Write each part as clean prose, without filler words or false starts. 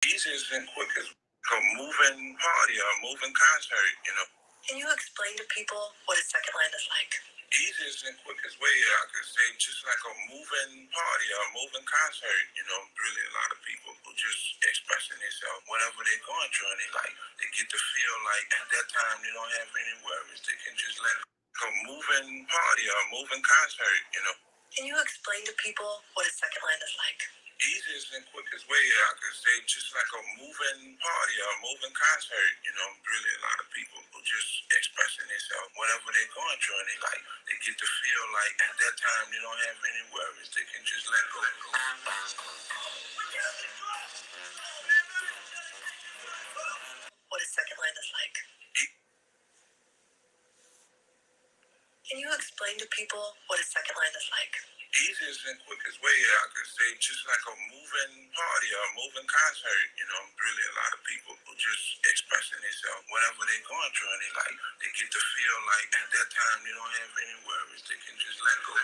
Easiest and quickest a moving party or a moving concert, you know. Can you explain to people what a second land is like? Easiest and quickest way I could say, just like a moving party or a moving concert, you know. Really, a lot of people who just expressing themselves, whatever they're going through in their life, they get to feel like at that time they don't have any worries. They can just let a moving party or a moving concert, you know. Can you explain to people what a second land is like? Easiest and quickest way I could say, just like a moving party or a moving concert, you know. Really, a lot of people who just expressing themselves, whatever they're going through in their life, they get to feel like at that time they don't have any worries. They can just let go. What a second land is like. Can you explain to people what a second land is like? Easiest and quickest way I could say, just like a moving party or a moving concert, you know. Really, a lot of people who just expressing themselves, whatever they're going through in their life, they get to feel like at that time they don't have any worries. They can just let go.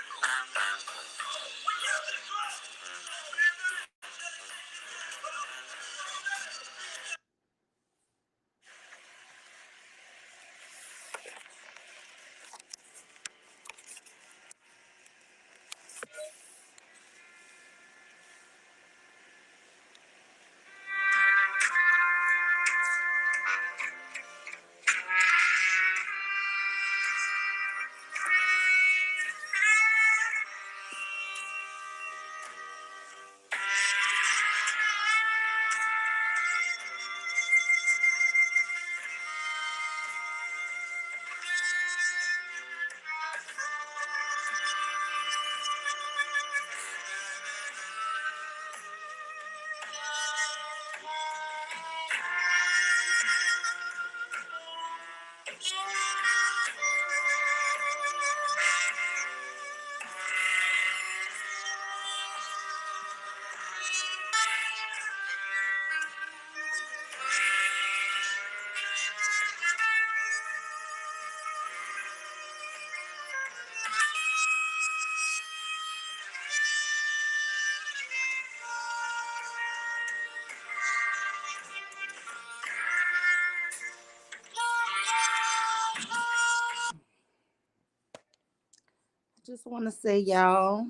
Just want to say, y'all,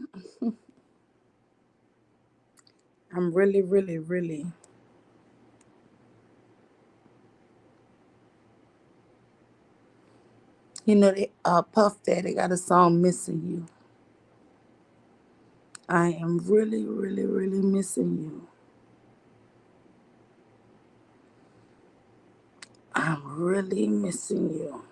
I'm really, really, really Puff Daddy got a song Missing You. I am really, really, really missing you. I'm really missing you.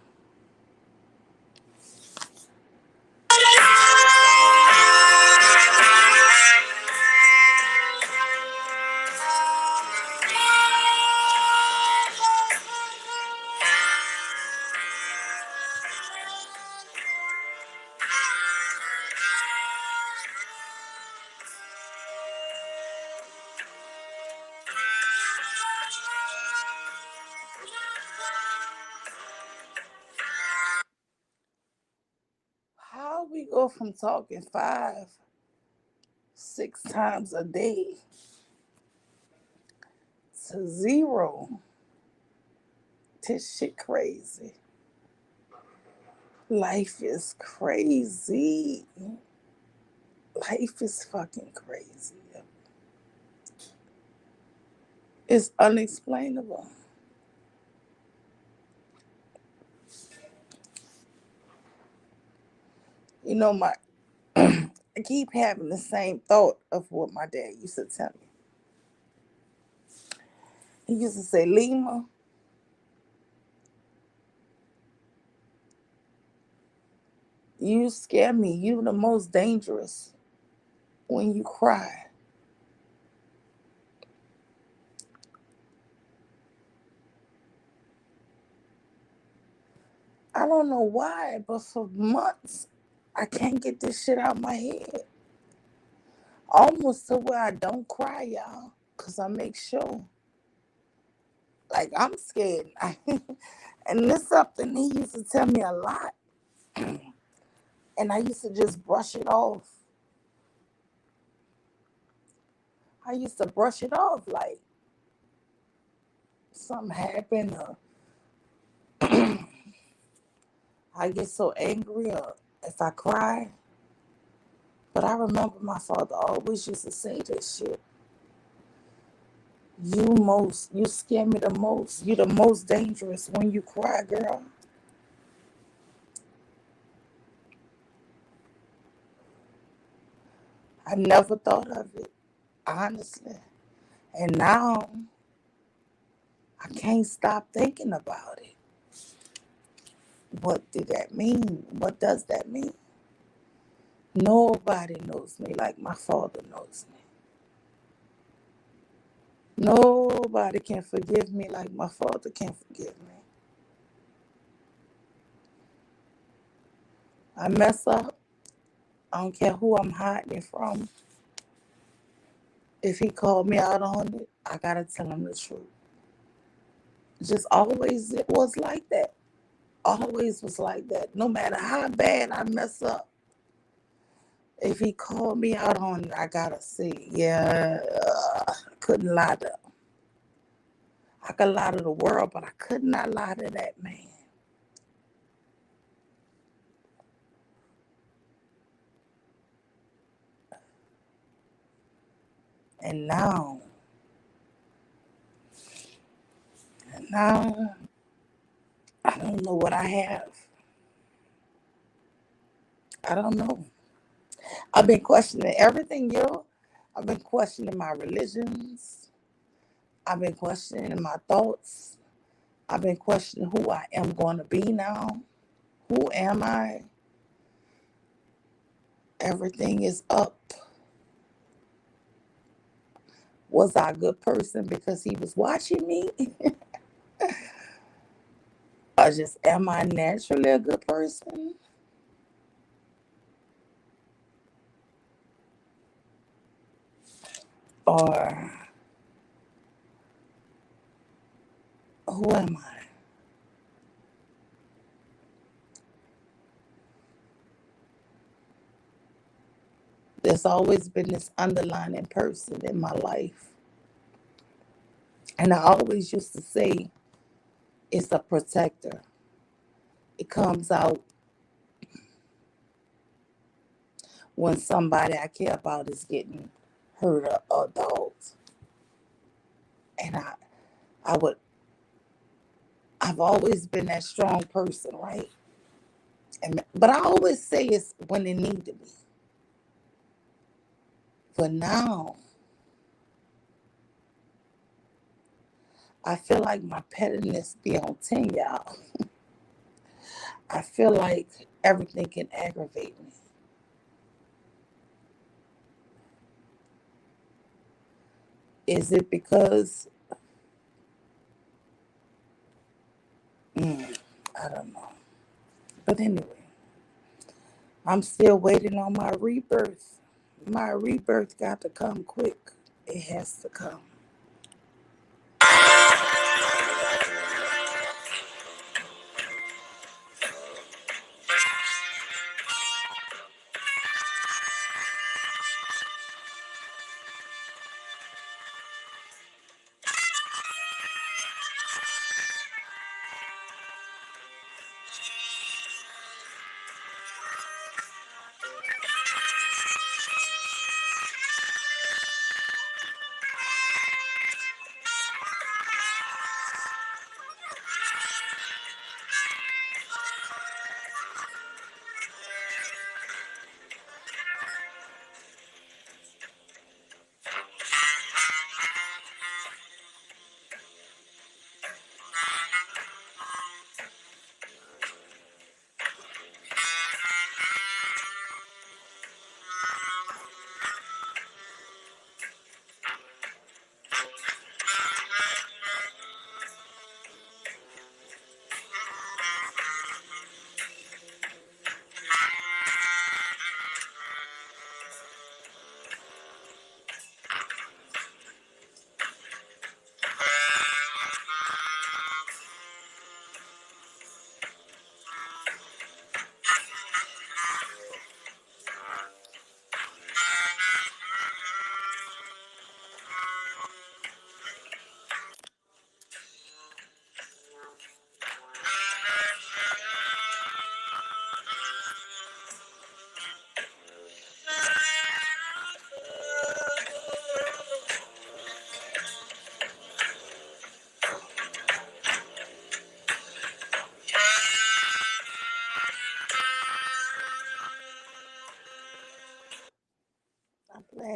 How we go from talking 5, 6 times a day to zero? This shit crazy. Life is crazy. Life is fucking crazy. It's unexplainable. You know, I keep having the same thought of what my dad used to tell me. He used to say, Lima, you scare me. You the most dangerous when you cry. I don't know why, but for months, I can't get this shit out my head. Almost to where I don't cry, y'all, because I make sure. Like, I'm scared. And this is something he used to tell me a lot. And I used to just brush it off. I used to brush it off like, something happen, or I get so angry, or if I cry. But I remember my father always used to say this shit. You scare me the most. You the most dangerous when you cry, girl. I never thought of it, honestly. And now I can't stop thinking about it. What did that mean? What does that mean? Nobody knows me like my father knows me. Nobody can forgive me like my father can forgive me. I mess up. I don't care who I'm hiding it from. If he called me out on it, I gotta tell him the truth. Just always it was like that. Always was like that. No matter how bad I mess up, if he called me out on it, I gotta say, yeah, I couldn't lie to him. I could lie to the world, but I could not lie to that man. And now, I don't know what I have. I don't know. I've been questioning everything, yo. I've been questioning my religions. I've been questioning my thoughts. I've been questioning who I am going to be now. Who am I? Everything is up. Was I a good person because he was watching me? Or just am I naturally a good person? Or who am I? There's always been this underlying person in my life. And I always used to say it's a protector. It comes out when somebody I care about is getting hurt or dogs. And I would I've always been that strong person, right? But I always say it's when it need to be. But now I feel like my pettiness be on 10, y'all. I feel like everything can aggravate me. Is it because mm, I don't know. But anyway, I'm still waiting on my rebirth. My rebirth got to come quick. It has to come.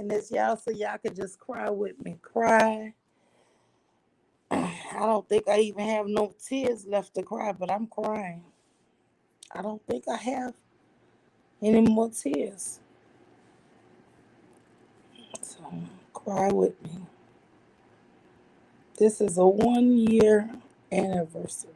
playing this, y'all, so y'all could just cry with me. Cry. I don't think I even have no tears left to cry, but I'm crying. I don't think I have any more tears. So cry with me. This is a 1 year anniversary.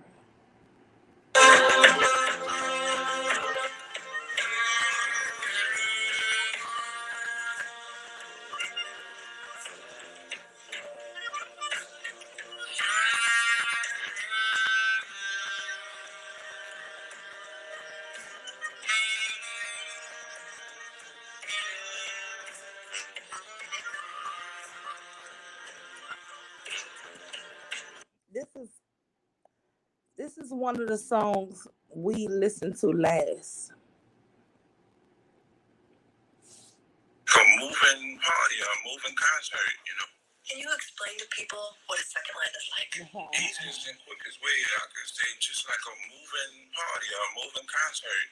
This is this is one of the songs we listened to last. A moving party, a moving concert, Can you explain to people what a second line is like? Easiest and quickest way I could say, just like a moving party, a moving concert.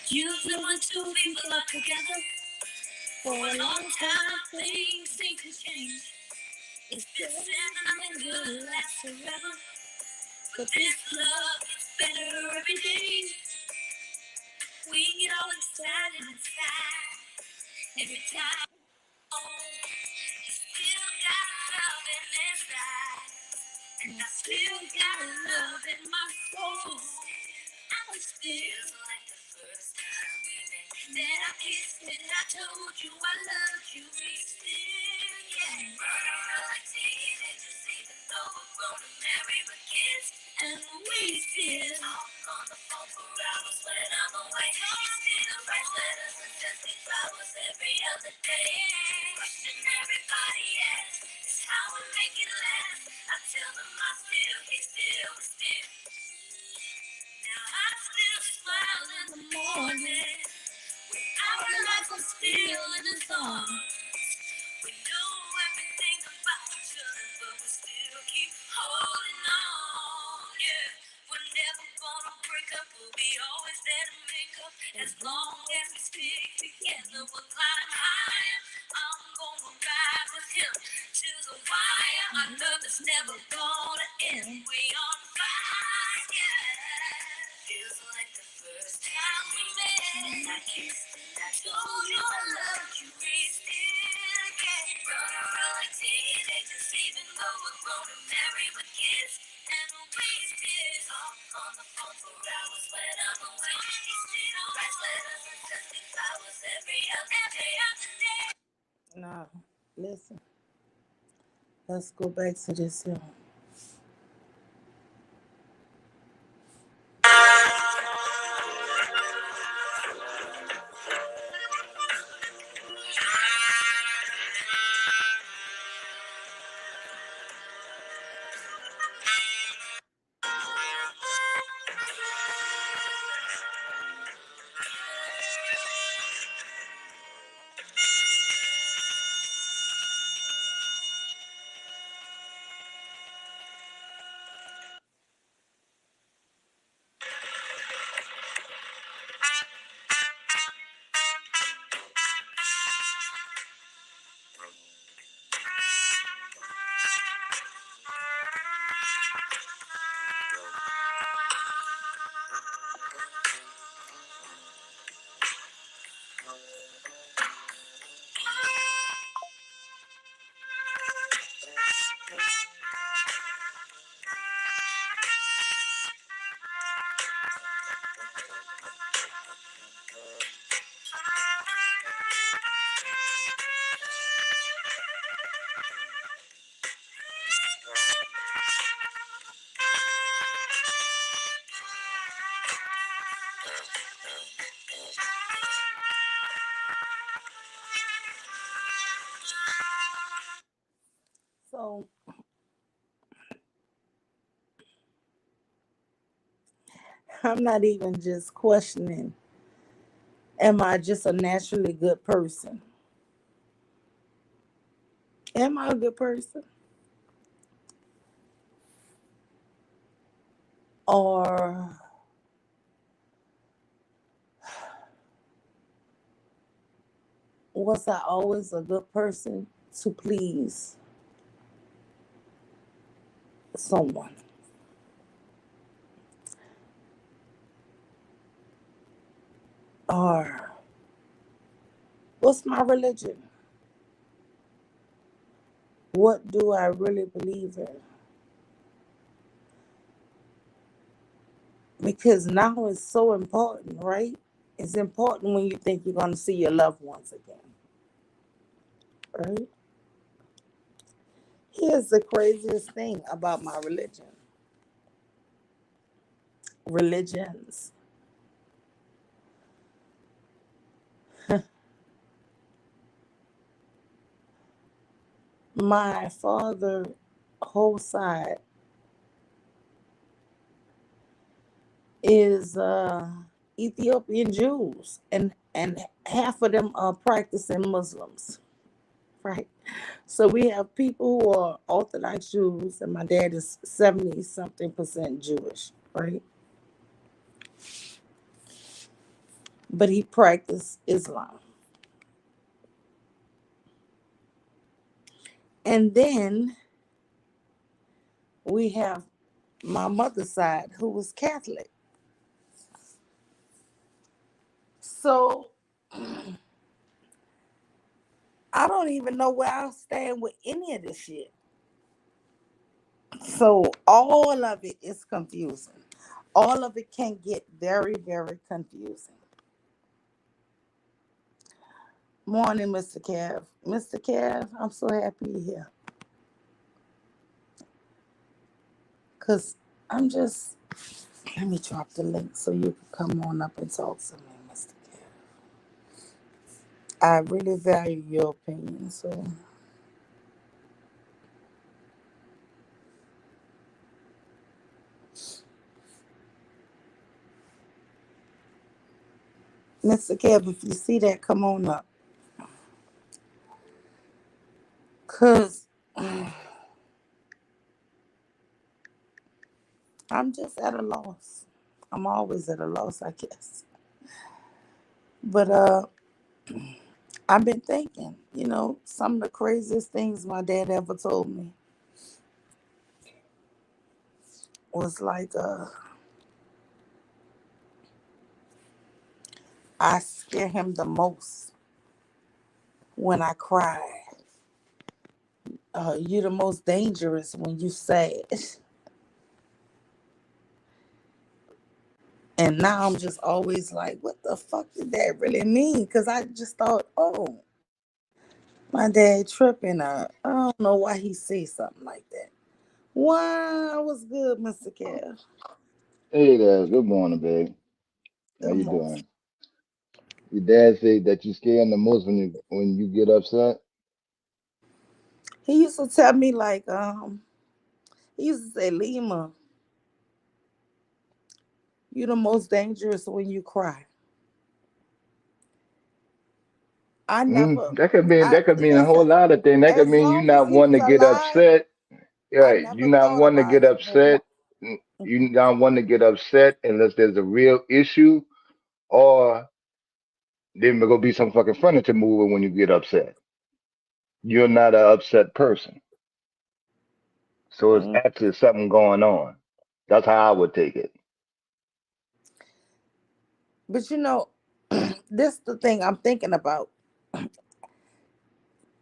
You've been when two people are together for a long time. Things seem to change. It's been said that nothing good lasts forever, but this love is better every day. We get all excited inside every time. Oh, you still got love in inside, and I still got love in my soul. I was still like the first time we met. Then I kissed and I told you I loved you. We still, yeah. Murder like teenagers, even though we're grown and married with kids. And we still talk on the phone for hours when I'm away. We still write letters and send me flowers every other day. Question everybody asks is how we make it last. I tell them I still, he still, we still. Now I still smile in the morning when our lives are still in the song. We know everything about each other, but we still keep holding on. Yeah, we're never gonna break up. We'll be always there to make up. As long as we stick together, we'll climb higher. I'm gonna ride with him to the wire. Our love is never gonna end. We on fire. Yeah. Feels like the first time we met. And I kissed and I told you I loved you. We still get run around like teenagers, even though we're grown and married with kids. And we still talk on the phone for hours when I'm away. We still write letters and send me flowers every other day. Now, listen. Let's go back to this here. I'm not even just questioning, am I just a naturally good person? Am I a good person? Or was I always a good person to please someone? Or what's my religion? What do I really believe in? Because now it's so important, right? It's important when you think you're going to see your loved ones again, right? Here's the craziest thing about my religion, religions. My father, whole side is Ethiopian Jews, and half of them are practicing Muslims, right? So we have people who are Orthodox Jews, and my dad is 70 something percent Jewish, right? But he practiced Islam. And then we have my mother's side who was Catholic. So I don't even know where I stand with any of this shit. So all of it is confusing. All of it can get very, very confusing. Morning, Mr. Kev. Mr. Kev, I'm so happy you're here. Because I'm just, let me drop the link so you can come on up and talk to me, Mr. Kev. I really value your opinion. So, Mr. Kev, if you see that, come on up. Because I'm just at a loss. I'm always at a loss, I guess. But I've been thinking, some of the craziest things my dad ever told me was like, I scare him the most when I cry. You're the most dangerous when you sad. And now I'm just always like, what the fuck did that really mean? Because I just thought, oh, my dad tripping. I don't know why he say something like that. Wow, was good, Mr. Kev. Hey there, good morning, babe. How Good you morning. doing? Your dad said that you scared him the most when you get upset. He used to tell me like, he used to say, Lima, you the most dangerous when you cry. I never, That could mean a whole listen, lot of things. That could as mean you long as not he one was to get alive, upset. I Right, you never not thought one to about get it. But upset. You not one to get upset unless there's a real issue, or there may go be some fucking furniture moving when you get upset. You're not an upset person, so it's mm, actually something going on. That's how I would take it. but this the thing I'm thinking about.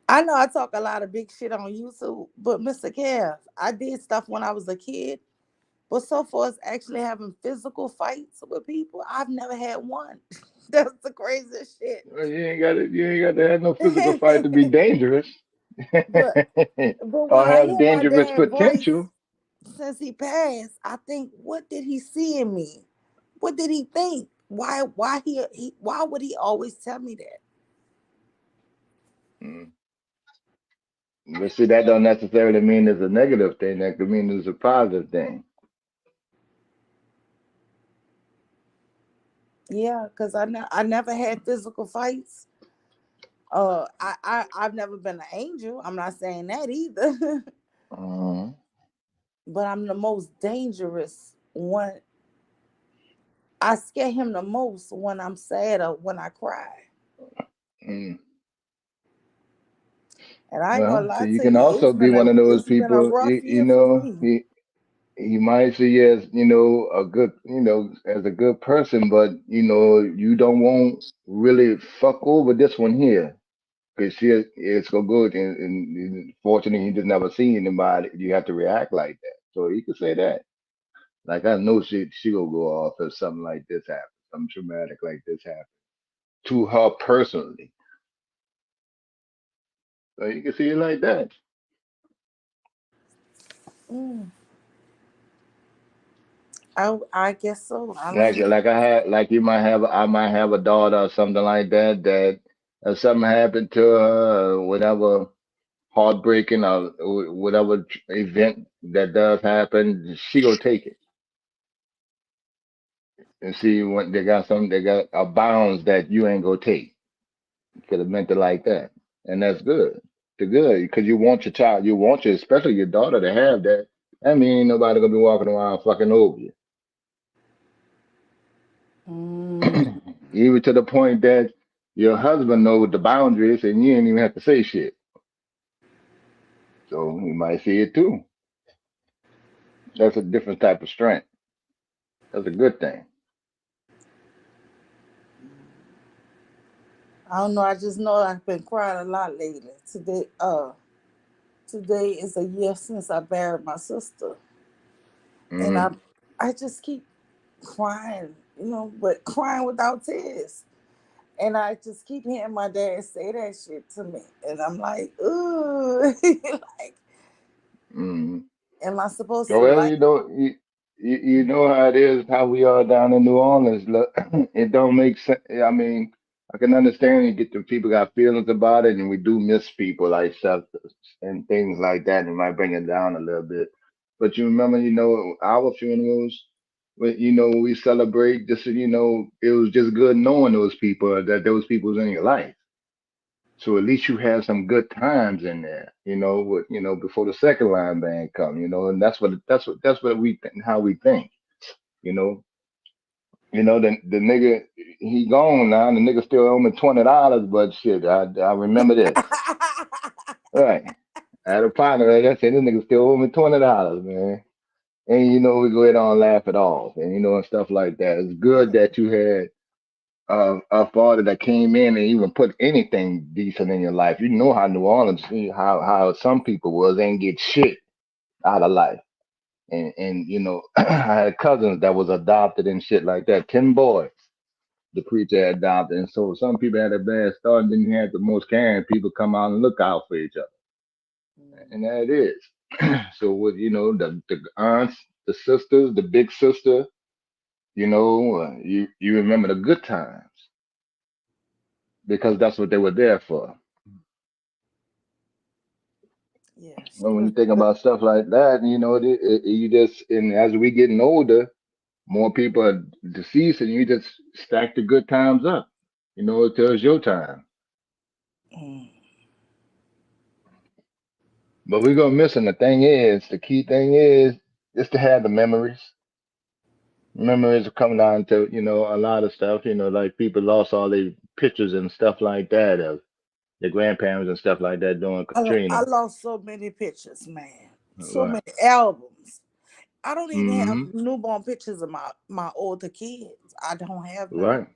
I know I talk a lot of big shit on YouTube, but Mr. Kev, I did stuff when I was a kid. But so far as actually having physical fights with people, I've never had one. That's the craziest shit. Well, you ain't got to have no physical fight to be dangerous. but but when Or I have hear my dangerous dad's voice potential. since he passed, I think, what did he see in me? What did he think? Why would he always tell me that? Mm. But see, that don't necessarily mean it's a negative thing. That could mean it's a positive thing. Yeah, because I never had physical fights. I've never been an angel. I'm not saying that either. Mm, But I'm the most dangerous one. I scare him the most when I'm sad or when I cry. mm. And I ain't gonna Well, so lie you to can you, also be one of those it's been a people, rough you year for know, me. he might see you as, a good, as a good person, but you don't want really fuck over this one here. Cause it's so good, and fortunately, he just never seen anybody. You have to react like that. So he could say that. Like I know she will go off if something like this happens, something traumatic like this happens to her personally. So you can see it like that. Mm, I guess so. I Like don't. like like I might have a daughter or something like that that if something happened to her, or whatever heartbreaking or whatever event that does happen, she gonna take it. And see when they got a bounds that you ain't gonna take. Could have meant it like that, and that's good. The good because you want your child, you want your, especially your daughter, to have that. I mean, ain't nobody gonna be walking around fucking over you, Mm, even to the point that your husband knows the boundaries, and you ain't even have to say shit. So he might see it too. That's a different type of strength. That's a good thing. I don't know. I just know I've been crying a lot lately. Today is a year since I buried my sister, and Hmm. I just keep crying, but crying without tears. And I just keep hearing my dad say that shit to me, and I'm like, ooh, like, Hmm. am I supposed to Well, like? you know how it is, how we are down in New Orleans. Look, it don't make sense. I mean, I can understand you get the people got feelings about it, and we do miss people like stuff and things like that. And it might bring it down a little bit. But you remember, our funerals, we celebrate just, it was just good knowing those people, that those people was in your life. So at least you have some good times in there, before the second line band come, and that's what we think, how we think, you know. The nigga he gone now, the nigga still owe me $20, but shit, I remember this. All right. I had a partner that said this nigga still owe me $20, man. And we go ahead on and laugh it off and and stuff like that. It's good that you had a father that came in and even put anything decent in your life. You know how New Orleans, how some people was ain't get shit out of life. And I had cousins that was adopted and shit like that. 10 boys the preacher had adopted. And so some people had a bad start and didn't have the most caring people come out and look out for each other. And that it is. So with the aunts, the sisters, the big sister, you remember the good times because that's what they were there for. Yeah, she And when was you think good. about stuff like that, you just, and as we getting older, more people are deceased, and you just stack the good times up. It tells your time. Mm, But we're gonna miss them. The key thing is to have the memories. Memories are coming down to, a lot of stuff, like people lost all their pictures and stuff like that of their grandparents and stuff like that during I Katrina. lost so many pictures, man. So Right. many albums. I don't even have Hmm. newborn pictures of my older kids. I don't have none. Right.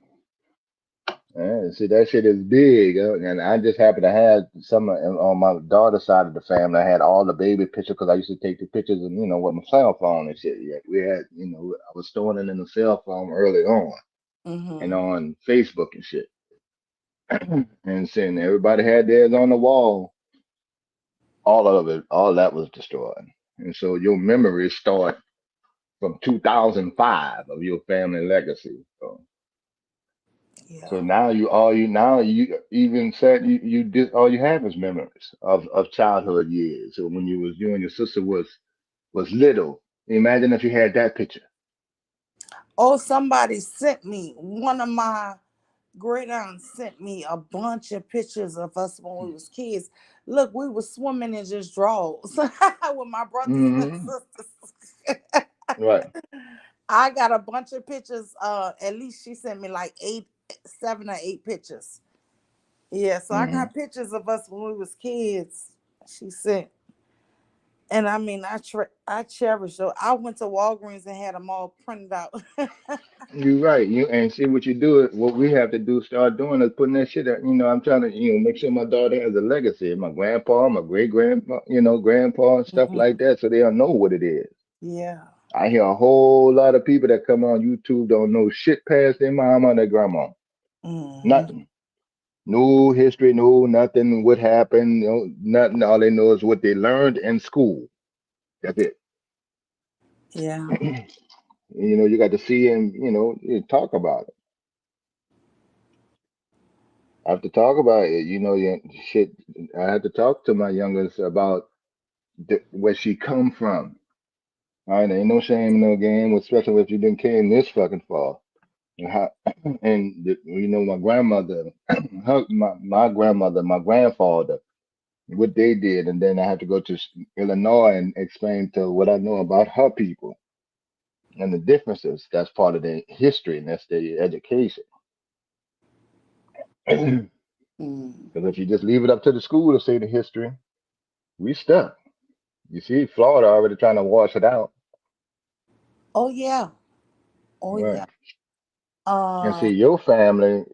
Yeah, see, that shit is big, and I just happen to have some on my daughter's side of the family. I had all the baby pictures because I used to take the pictures, and with my cell phone and shit. Yeah, we had, I was storing it in the cell phone early on and Mm-hmm. on Facebook and shit, and seeing everybody had theirs on the wall. All of it, all that was destroyed, and so your memories start from 2005 of your family legacy. So Yeah. now you even said you did all you have is memories of childhood years. So when you and your sister was little. Imagine if you had that picture. Oh, somebody sent me, one of my great aunts sent me a bunch of pictures of us when we was kids. Look, we was swimming in just drawers with my brothers and Hmm. sisters. Right. I got a bunch of pictures. At least she sent me like 7 or 8 pictures. Yeah, so I Hmm. got pictures of us when we was kids. She sent, and I mean, I cherish those. I went to Walgreens and had them all printed out. You're right. You and see what you do. What we have to do, start doing is putting that shit. I'm trying to, make sure my daughter has a legacy. My grandpa, my great grandpa, grandpa and stuff like Mhm. that, so they'll know what it is. Yeah. I hear a whole lot of people that come on YouTube don't know shit past their mama and their grandma. Hmm. Nothing. No history, no nothing. What happened? Nothing. All they know is what they learned in school. That's it. Yeah. You got to see and you talk about it. I have to talk about it. Yeah, shit. I have to talk to my youngest about where she come from. All right, ain't no shame, no game, especially if you didn't came this fucking far. And how, my grandmother, my grandmother, my grandfather, what they did, and then I had to go to Illinois and explain to what I know about her people and the differences. That's part of their history and that's their education. Because Mm. if you just leave it up to the school to say the history, we stuck. You see, Florida already trying to wash it out. Oh yeah. Oh Right. yeah. And see, Uh. your family,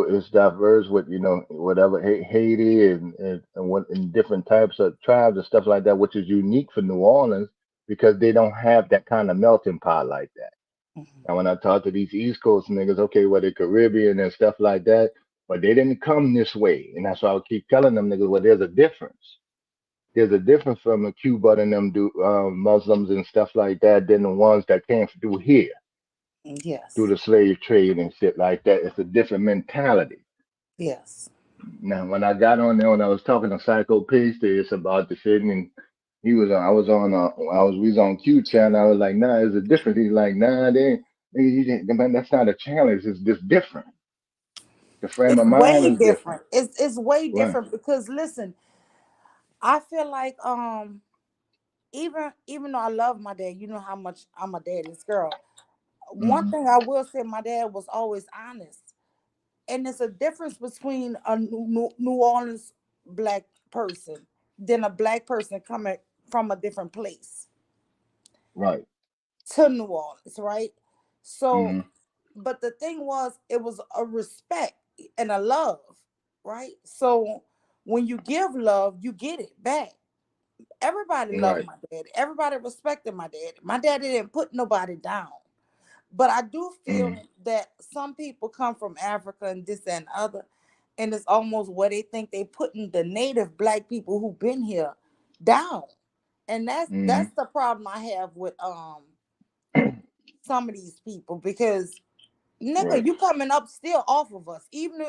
is diverse with, whatever Haiti and what and different types of tribes and stuff like that, which is unique for New Orleans because they don't have that kind of melting pot like that. Mhm. And when I talk to these East Coast niggas, okay, well, they're Caribbean and stuff like that, but they didn't come this way. And that's why I keep telling them niggas, well, there's a difference. There's a difference from a Cuba and them Muslims and stuff like that than the ones that came through here through Yes. the slave trade and shit like that. It's a different mentality. Yes. Now, when I got on there, when I was talking to Psycho Pasty about the shit, and he was on, I was on, we was on Q channel. I was like, nah, there's a difference. He's like, nah, nigga, man, that's not a challenge. It's just different. The frame It's of mind way is different. different. It's way Right. different because listen, I feel like even though I love my dad, you know how much I'm a daddy's girl. One Hmm. thing I will say, my dad was always honest, and there's a difference between a New Orleans black person than a black person coming from a different place Right. to New Orleans, right? So, Hmm. but the thing was, it was a respect and a love, right? So when you give love, you get it back. Everybody loved Right. my dad. Everybody respected my dad. My daddy didn't put nobody down. But I do Hmm. feel that some people come from Africa and this and other, and it's almost where they think they putting the native black people who've been here down. And that's Hmm. the problem I have with some of these people because nigga, Right. you coming up still off of us. Even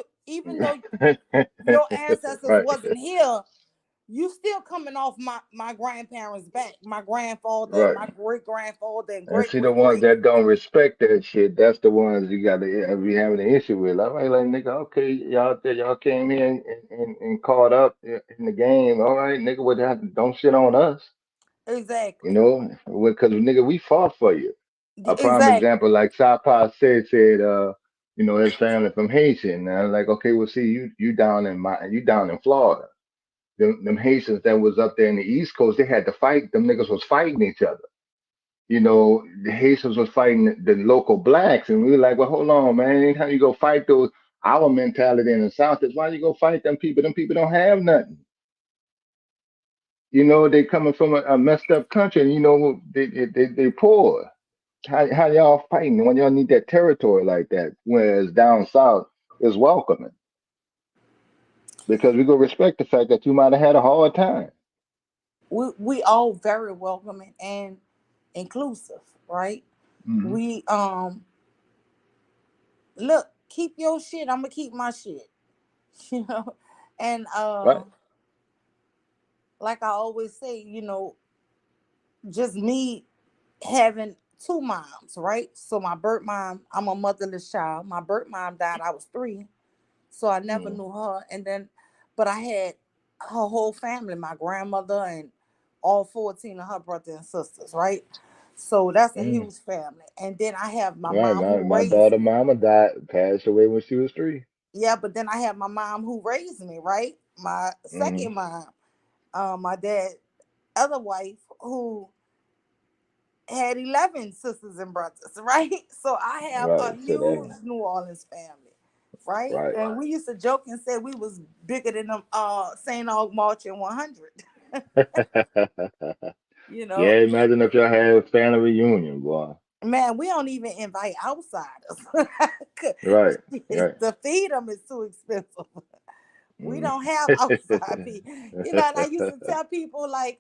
though your ancestors Right. wasn't here, you still coming off my grandparents' back, my grandfather and Right. my great grandfather and And great see the great ones great. that don't respect that shit, that's the ones you got to be having an issue with. Like, nigga, okay, y'all came here and caught up in the game. All right, nigga, don't shit on us, Exactly. because nigga, we fought for you. A prime Exactly. example, like Sapa said, his family from Haiti, and I was like, okay, well, see, you down in Florida. Them Haitians that was up there in the East Coast, they had to fight. Them niggas was fighting each other. The Haitians was fighting the local blacks, and we were like, well, hold on, man. Anytime you go fight those, our mentality in the South is why you go fight them people? Them people don't have nothing. They coming from a messed up country, and they poor. How y'all fighting when y'all need that territory like that? Whereas down south is welcoming because we go respect the fact that you might have had a hard time. We all very welcoming and inclusive, right? Hmm. We look, keep your shit, I'm gonna keep my shit. you know and Right. like I always say, just me having two moms, right? So my birth mom, I'm a motherless child. My birth mom died, I was 3, so I never Mm, knew her. And then, but I had her whole family, my grandmother and all 14 of her brothers and sisters, right? So that's a mm. huge family. And then I have my Right. mom who My raised daughter me. mama died, passed away when she was 3. Yeah, but then I have my mom who raised me, right? My Mm-hmm. second mom, my dad, other wife who had 11 sisters and brothers, right? So I have a Right. So huge that New Orleans family, right? right. And we used to joke and say we was bigger than them St. Aug Marching 100. You know, Yeah, imagine if y'all had a family reunion, boy. man, we don't even invite outsiders. Right. Right. To feed them is too expensive. We Mm. don't have outside people. You know, and I used to tell people like,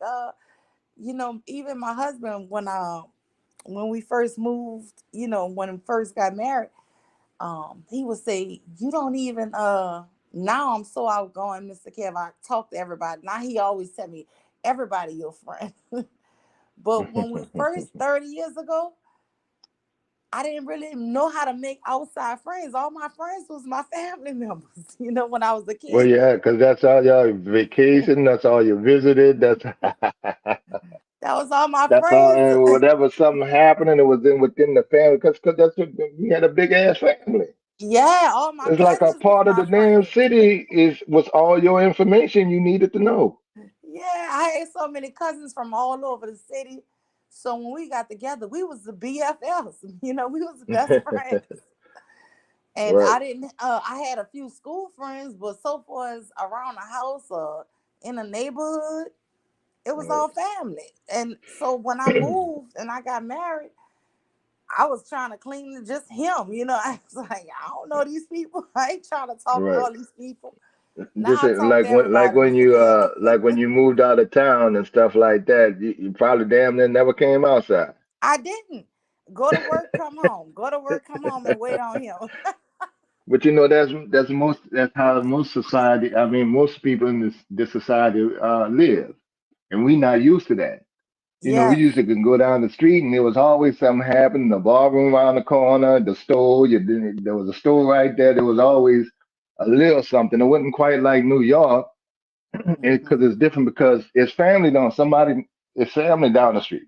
even my husband when we first moved, when we first got married, he would say, "You don't even now I'm so outgoing, Mr. Kev. I talk to everybody." Now he always tell me, "Everybody your friend." But when we first 30 years ago, I didn't really know how to make outside friends. All my friends was my family members, when I was a Well, kid. yeah, because that's all y'all vacation. That's all you visited. That's That was all my that's all. friends. And whatever something happening, it was in within the family. Because that's what we had a big ass family. Yeah, all my It's like a cousins was part of my the damn friends. city was all your information you needed to know. Yeah, I had so many cousins from all over the city. So when we got together, we was the BFFs. We was the best friends. And Right. I had a few school friends, but so far as around the house or in the neighborhood, it was Right. all family. And so when I moved and I got married, I was trying to clean just him. I was like, I don't know these people. I ain't trying to talk to Right. all these people. Just Now I talk to everybody, Mr. Kev. like when you moved out of town and stuff like that, you probably damn near never came outside. I didn't. Go to work, come home. Go to work, come home, and wait on him. But that's how most society, I mean most people in this society live. And we not used to that. We Yes. used to can go down the street and there was always something happening. The bar room around the corner, the store, there was a store right there. There was always a little something. It wasn't quite like New York because Mm-mm. it's different because it's family down it's family down the street.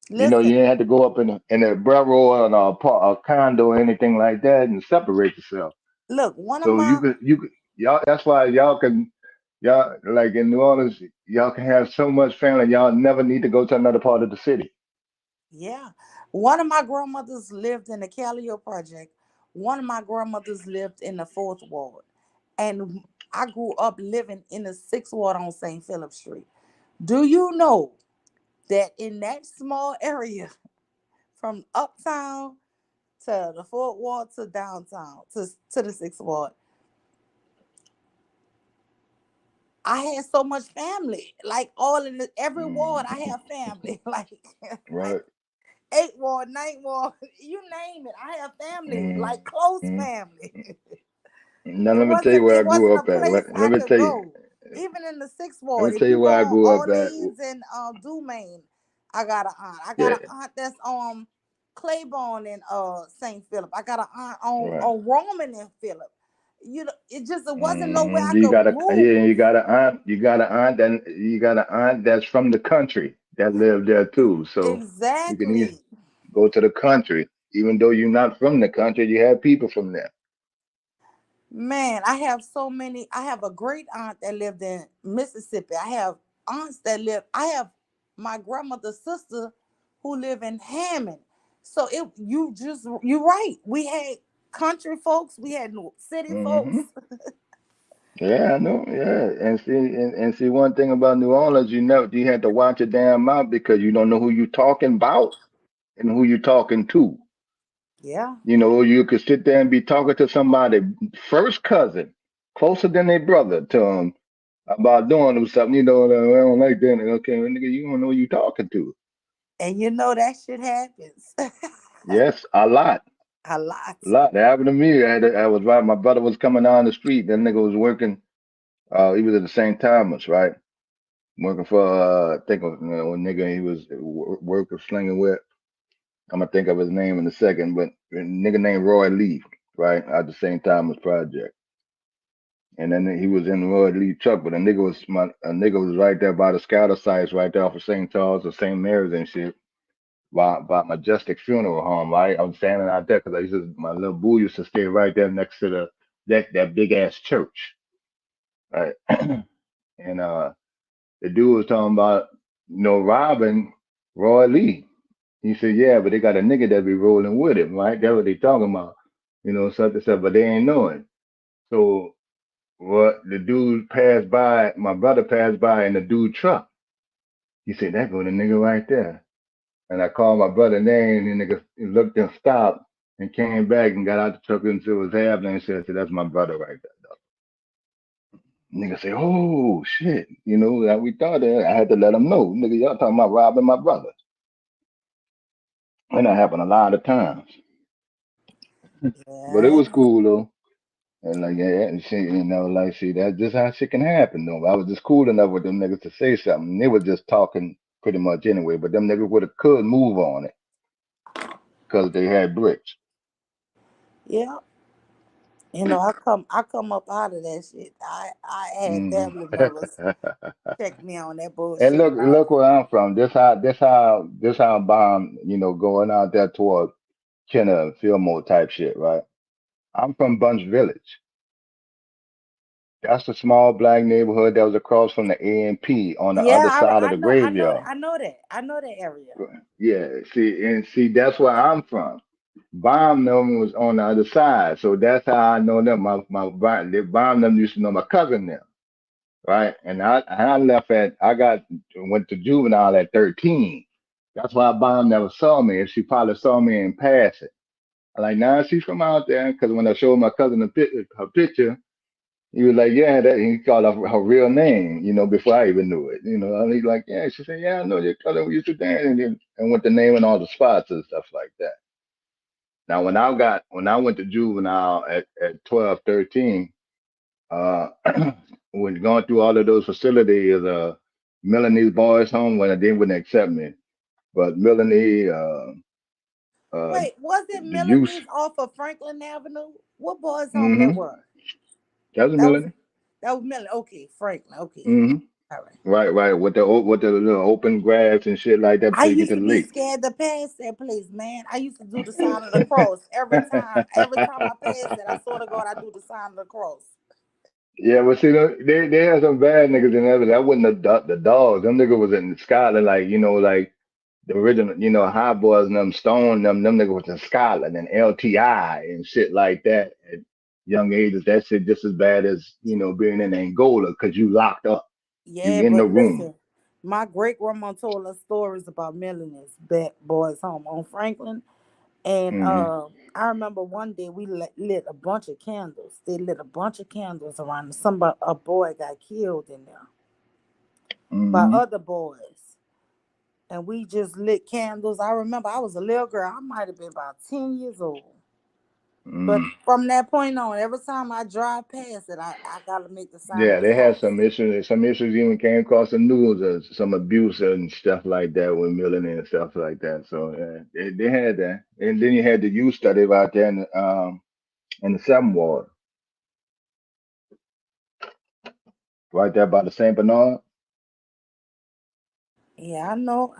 Listen, You ain't had to go up in a borough or a condo or anything like that and separate yourself. look, one of So my you could y'all. That's why y'all like in New Orleans, y'all can have so much family. Y'all never need to go to another part of the city. yeah, one of my grandmothers lived in the Callio Project. One of my grandmothers lived in the fourth ward, and I grew up living in the sixth ward on St. Philip Street. Do you know that in that small area, from uptown to the fourth ward to downtown to the sixth ward, I had so much family. Like all in every ward, I Mm, have family. Like right. eight ward, ninth ward, you name it. I have family, Mm, like close mm. family. Now It let me tell you wasn't where I it grew wasn't a up at. place Let I me could tell you. go. Even in the sixth Let me ward, if tell you you where I go on grew up at. Orleans and Dumaine, I got an aunt. I got Yeah. an aunt that's on Claiborne and St. Philip. I got an aunt on Right. Roman and Philip. It wasn't nowhere I You could got a yeah. move. You got an aunt. You got an aunt that's from the country that lived there too. So you can Exactly. go to the country, even though you're not from the country. You have people from there. Man, I have so many. I have a great aunt that lived in Mississippi. I have aunts that live. I have my grandmother's sister who live in Hammond. So you're right. We had country folks. We had city Hmm. folks. Yeah, I know. Yeah, and see one thing about New Orleans, you had to watch your damn mouth because you don't know who you talking about and who you talking to. Yeah. You could sit there and be talking to somebody first cousin, closer than their brother, to them about doing something. I don't like that. Okay, well, nigga, you don't know who you talking to. And that shit happens Yes, a lot, a lot. a lot. That happened to me. I was right. My brother was coming down the street. That nigga was working. He was at the St. Thomas, right? Working for I think a nigga he was working slinging with. I'm gonna think of his name in a second, but a nigga named Roy Lee, right? At the same time as Project. And then he was in Roy Lee truck, but a nigga was right there by the scatter sites, right there off of St. Charles or St. Mary's and shit, by Majestic Funeral Home, right? I was standing out there because I used to, my little boo used to stay right there next to that big ass church, right? And the dude was talking about, robbing Roy Lee. He said, yeah, but they got a nigga that be rolling with him, right? That's what they talking about, such and such, but they ain't knowing. So what the dude passed by, my brother passed by in the dude truck. He said, that go the nigga right there. And I called my brother name, and the nigga looked and stopped and came back and got out the truck and see what was happening and said, that's my brother right there. Nigga say, oh shit, that we thought that. I had to let him know. Nigga, y'all talking about robbing my brother. And that happened a lot of times. But it Yeah, was cool though. And like, yeah, and shit, like, see, that's just how shit can happen though. I was just cool enough with them niggas to say something. They were just talking pretty much anyway, but them niggas would have could move on it because they had bricks. yeah. I come up out of that shit. I had Hmm. family members check me on that And bullshit. look where I'm from. This how bomb, going out there toward Kenner, Fillmore type shit, right? I'm from Bunch Village. That's the small black neighborhood that was across from the A&P on the Yeah, other side of the graveyard. I know that. I know that area. Yeah, see, that's where I'm from. Bomb them was on the other side, so that's how I know them. The bomb them used to know my cousin them, right? And I left went to juvenile at 13. That's why bomb never saw me. If she probably saw me in passing, I'm like, nah, she's from out there. Because when I showed my cousin her picture, he was like, yeah, that he called her real name, before I even knew it. And he's like, yeah. She said, yeah, I know your cousin. We used to dance and went to naming all the spots and stuff like that. Now, when I went to juvenile at 12, 13, uh, when going through all of those facilities, Melanie's boys home, when they wouldn't accept me, but Melanie, uh, Wait, was it the youth, Melanie's off of Franklin Avenue? What boys' home that mm-hmm, was? that was That was Melanie. Melanie. Okay, Franklin. Okay, Mm-hmm. all right. Right, with the little open grass and shit like that I before you get used to to the be lake. scared to pass that place, man. I used to do the sign of the cross every time. Every time I passed it, I swear to God, I do the sign of the cross. Yeah, but see, they had some bad niggas in there, but that wasn't the dogs. Them niggas was in Scotland, like, like the original, High Boys and them Stone, them niggas was in Scotland and LTI and shit like that at young ages. That shit just as bad as, being in Angola because you locked up. You Yeah, in the but room. listen, my great grandma told us stories about Melanie's back boys' home on Franklin. And Hmm. I remember one day we lit a bunch of candles. They lit a bunch of candles around. Somebody, a boy got killed in there by Hmm. other boys. And we just lit candles. I remember I was a little girl. I might have been about 10 years old. But Hmm. from that point on, every time I drive past it, I got to make the sign of Yeah, the they had cross. some issues. Some issues even came across the news, some abuse and stuff like that with Melanie and stuff like that. So they had that. And then you had the youth study out there in the Seventh Ward, right there by the Saint Bernard. Yeah, I know.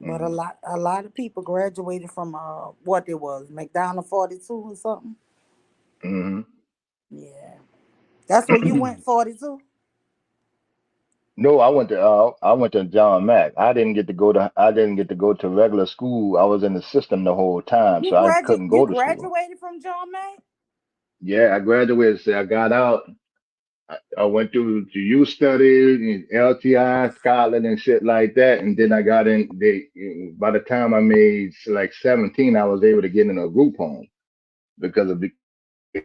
But Hmm. a lot of people graduated from what it was, McDonald 42 or something. Hmm. Yeah, that's where you went 42. No, I went to John Mack. I didn't get to go to regular school. I was in the system the whole time, so I couldn't You go to school. graduated from John May? Yeah, I graduated. So I got out. I went through the youth studies in LTI, Scotland, and shit like that. And then I got in. By the time I made like 17, I was able to get in a group home because of the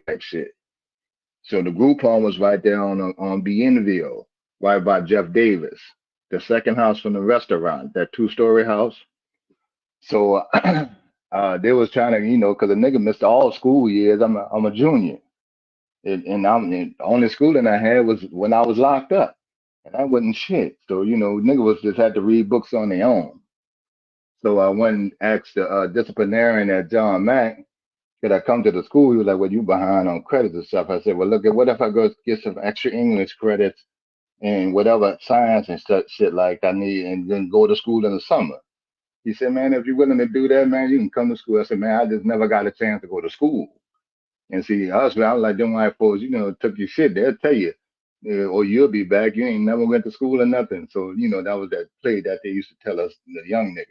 type shit. So the group home was right there on Bienville, right by Jeff Davis, the second house from the restaurant, that two-story house. So they was trying to, because a nigga missed all school years. I'm a junior, and the only schooling I had was when I was locked up, and I wasn't shit. So nigga was just had to read books on their own. So I went and asked the disciplinarian at John Mack, could I come to the school? He was like, well, you behind on credits and stuff. I said, well, look, what if I go get some extra English credits and whatever science and stuff, shit like I need, and then go to school in the summer? He said, man, if you're willing to do that, man, you can come to school. I said, man, I just never got a chance to go to school. And see, us, I was like, them white folks, took your shit. They'll tell you, or you'll be back. You ain't never went to school or nothing. So, that was that play that they used to tell us, the young niggas.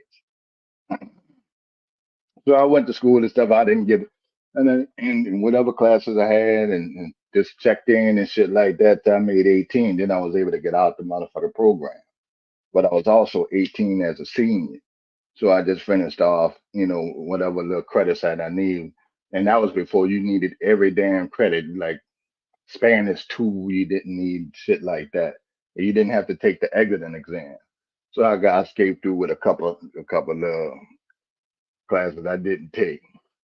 So I went to school and stuff. I didn't get it. And then in whatever classes I had and just checked in and shit like that till I made 18. Then I was able to get out the motherfucker program. But I was also 18 as a senior. So I just finished off, whatever little credits that I need. And that was before you needed every damn credit. Like Spanish 2, you didn't need shit like that. You didn't have to take the exiting exam. So I escaped through with a couple of classes I didn't take.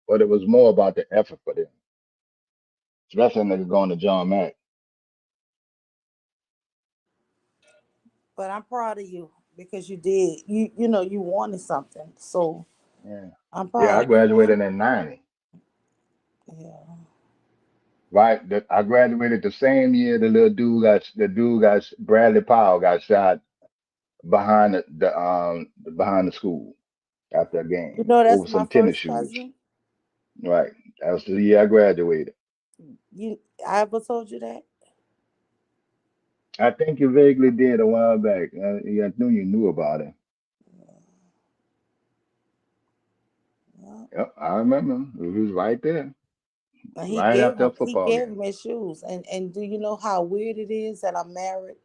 But it was more about the effort for them. Especially niggas going to John Mack. But I'm proud of you because you did. You wanted something. So Yeah. I'm Yeah, I proud you wanted. graduated in 90. Yeah. Right. I graduated the same year the dude got Bradley Powell got shot behind the school after a game That's over my some tennis first shoes. cousin. Right. That was the year I graduated. You I ever told you that? I think you vaguely did a while back. Yeah, I knew you knew about it. Yeah. Yep, I remember. It was right there, And he right gave after a him he football gave game. him his shoes. And do you know how weird it is that I'm married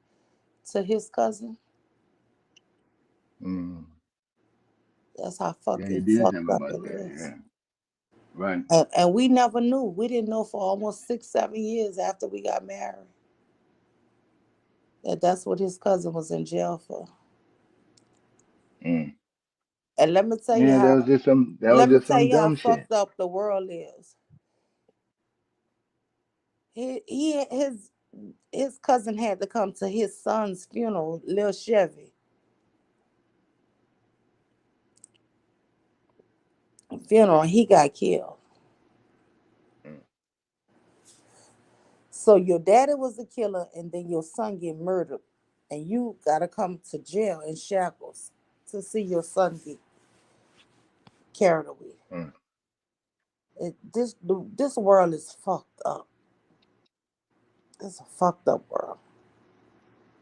to his cousin? Mm. That's how Yeah, you fucking did tell fucked me up about it that. is. Yeah. Right. And we never knew. We didn't know for almost 6, 7 years after we got married that that's what his cousin was in jail for. Mm. And let me tell you Yeah, that how was just some that was let me just tell some you how dumb shit. fucked up the world is. His cousin had to come to his son's funeral, Lil Chevy funeral. He got killed. Mm. So your daddy was the killer, and then your son get murdered, and you gotta come to jail in shackles to see your son get carried away. Mm. This world is fucked up. It's a fucked up world.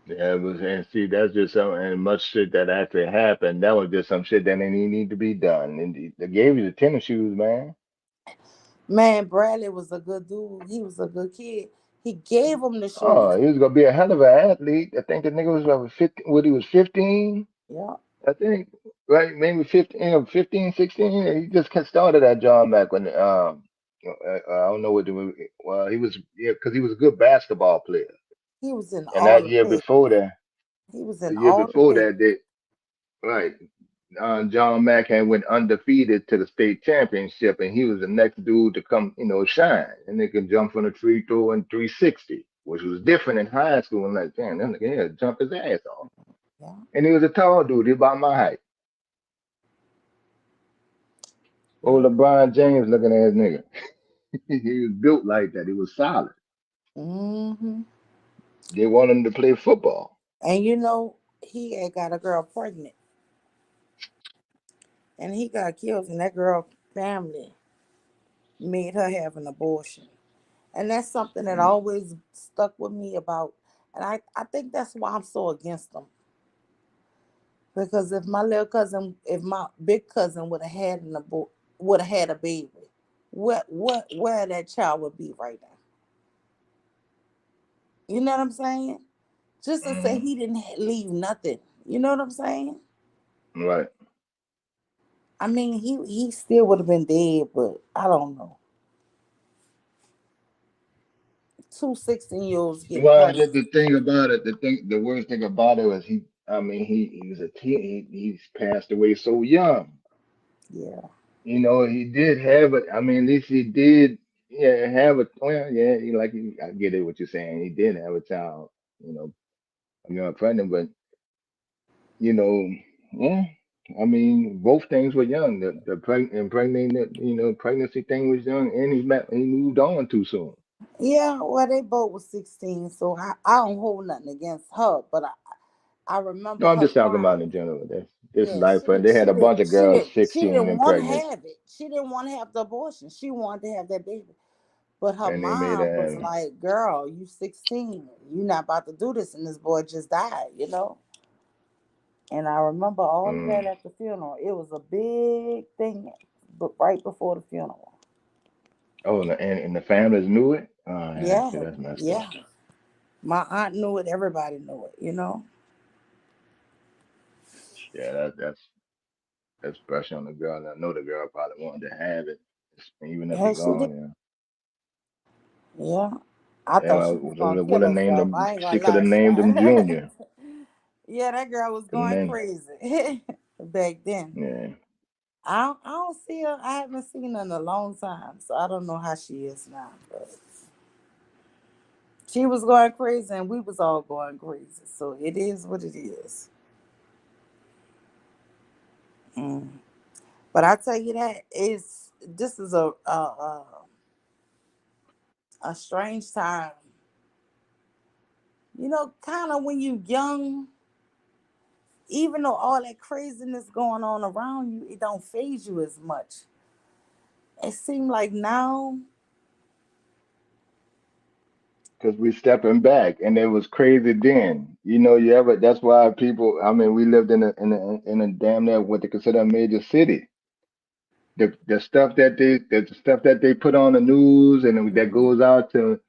Yeah, it was, and see, that's just some, and much shit that actually happened. That was just some shit that didn't even need to be done. And they gave you the tennis shoes, man. Man, Bradley was a good dude. He was a good kid. He gave him the Oh, shoes. he was gonna be a hell of an athlete. I think the nigga was over 15, when he was 15, Yeah, I think, right? Maybe 15, 15, 16. And he just started at John Mack when, I don't know what the, well, he was, yeah, because he was a good basketball player. he was in And all that the year pits. before that, He was the in year all the before pits. that, right. John Mack had went undefeated to the state championship, and he was the next dude to come, shine. And they could jump from the free throw in 360, which was different in high school. And like, damn, that nigga here jump his ass off. Yeah, And he was a tall dude. He about my height. Old yeah. LeBron James looking at his nigga. He was built like that. He was solid. Hmm. They wanted him to play football. And he had got a girl pregnant, and he got killed, and that girl family made her have an abortion. And that's something that Mm, always stuck with me about. And I think that's why I'm so against them. Because if my big cousin would have had a baby, where that child would be right now. You know what I'm saying? Just to say mm, he didn't leave nothing. You know what I'm saying? right. I mean, he still would have been dead, but I don't know. 2 16-year-olds getting Well, pregnant. the thing about it, the worst thing about it was I mean, he was a teen. He's passed away so young. Yeah. He did have it. I mean, at least he did, yeah, have a, well, yeah, I get it what you're saying. He did have a child, you know, pregnant, but, you know, yeah. I mean, both things were young. Pregnancy thing was young, and he moved on too soon. Yeah, well, they both was 16, so I don't hold nothing against her, but I No, remember I'm her just talking about crying. in general. This Yeah, life, and they had a bunch of girls she 16 didn't and want to pregnant, have it. She didn't want to have the abortion. She wanted to have that baby. But her and they made mom was a. like, "Girl, you 16. You not about to do this." And this boy just died. And I remember all of that Mm. at the funeral. It was a big thing, but right before the funeral. Oh, and the families knew it. Oh, yeah, Yeah, see, that's messed yeah. up. My aunt knew it. Everybody knew it. Yeah, that's pressure on the girl. And I know the girl probably wanted to have it, even if he Yeah, she did. gone. Yeah. Yeah. I Yeah, thought she well, was gonna would kill have named herself. him. I ain't She gonna could have lie. named him Junior. Yeah, that girl was Could have going named. crazy back then. Yeah. I don't see her. I haven't seen her in a long time, so I don't know how she is now. But she was going crazy, and we was all going crazy. So it is what it is. Mm. But I tell you that is this is a strange time. Kind of when you young, even though all that craziness going on around you, it don't phase you as much. It seemed like now, Because we stepping back, and it was crazy then. You ever? That's why people. I mean, we lived in a damn near what they consider a major city. The stuff that they put on the news and that mhm, goes out to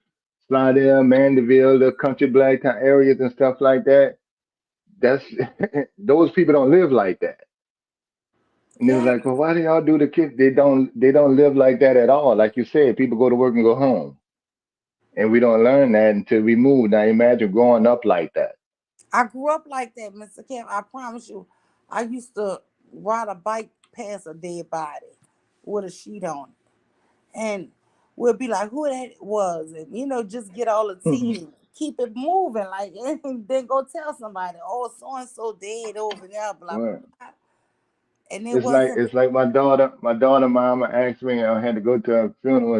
Slidell, Mandeville, the country black town areas and stuff like that. That's those people don't live like that. And it was yeah, like, well, why do y'all do the kids? They don't live like that at all. Like you said, people go to work and go home. And we don't learn that until we move. Now imagine growing up like that. I grew up like that, Mr. Kim. I promise you. I used to ride a bike past a dead body with a sheet on it. And we'll be like, who that was? And, just get all the tea and keep it moving. Like, and then go tell somebody, oh, so and so dead over there, blah, blah, Right. blah. And it It's like wasn't, it's like my daughter mama asked me. I had to go to a funeral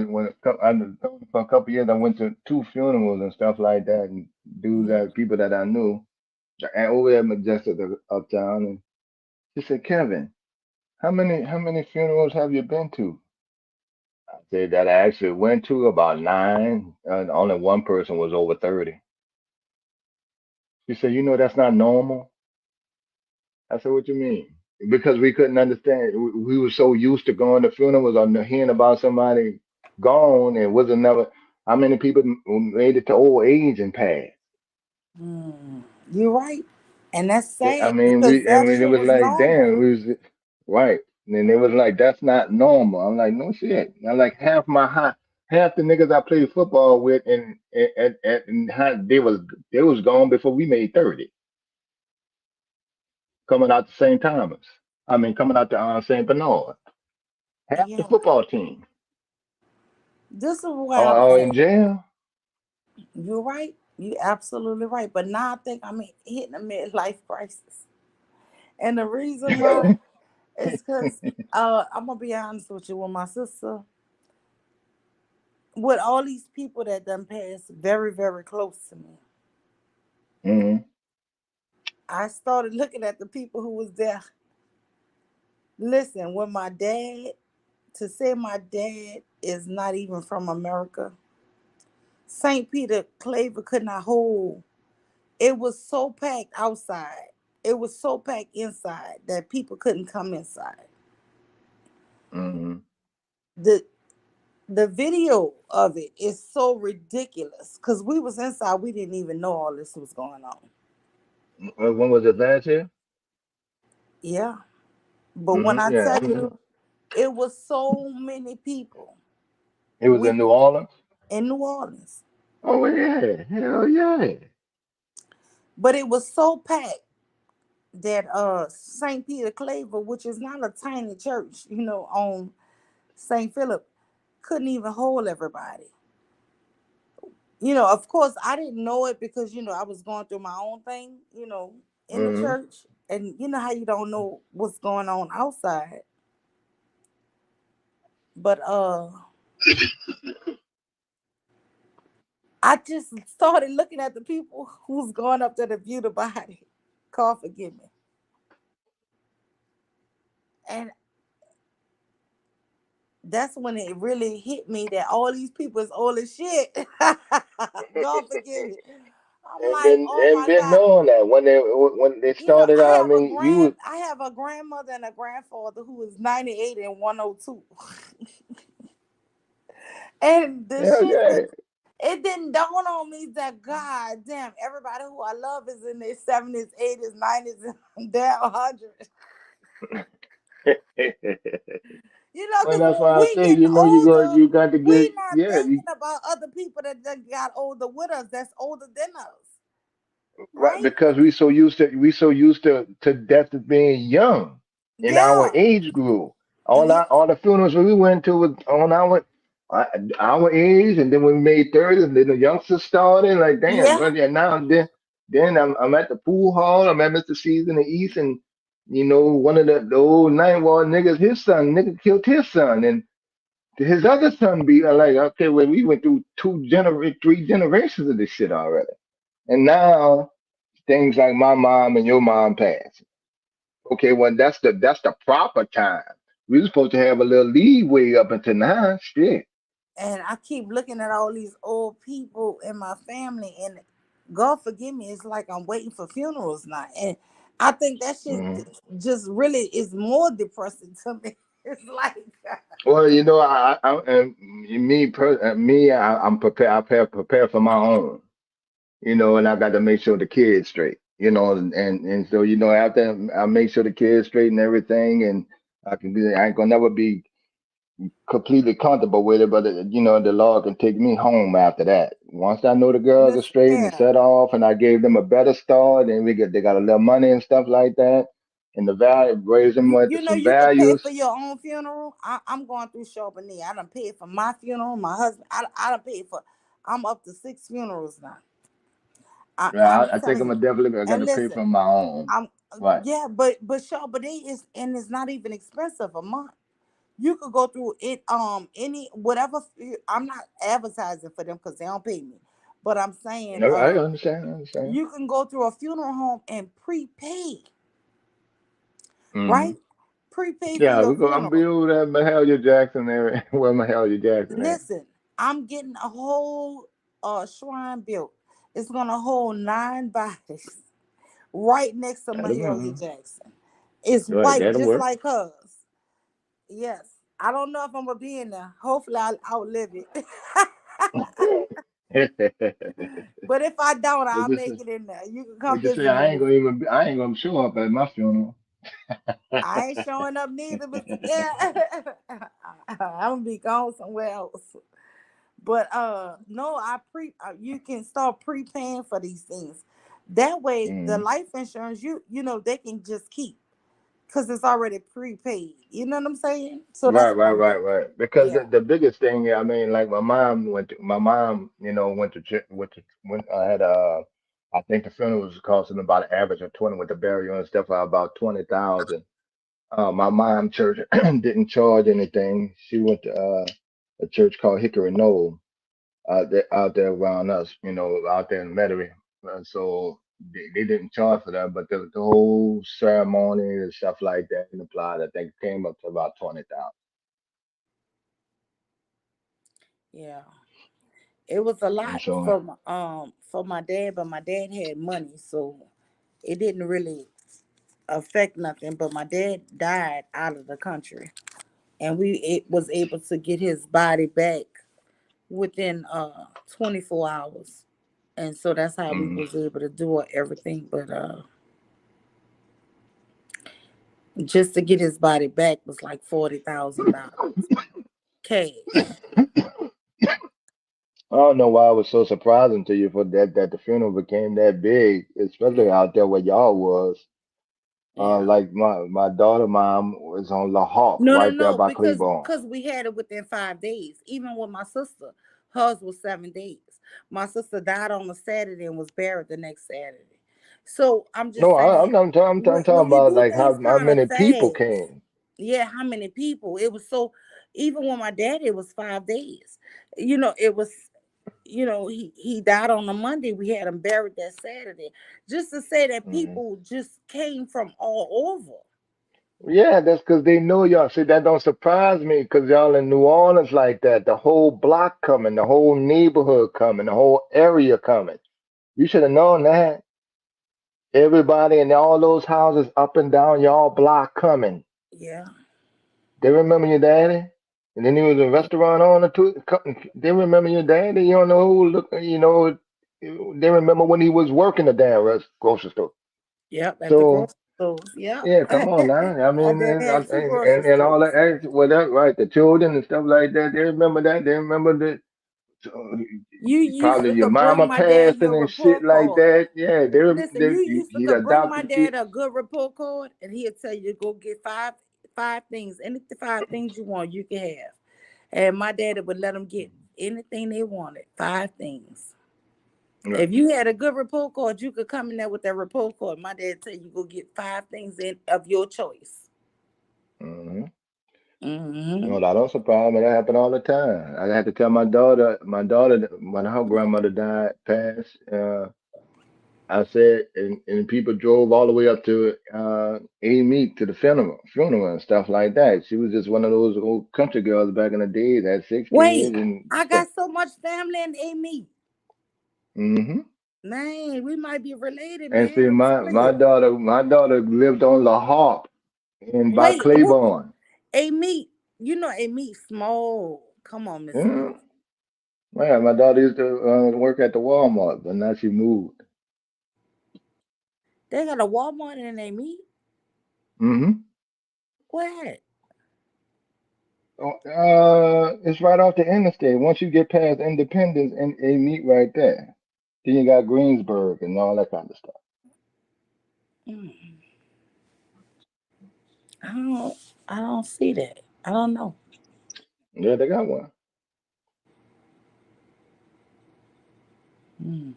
I was for a couple years. I went to two funerals and stuff like that, and dudes that people that I knew, and over there at Majestic uptown. And she said, Kevin, how many funerals have you been to? I said that I actually went to about nine, and only one person was over 30. She said, that's not normal. I said, what you mean? Because we couldn't understand. We were so used to going to funerals or hearing about somebody gone and wasn't never. How many people made it to old age and passed? mm, you're right. And that's I sad mean, because I that mean, it shit was was like, normal. damn, we was right. And it was like, that's not normal. I'm like, no shit. I'm like, half the niggas I played football with, and they was gone before we made 30, coming out the St. Thomas. I mean, coming out the St. Bernard. Half the Yeah. football team. This is where I'm Or in at. jail. You're right. You're absolutely right. But now I think I'm hitting a midlife crisis. And the reason why is because I'm gonna be honest with you, with my sister, with all these people that done passed very, very close to me, Hmm. I started looking at the people who was there. Listen, when my dad, to say my dad is not even from America, St. Peter Claver could not hold. It was so packed outside. It was so packed inside that people couldn't come inside. Hmm. The the video of it is so ridiculous because we was inside. We didn't even know all this was going on. When was it last year? Yeah. But when Hmm. I Yeah. tell you, it was so many people. It was We in New Orleans. in New Orleans. Oh yeah. Hell yeah. But it was so packed that St. Peter Claver, which is not a tiny church, on St. Philip, couldn't even hold everybody. Of course, I didn't know it because I was going through my own thing, in the Hmm. church. And you know how you don't know what's going on outside. But I just started looking at the people who's going up there to view the body. God forgive me. And that's when it really hit me that all these people is old as shit. God forgive me. I'm like, oh and my been God. knowing that when they You know, started out. I mean, you was I have a grandmother and a grandfather who is 98 and 102. And the hell shit yeah. it didn't dawn on me that god damn everybody who I love is in their 70s, 80s, 90s, and they're 100. You know, Well, because that's why I we say, getting older, you got to we get, not yeah, thinking about other people that got older with us that's older than us, right, right? because we so used to death of being young in our Yeah. age group. Yeah. All the funerals we went to was on uh, our age, and then when we made 30, and then the youngsters started. Like, damn, Yeah. brother, yeah, now then I'm at the pool hall. I'm at Mr. C's in the East, and one of the old night wall niggas, his son, nigga killed his son, and his other son be like, okay, well, we went through 3 generations of this shit already, and now things like my mom and your mom passed. Okay, well that's the proper time. We were supposed to have a little leeway up until now. Shit. And I keep looking at all these old people in my family, and God forgive me, it's like I'm waiting for funerals now. And I think that shit Mhm. just really is more depressing to me. It's like, Well, and I'm prepared. Prepare for my own. And I got to make sure the kids straight. And so after I make sure the kids straight and everything, and I ain't gonna never be completely comfortable with it, but the Lord can take me home after that. Once I know the girls are listen, straight and yeah, set off, and I gave them a better start, and they got a little money and stuff like that, and the value raise them with you know, some you could pay values. for your own funeral. I'm going through Charbonnet. I done paid for my funeral, my husband. I done paid for. I'm up to 6 funerals now. I'm I think telling you. I got And to pay listen, for my own. I'm Right. yeah, but Charbonnet is and it's not even expensive a month. You could go through it any whatever. I'm not advertising for them because they don't pay me, but I'm saying No, I understand. I understand. you can go through a funeral home and prepay, Hmm. right? Prepay for Yeah, your we go. I'm be funeral. over that Mahalia Jackson area. Where Mahalia Jackson at? Listen, I'm getting a whole shrine built. It's gonna hold 9 bodies right next to That'll Mahalia work. Jackson. It's Right, white that'll just work. like hers. Yes. I don't know if I'm gonna be in there. Hopefully I'll outlive it. But if I don't, What I'll you make say? it in there. You can come What you say? visit me. I ain't gonna show up at my funeral. I ain't showing up neither, but yeah, I'm gonna be gone somewhere else. But no, you can start prepaying for these things. That way, the Mm. life insurance you know they can just keep because it's already prepaid. You know what I'm saying? So Right, that's what right, I'm right, doing. right. Because Yeah. the biggest thing, I mean, like my mom, went to went I had I think the funeral was costing about an average of 20 with the burial and stuff, about 20,000. My mom church didn't charge anything. She went to a church called Hickory Knoll out there around us, out there in Metairie. So they didn't charge for that, but the whole ceremony and stuff like that and applied, I think it came up to about 20,000. Yeah. It was a And lot so, for my dad, but my dad had money, so it didn't really affect nothing. But my dad died out of the country, and it was able to get his body back within 24 hours, and so that's how we mm, was able to do everything. But just to get his body back was like $40,000 cash. I don't know why it was so surprising to you for that the funeral became that big, especially out there where y'all was. Yeah. Like my daughter mom was on La Hawk, No, no, right there no, by because Claiborne. we had it within 5 days. Even with my sister, hers was 7 days. My sister died on a Saturday and was buried the next Saturday. So I'm just No, I'm saying, not. I'm talking when you about do like things how kind of many people fast, came. yeah, how many people? It was so. Even when my dad, it was 5 days. You know, it was. You know, he died on a Monday. We had him buried that Saturday. Just to say that Hmm. people just came from all over. Yeah, that's because they know y'all. See, that don't surprise me because y'all in New Orleans like that. The whole block coming, the whole neighborhood coming, the whole area coming. You should have known that. Everybody in all those houses up and down y'all block coming. Yeah, They remember your daddy, and then he was a restaurant owner too. They remember your daddy. You don't know who look. You know, they remember when he was working the damn grocery store. yep, at the So grocery stores. Yep. yeah, come on now. I My mean, dad had two grocery and all stores. that, well, that right, the children and stuff like that. They remember that. They remember that. So, You probably your could bring mama my dad passing your and shit report like card. that. Yeah, Listen, you used to he could bring my adopted you. dad a good report card, and he'll tell you to go get five things, any five things you want, you can have. And my daddy would let them get anything they wanted, five things. Right. If you had a good report card, you could come in there with that report card. My dad tell you go get five things in of your choice. Hmm. Hmm. No, that don't surprise me. That happen all the time. I had to tell my daughter, when her grandmother died, passed. I said, and people drove all the way up to A Meet to the funeral and stuff like that. She was just one of those old country girls back in the days, had six Wait, kids and I stuff. got so much family in Amy. Hmm. Man, we might be related, And man. see, Let's play it. my daughter lived on La Harpe in by Wait, who? Claiborne. Amy, you know Amy small. Come on, Miss Smith. Yeah, yeah, my daughter used to work at the Walmart, but now she moved. They got a Walmart in Amy. Hmm. What? It's right off the interstate. Once you get past Independence, and A Meet right there. Then you got Greensburg and all that kind of stuff. Mm, I don't. I don't see that. I don't know. Yeah, they got one. Mm.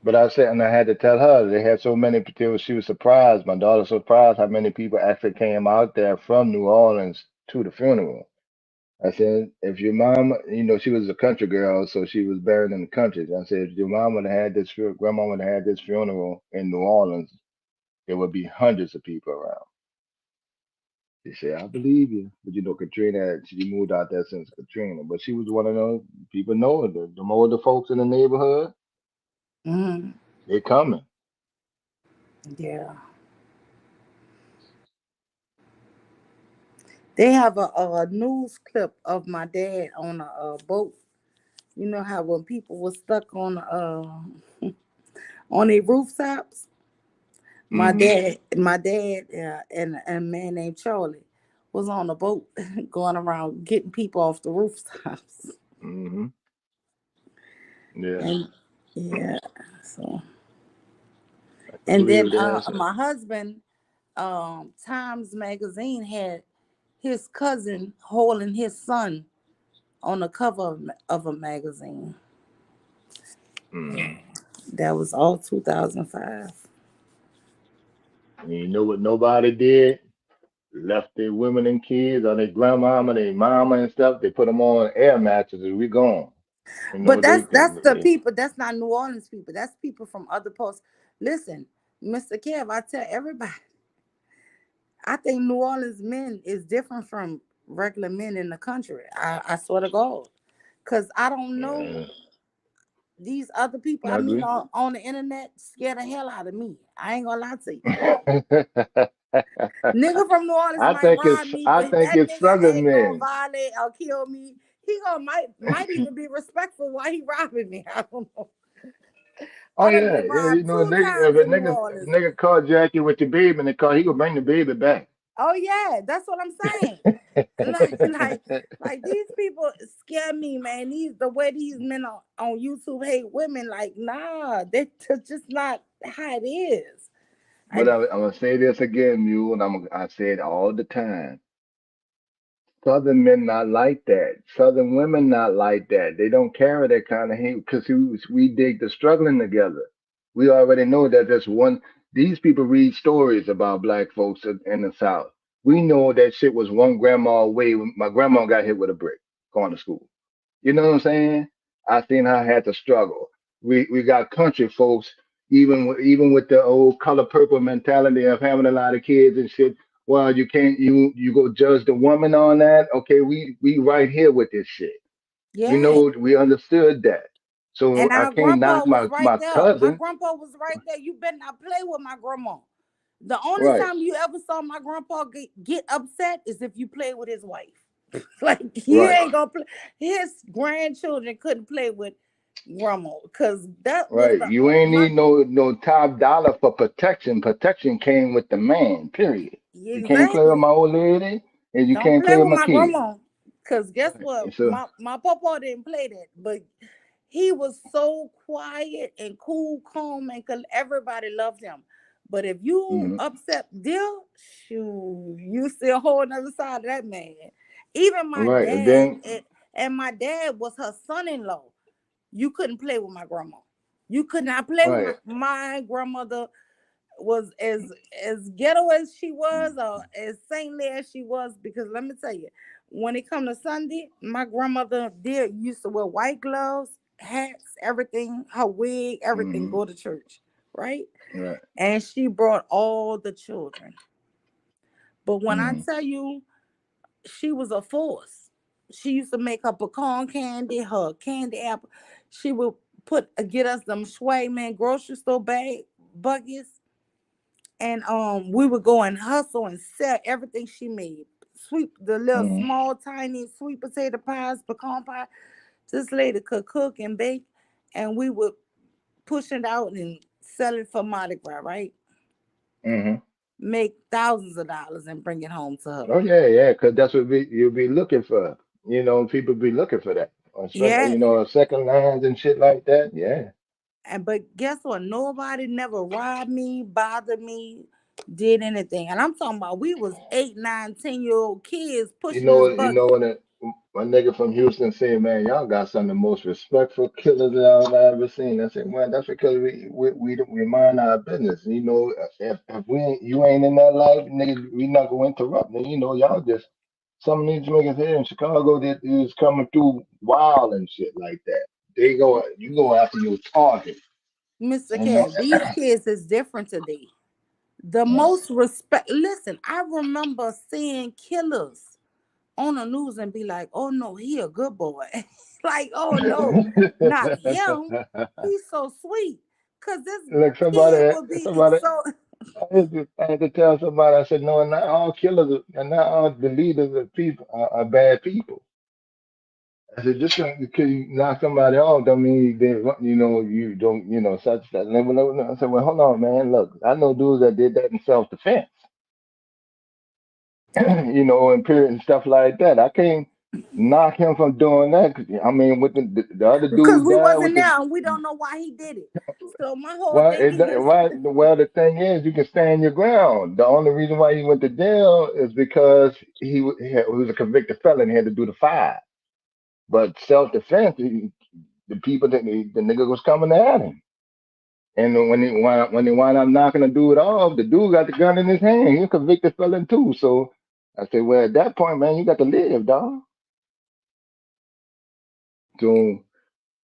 But I said, and I had to tell her they had so many people. She was surprised. My daughter was surprised how many people actually came out there from New Orleans to the funeral. I said, if your mom, she was a country girl, so she was buried in the country. I said, if your mom would have had grandma would have had this funeral in New Orleans, there would be hundreds of people around. She said, I believe you. But Katrina, she moved out there since Katrina. But she was one of those people know her. The more the folks in the neighborhood, Mm. they coming. Yeah. They have a news clip of my dad on a boat. You know how when people were stuck on their rooftops, Hmm. my dad, and a man named Charlie was on a boat going around getting people off the rooftops. Hmm. Yeah, And yeah, so I can and believe then that. my husband, Times Magazine had his cousin holding his son on the cover of a magazine. Hmm. That was all 2005. And you know what nobody did? Left their women and kids or their grandmama, their mama and stuff. They put them on air mattresses. We gone. But They that's the can. people. That's not New Orleans people. That's people from other parts. Listen, Mr. Kev, I tell everybody, I think New Orleans men is different from regular men in the country. I swear to God, because I don't know Uh, these other people. I I mean, agree. on the internet, scare the hell out of me. I ain't gonna lie to you. Nigga from New Orleans might rob me, I but think that it's nigga Southern ain't gonna men. violate or kill me. He gonna might even be respectful while he robbing me. I don't know. Oh I done yeah, been yeah. robbed A two nigga, times in New Orleans. if a nigga called Jackie with your baby in the car, he gonna bring the baby back. Oh yeah, that's what I'm saying. Like these people scare me, man. The way these men on YouTube hate women, like nah, that's just not how it is. But And I'm gonna say this again, Mule, and I say it all the time. Southern men not like that. Southern women not like that. They don't carry that kind of hate because we dig the struggling together. We already know that there's one. These people read stories about black folks in the South. We know that shit was one grandma away when my grandma got hit with a brick going to school. You know what I'm saying? I seen how I had to struggle. We got country folks, even with the old color purple mentality of having a lot of kids and shit. Well, you can't you go judge the woman on that. Okay, we right here with this shit. We Yeah. know we understood that. So And I our can't grandpa knock was my right my there. My cousin. grandpa was right there. You better not play with my grandma. The only Right, time you ever saw my grandpa get upset is if you play with his wife. Like you right, ain't gonna play. His grandchildren couldn't play with grandma because that was right. the You ain't my need no top dollar for protection. Protection came with the man, period. You can't play with exactly. my old lady and you Don't can't play play with with my my kid. grandma. Cause guess what? Right. So My papa didn't play that, but he was so quiet and cool, calm, and everybody loved him. But if you mhm, upset Dill, shoot, you see a whole other side of that man. Even my right. And dad then and my dad was her son-in-law. You couldn't play with my grandma. You could not play with right. my grandmother was as ghetto as she was or as saintly as she was, because let me tell you, when it come to Sunday, my grandmother did used to wear white gloves, hats, everything, her wig, everything, Mhm, go to church, right? right. And she brought all the children. But when I Mhm, tell you, she was a force. She used to make her pecan candy, her candy apple. She would get us them Swayman grocery store bag buggies, and we would go and hustle and sell everything she made. Sweet, the little mhm, small tiny sweet potato pies, pecan pie. This lady could cook and bake, and we would push it out and sell it for Mardi Gras, right? mhm. Make thousands of dollars and bring it home to her. Oh yeah, yeah. Because that's what you'll be looking for. People be looking for that. Especially, Yeah, second lines and shit like that. Yeah. and but guess what? Nobody never robbed me, bothered me, did anything. And I'm talking about we was 8, 9, 10-year old kids pushing this You know buggy. when my nigga from Houston said, "Man, y'all got some of the most respectful killers that I've ever seen." I said, "Man, that's because we mind our business. If you ain't in that life, nigga, we not gonna interrupt. And, y'all just some of these niggas here in Chicago that is coming through wild and shit like that. You go after your target, Mr. and Ken, these kids is different today. The right. most respect. Listen, I remember seeing killers on the news and be like, "Oh no, he a good boy." Like, "Oh no, not him. He's so sweet." Cause this Like kid somebody, would be somebody. so. I had to tell somebody. I said, no, not all killers and not all the leaders of people are bad people. I said, just because you knock somebody off, don't mean you don't, such that. I said, well, hold on, man. Look, I know dudes that did that in self-defense, and period and stuff like that. I can't knock him from doing that. 'Cause, I mean, with the other Because dude we died wasn't with the there and we don't know why he did it. So my whole Well, thing is, the thing is, you can stand your ground. The only reason why he went to jail is because he was a convicted felon. He had to do the 5. But self-defense, the people the nigga was coming at him, and then when he wound up knocking the dude off, the dude got the gun in his hand. He's a convicted felon too. So I said, well, at that point, man, you got to live, dog. So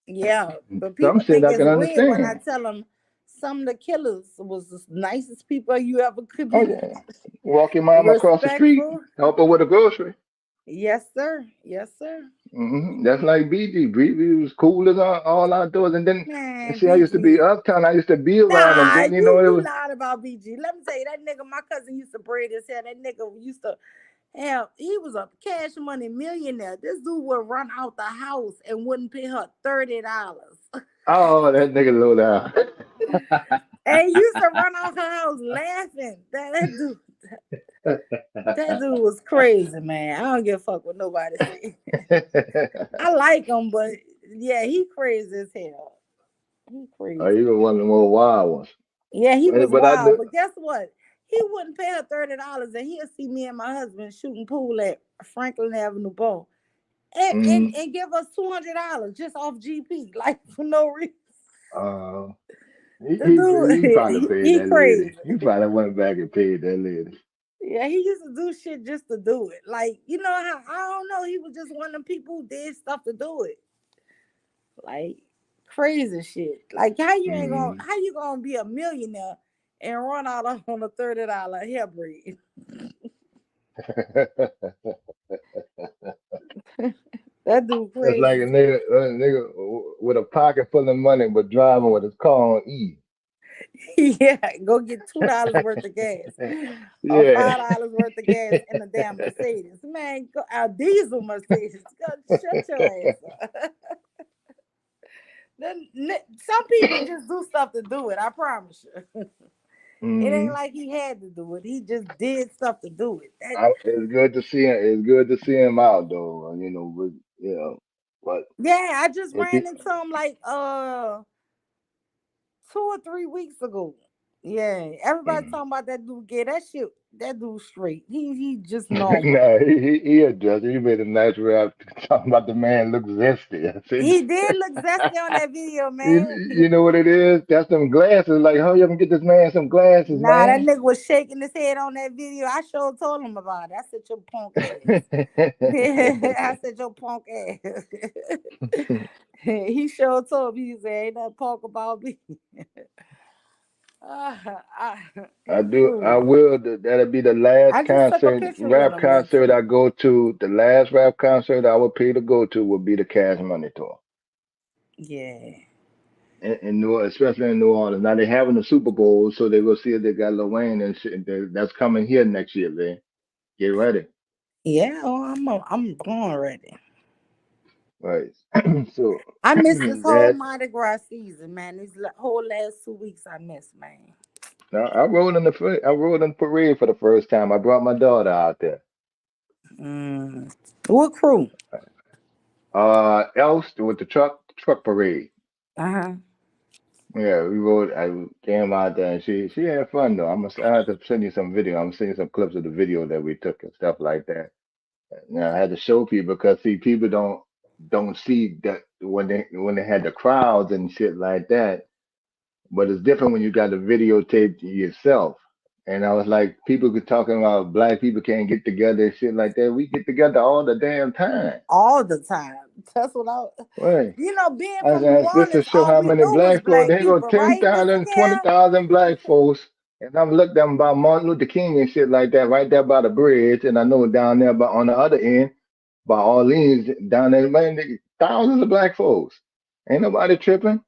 yeah. But some people shit think I it's can weird when I understand. tell them some of the killers was the nicest people you ever could Oh be. yeah, walk your mom across the street, Respectful. help her with a grocery. Yes, sir. Yes, sir. That's like BG. BG was cool as all outdoors. And Man, see, I used to be BG. uptown. I used to be around them. Nah, Then it you was lied about BG. Let me tell you, that nigga, my cousin used to braid his hair. That nigga used to have, he was a cash money millionaire. This dude would run out the house and wouldn't pay her $30. oh that nigga low down. And used to run out her house laughing. That dude was crazy, man. I don't give a fuck what nobody say. I like him, but yeah, he crazy as hell. He Oh, crazy. even one of the more wild ones. Yeah, he was But I wild. do. But guess what? He wouldn't pay her $30, and he'll see me and my husband shooting pool at Franklin Avenue Bar, and and, Mm, and give us $200 just off GP, like for no reason. uh, The dude, he probably paid he that lady. crazy. He probably went back and paid that lady. Yeah, he used to do shit just to do it. Like, you know how I don't know, he was just one of them people who did stuff to do it. Like crazy shit. Like Mm. how you gonna be a millionaire and run out on a $30 hair braid? That dude That's like crazy. a nigga with a pocket full of money, but driving with his car on E. Yeah, go get $2 worth of gas. Or Yeah. $5 worth of gas in a damn Mercedes. Man, go our diesel Mercedes. Go shut your ass up. Some people just do stuff to do it. I promise you. It ain't Hmm. like he had to do it. He just did stuff to do it. It's good to see him. It's good to see him out though. But Yeah, I just if he ran into him like 2 or 3 weeks ago. Yeah, everybody mm. talking about that dude. Get that shit. That dude straight. He just normal. No, he adjusted. He made a nice rap talking about the man looks zesty. I said, He did look zesty on that video, man. you know what it is? That's them glasses. Like, how you gonna get this man some glasses, Nah, that man? nigga was shaking his head on that video. I sure told him about it. I said your punk ass. I said your punk ass. He sure told me he said ain't nothing punk about me. That I dude. will. That'll be the last I just took a concert, picture with rap him and concert I go to. The last rap concert I would pay to go to would be the Cash Money tour yeah. in especially in New Orleans. Now they're having the Super Bowl, so they will see if they got Lil Wayne and shit. That's coming here next year, man. Get ready. Yeah, oh, I'm born ready. Right. So I missed this whole that Mardi Gras season, man. These whole last 2 weeks I missed, man. now I rode in the parade for the first time. I brought my daughter out there. Mm. What crew? Else with the truck parade. Uh-huh. Yeah, we rode. I came out there and she had fun though. I have to send you some video. I'm sending you some clips of the video that we took and stuff like that. Now I had to show people because see people don't see that when they had the crowds and shit like that. But it's different when you got the videotape yourself. And I was like, people were talking about black people can't get together and shit like that. We get together all the damn time. All the time. That's what Right. being I from New said, this to Orleans, show all how we many knew was black folks. black They go people, right, Mr. 10,000, Cam? 20,000 black folks. And I'm looked at them by Martin Luther King and shit like that, right there by the bridge. And I know down there by on the other end, by Orleans, down there, man, thousands of black folks. Ain't nobody tripping.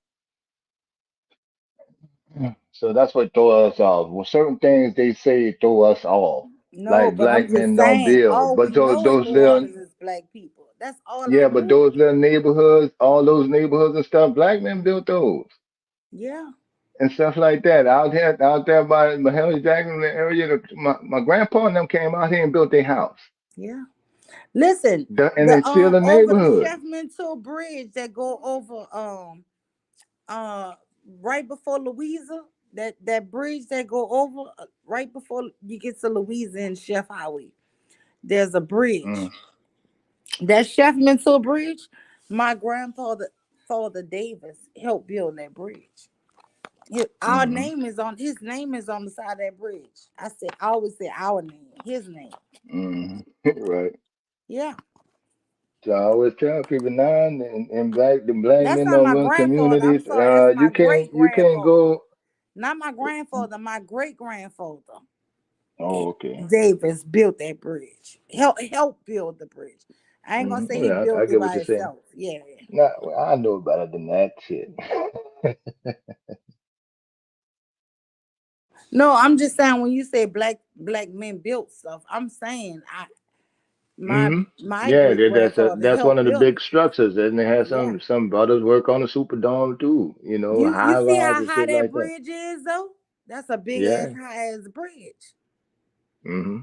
So that's what throw us off. Well, certain things they say throw us off. No, Like but I'm black just men don't saying, build. all But we know in those New little, Orleans is black people. That's all I yeah, but knew. those little neighborhoods, all those neighborhoods and stuff, black men built those Yeah, and stuff like that. Out there by Mahalia Jackson area, my grandpa and them came out here and built their house. yeah. Listen, And the they still a over the neighborhood. Chef Mental Bridge that go over uh right before Louisa, that bridge that go over right before you get to Louisa and Chef Highway. There's a bridge. Mm, That Chef Mental Bridge, my grandfather Father Davis helped build that bridge. Our mm, name is on his name is on the side of that bridge. I always say our name, his name. mm. Right. Yeah. So I always tell people now and the black That's men not don't my run grandfather. I'm communities. sorry. That's my great You can't grandfather. go. Not my grandfather, my great grandfather. Oh, okay. Davis built that bridge. Help build the bridge. I ain't gonna say he Yeah, I built it get what by you're saying. himself. Yeah. Nah, well, I know better than that shit. No, I'm just saying when you say black men built stuff, I'm saying my Hmm. my Yeah, great grandfather that's one helped of the build big it. structures, and they had Yeah. some brothers work on the Superdome too. You High see rise how and high shit that like that. bridge is though? That's a big ass Yeah. high as bridge. Hmm.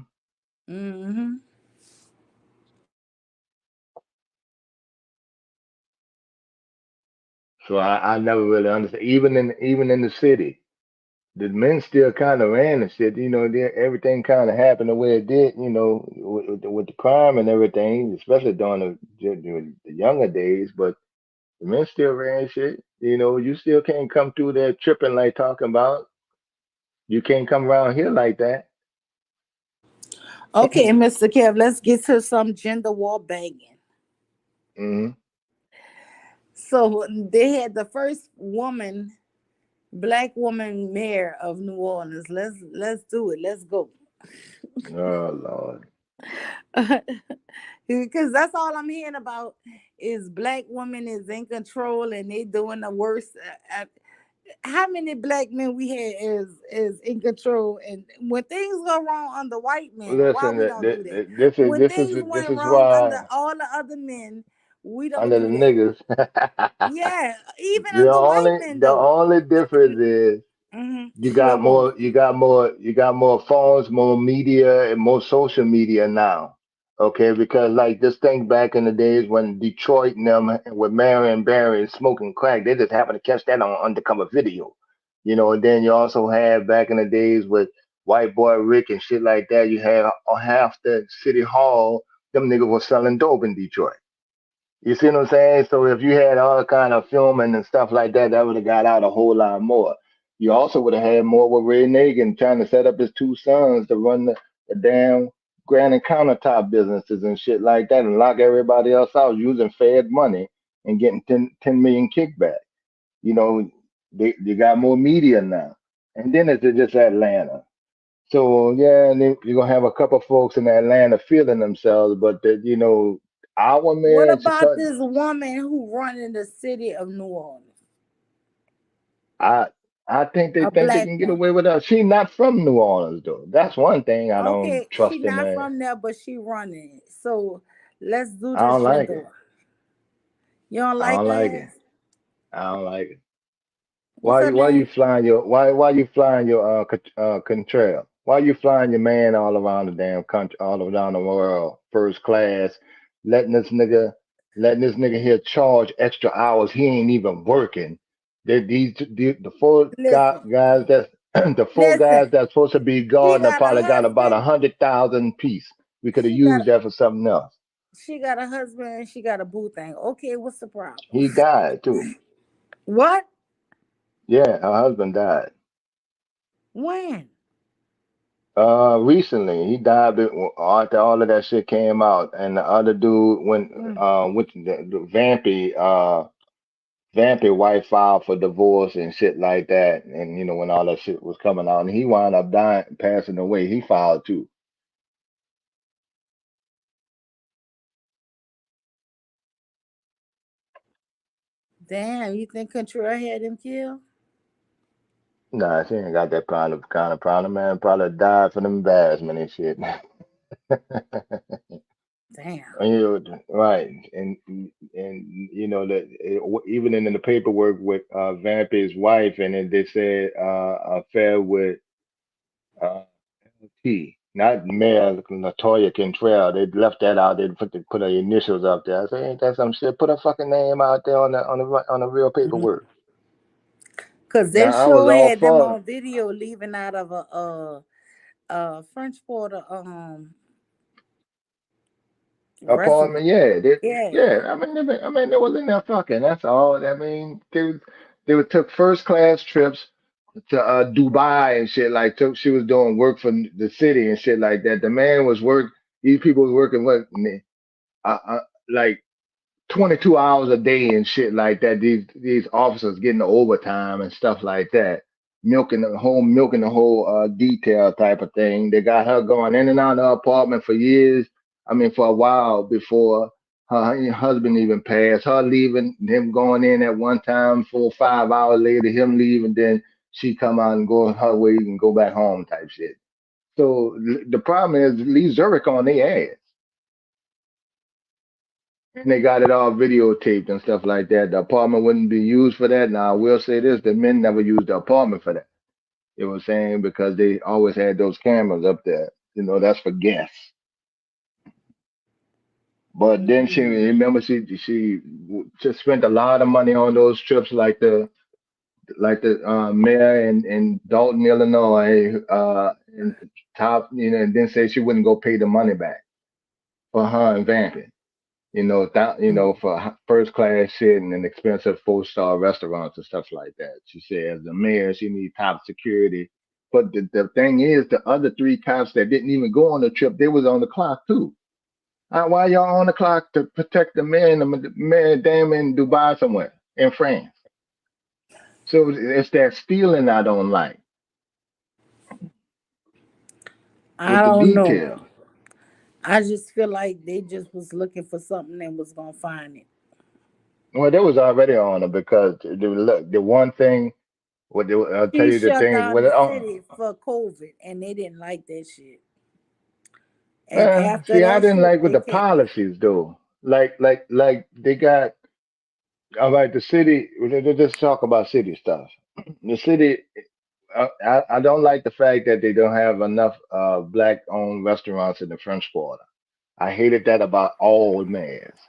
Mm-hmm. So I never really understand. Even in the city, the men still kind of ran and shit. Everything kind of happened the way it did. With the crime and everything, especially during the younger days. But The men still ran shit. You know, you still can't come through there tripping like talking about. You can't come around here like that. Okay, Mr. Kev, let's get to some gender war banging. Hmm. So they had the first woman, black woman mayor of New Orleans. Let's do it. Let's go. Oh Lord. Because that's all I'm hearing about is black women is in control and they doing the worst. How many black men we had is in control, and when things go wrong under white men, why Listen, we don't do that? this is When this is things this went is wrong under why all the other men, we don't under the do that. niggas. Yeah, even The under white only men the though. only difference is What wrong? you got more phones, more media, and more social media now. Okay, because like just think back in the days when Detroit and them with Marion Barry and smoking crack, they just happened to catch that on undercover video. You know, and then you also had back in the days with White Boy Rick and shit like that, you had half the city hall, them niggas was selling dope in Detroit. You see what I'm saying? So if you had all kind of filming and stuff like that, that would have got out a whole lot more. You also would have had more with Ray Nagin trying to set up his two sons to run the damn granite countertop businesses and shit like that and lock everybody else out using Fed money and getting 10 million kickback. You know, they got more media now. And then it's just Atlanta. So yeah, and then you're gonna have a couple folks in Atlanta feeling themselves, but you know, our What man, about this woman who run in the city of New Orleans? I I A think they black can get woman. away with that. She not from New Orleans though. That's one thing I don't Okay, she trust in not her. from there, but she running it. So let's do I this don't like it. gender. You don't I like don't like her it. ass? I don't like it. What's her Why you name? flying your why you flying your Contrail? Why you flying your man all around the damn country, all around the world, first class, letting this nigga letting this nigga here charge extra hours he ain't even working. The four Listen, guys that the four guys listen. that's supposed to be She guarding got a probably got about a husband. 100,000 piece. We could have She got used that for something else. she got a husband. And she got a boo thing. Okay, what's the problem? He died too. What? Yeah, her husband died. When? Recently he died after all of that shit came out, and the other dude Mm. went to the Vampy wife filed for divorce and shit like that, and you know when all that shit was coming out, and he wound up dying, passing away. He filed too. Damn, you think Contrell had him killed? Nah, she ain't got that kind of problem, man. Probably died from embarrassment and shit. Damn. You know, right, and you know that even in the paperwork with Vampy's wife, and then they said affair with uh, T, not Mayor Latoya Cantrell. They left that out. They put her initials up there. I say, ain't that some shit? Put her fucking name out there on the real Mhm. paperwork. Cause they Now I was sure all had them for on video leaving out of a French Quarter apartment. resident. Yeah, Yeah. yeah. I mean, they was in there fucking. That's all. I mean, they took first class trips to Dubai and shit. Like, she was doing work for the city and shit like that. The man was work. These people was working what, like 22 hours a day and shit like that. These officers getting the overtime and stuff like that, milking the whole detail type of thing. They got her going in and out of the apartment for years. I mean, for a while before her husband even passed. Her leaving, him going in at one time, 4 or 5 hours later, him leaving, then she come out and go her way and go back home type shit. So the problem is Lee Zurich on their ass. And they got it all videotaped and stuff like that. The apartment wouldn't be used for that. Now, I will say this, the men never used the apartment for that. You know what I'm saying? Because they always had those cameras up there. You know, that's for guests. But then she Mm. remember just spent a lot of money on those trips, like the mayor in Dalton, Illinois, and top, you know, and then say she wouldn't go pay the money back for her and Vamping. for first class shit and expensive 4-star restaurants and stuff like that. She said as the mayor, she needs top security. But the thing is, the other three cops that didn't even go on the trip, they was on the clock too. Why y'all on the clock to protect the mayor and the mayor damn in Dubai somewhere in France? So it's that stealing I don't like I with the don't know. detail. I just feel like they just was looking for something and was gonna find it. Well, they was already on it because the one thing, I'll tell She you the shut thing. down the city for COVID, and they didn't like that shit. And after See, I that didn't shit, like with they the came. policies though. Like they got all right. The city. Let's just talk about city stuff. The city. I don't like the fact that they don't have enough black-owned restaurants in the French Quarter. I hated that about all mayors.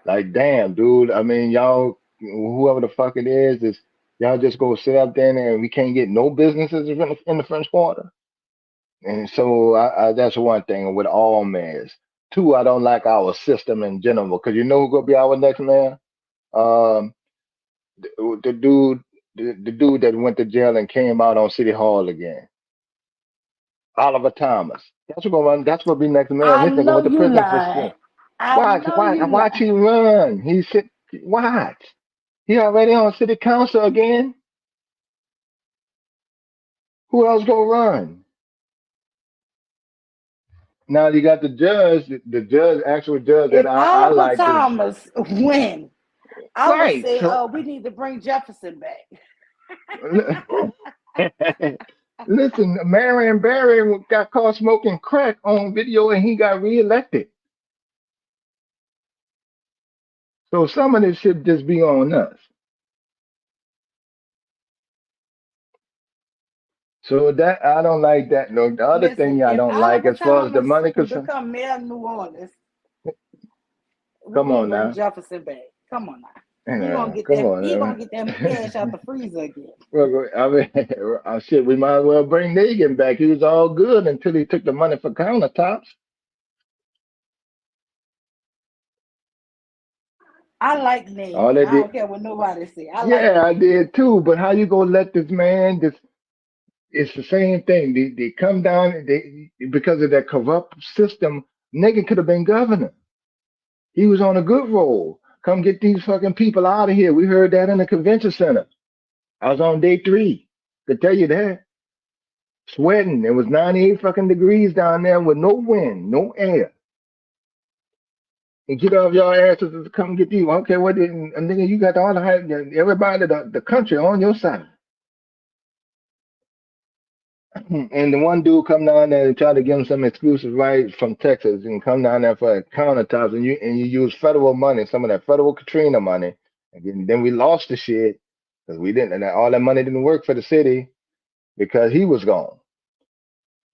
Like, damn, dude. I mean, y'all, whoever the fuck it is y'all just go sit up there and we can't get no businesses in the French Quarter. And so that's one thing with all mayors. Two, I don't like our system in general because you know who gonna be our next mayor? Um, the dude, the dude that went to jail and came out on City Hall again, Oliver Thomas. That's what gonna run. That's gonna be next mayor, and I this nigga know went to you prison for lying. shit. I know you Watch lying. he run. He sit. Watch. He already on city council again. Who else gonna run? Now you got the judge, actual judge that If I Oliver like to. Thomas win, I would Right. say, So we need to bring Jefferson back. listen, Marion Barry got caught smoking crack on video and he got reelected. So some of this should just be on us. So that I don't like that. No, the other Listen, thing I if don't like Oliver as far as the Thomas money concerned, become mayor of New Orleans, we're come gonna on bring now. Jefferson back. Come on now. He gonna Yeah, get come that. on He now. gonna get that cash out the freezer again. Well, I mean, shit, we might as well bring Negan back. He was all good until he took the money for countertops. I like All Negan. that I did, don't care what nobody say. I like yeah, I Negan. did too. But how you gonna let this man? This it's the same thing. They come down. They because of that corrupt system. Negan could have been governor. He was on a good roll. Come get these fucking people out of here. We heard that in the convention center. I was on day 3. Could tell you that. Sweating. It was 98 fucking degrees down there with no wind, no air. And get off your asses to come get these. Okay, what did and nigga, you got all the hype, everybody, the country on your side. And the one dude come down there and try to give him some exclusive right from Texas and come down there for countertops and you use federal money, some of that federal Katrina money. And then we lost the shit because we didn't and all that money didn't work for the city because he was gone.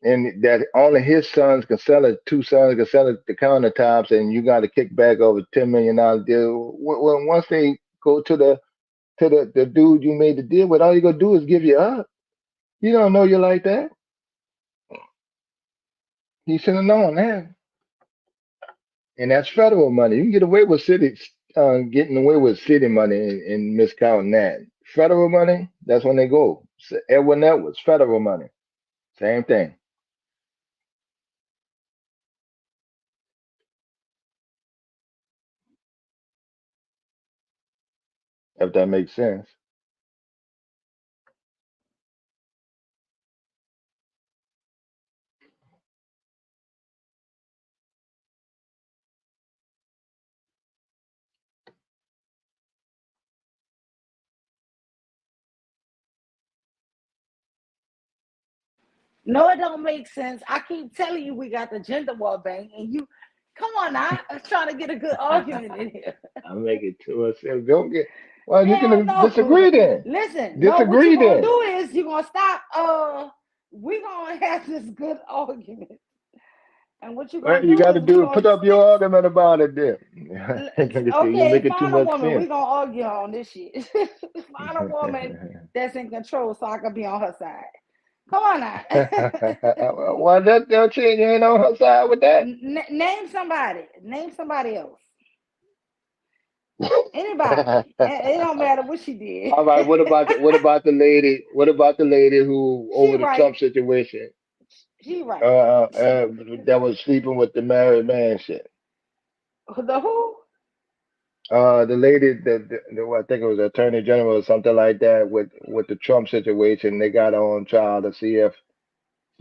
And that only his sons can sell it, two sons can sell it the countertops, and you got to kick back over $10 million deal. Well, once they go to the dude you made the deal with, all you gonna do is give you up. You don't know you like that. He should have known that. And that's federal money. You can get away with getting away with city money and miscounting that. Federal money, that's when they go. Edwin Edwards, federal money, same thing. If that makes sense. No, it don't make sense. I keep telling you we got the gender war bank, and you come on now. I'm trying to get a good argument in here. I make it to us. Don't get. Well, you Hell can no. disagree then. Listen, no, what you Disagree gonna then. do is you gonna stop we gonna have this good argument. And what you Well, gonna you do got to is we do gonna put up your stick. argument about it then. Look at you. You Okay, make it too find a much woman. sense. We gonna argue on this shit. Find a woman that's in control so I can be on her side. Come on now. Well, that change you ain't on her side with that. Name somebody. Name somebody else. Anybody. It don't matter what she did. All right, what about the lady? What about the lady who She over the right. Trump situation? She Uh, right. uh, uh, that was sleeping with the married man shit. The who? The lady I think it was Attorney General or something like that with the Trump situation. They got her on trial to see if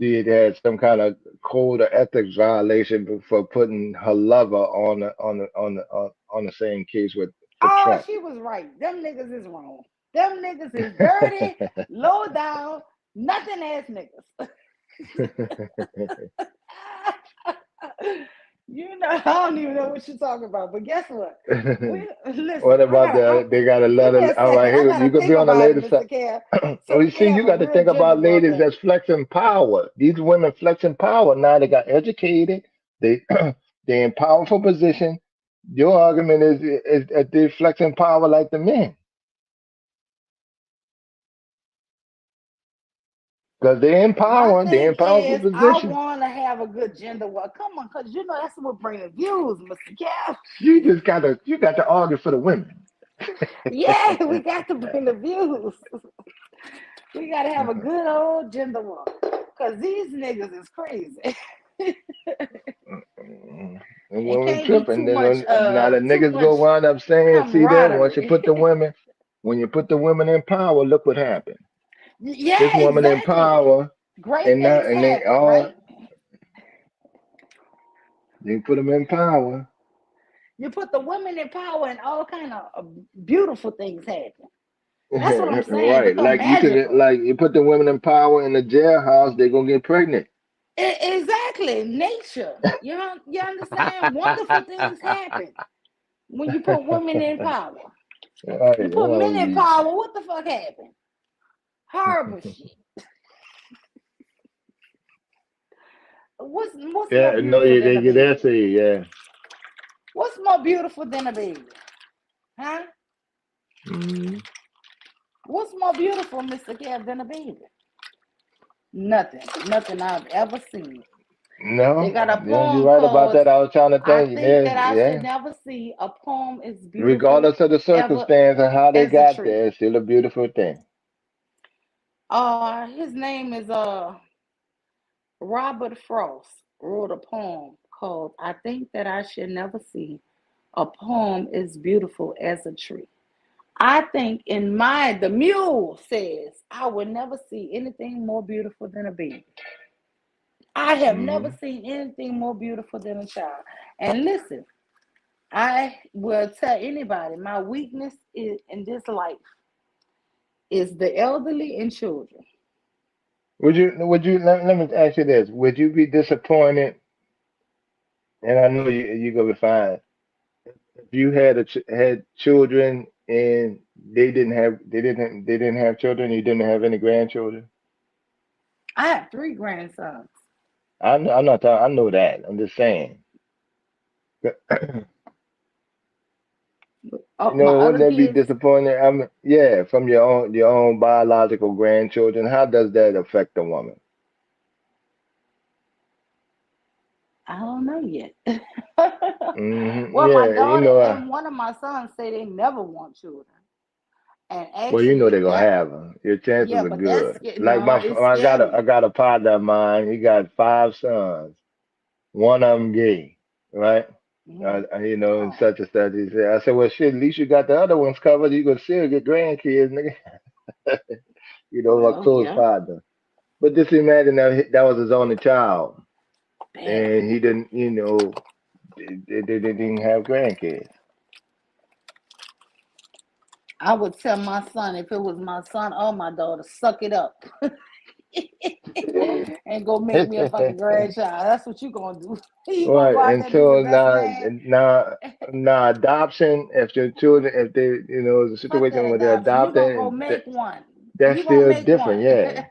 she had had some kind of code or ethics violation for putting her lover on the same case with Oh, Trump. she was right. Them niggas is wrong. Them niggas is dirty, low down, nothing ass niggas. I don't even know what you're talking about. But guess what? We What listen. about they got a Give me letter? a All right, second. I here you gotta could be think on the about it, later side. Mr. Kev. Oh, So you we can see, you have a got to real think gender about war ladies thing. that's flexing power. These women flexing power now. They got educated. They they in powerful position. Your argument is that they're flexing power like the men because they're in My power. They're thing in powerful is, I position. want to have a good gender war. Come on, because that's what bring the views, Mr. Kev. You got to argue for the women. Yeah, we got to bring the views. We got to have a good old gender war. Because these niggas is crazy. And It women can't be tripping. too Then much, now the too niggas much go wind up saying, see there, camaraderie. when you put the women in power, look what happened. This Yeah, woman in exactly. power, Great and now things and they happen, all right? you put them in power, You put the women in power and all kind of beautiful things happen. That's what I'm saying. right? Become magical. Like you put the women in power in the jailhouse, they gonna get pregnant. Exactly. Nature. You understand? Wonderful things happen when you put women in power. You Right, put men in well, power, what the fuck happened? Horrible shit. What's more yeah, no, beautiful than they a get that baby? to you, yeah. What's more beautiful than a baby? Huh? Mhm. What's more beautiful, Mr. Kev, than a baby? Nothing. Nothing I've ever seen. They No, got a yeah, you're poem right about called that. I was trying to I think. Think Yeah, That I Should yeah. Never See. A poem is beautiful Regardless of the ever circumstance and how they as a got tree. there, it's still a beautiful thing. His name is Robert Frost wrote a poem called I Think That I Should Never See. A poem is beautiful as a tree. I think the mule says, I would never see anything more beautiful than a baby. I have never Hmm. seen anything more beautiful than a child. And listen, I will tell anybody my weakness in this life is the elderly and children. Let me ask you this. Would you be disappointed? And I know you gonna be fine. If you had children and they didn't have children, you didn't have any grandchildren. I have three grandsons. I'm not talking, I know that. I'm just saying. You My know, wouldn't other that be kids, disappointing? I mean, yeah, from your own biological grandchildren. How does that affect a woman? I don't know yet. Well, my Yeah, daughter and one of my sons say they never want children. And well, you know actually, they're gonna that, have them. Your chances yeah, are but that's good. Like no, it's I scary. got a partner of mine. He got 5 sons. One of them gay, right? Mm-hmm. And Oh, such and such. He said, I said, well, shit, at least you got the other ones covered. You gonna still get grandkids, nigga. My well, close yeah, partner. But just imagine that was his only child, damn. and he didn't, they didn't have grandkids. I would tell my son if it was my son or my daughter, suck it up and go make me a fucking grandchild. That's what you gonna do. You wanna go Right, out and there and be the so best man? now adoption. If your children, if they, the Fuck that situation where they're adoption. You gonna go adopted, make one. that's You gonna still make different. one. Yeah.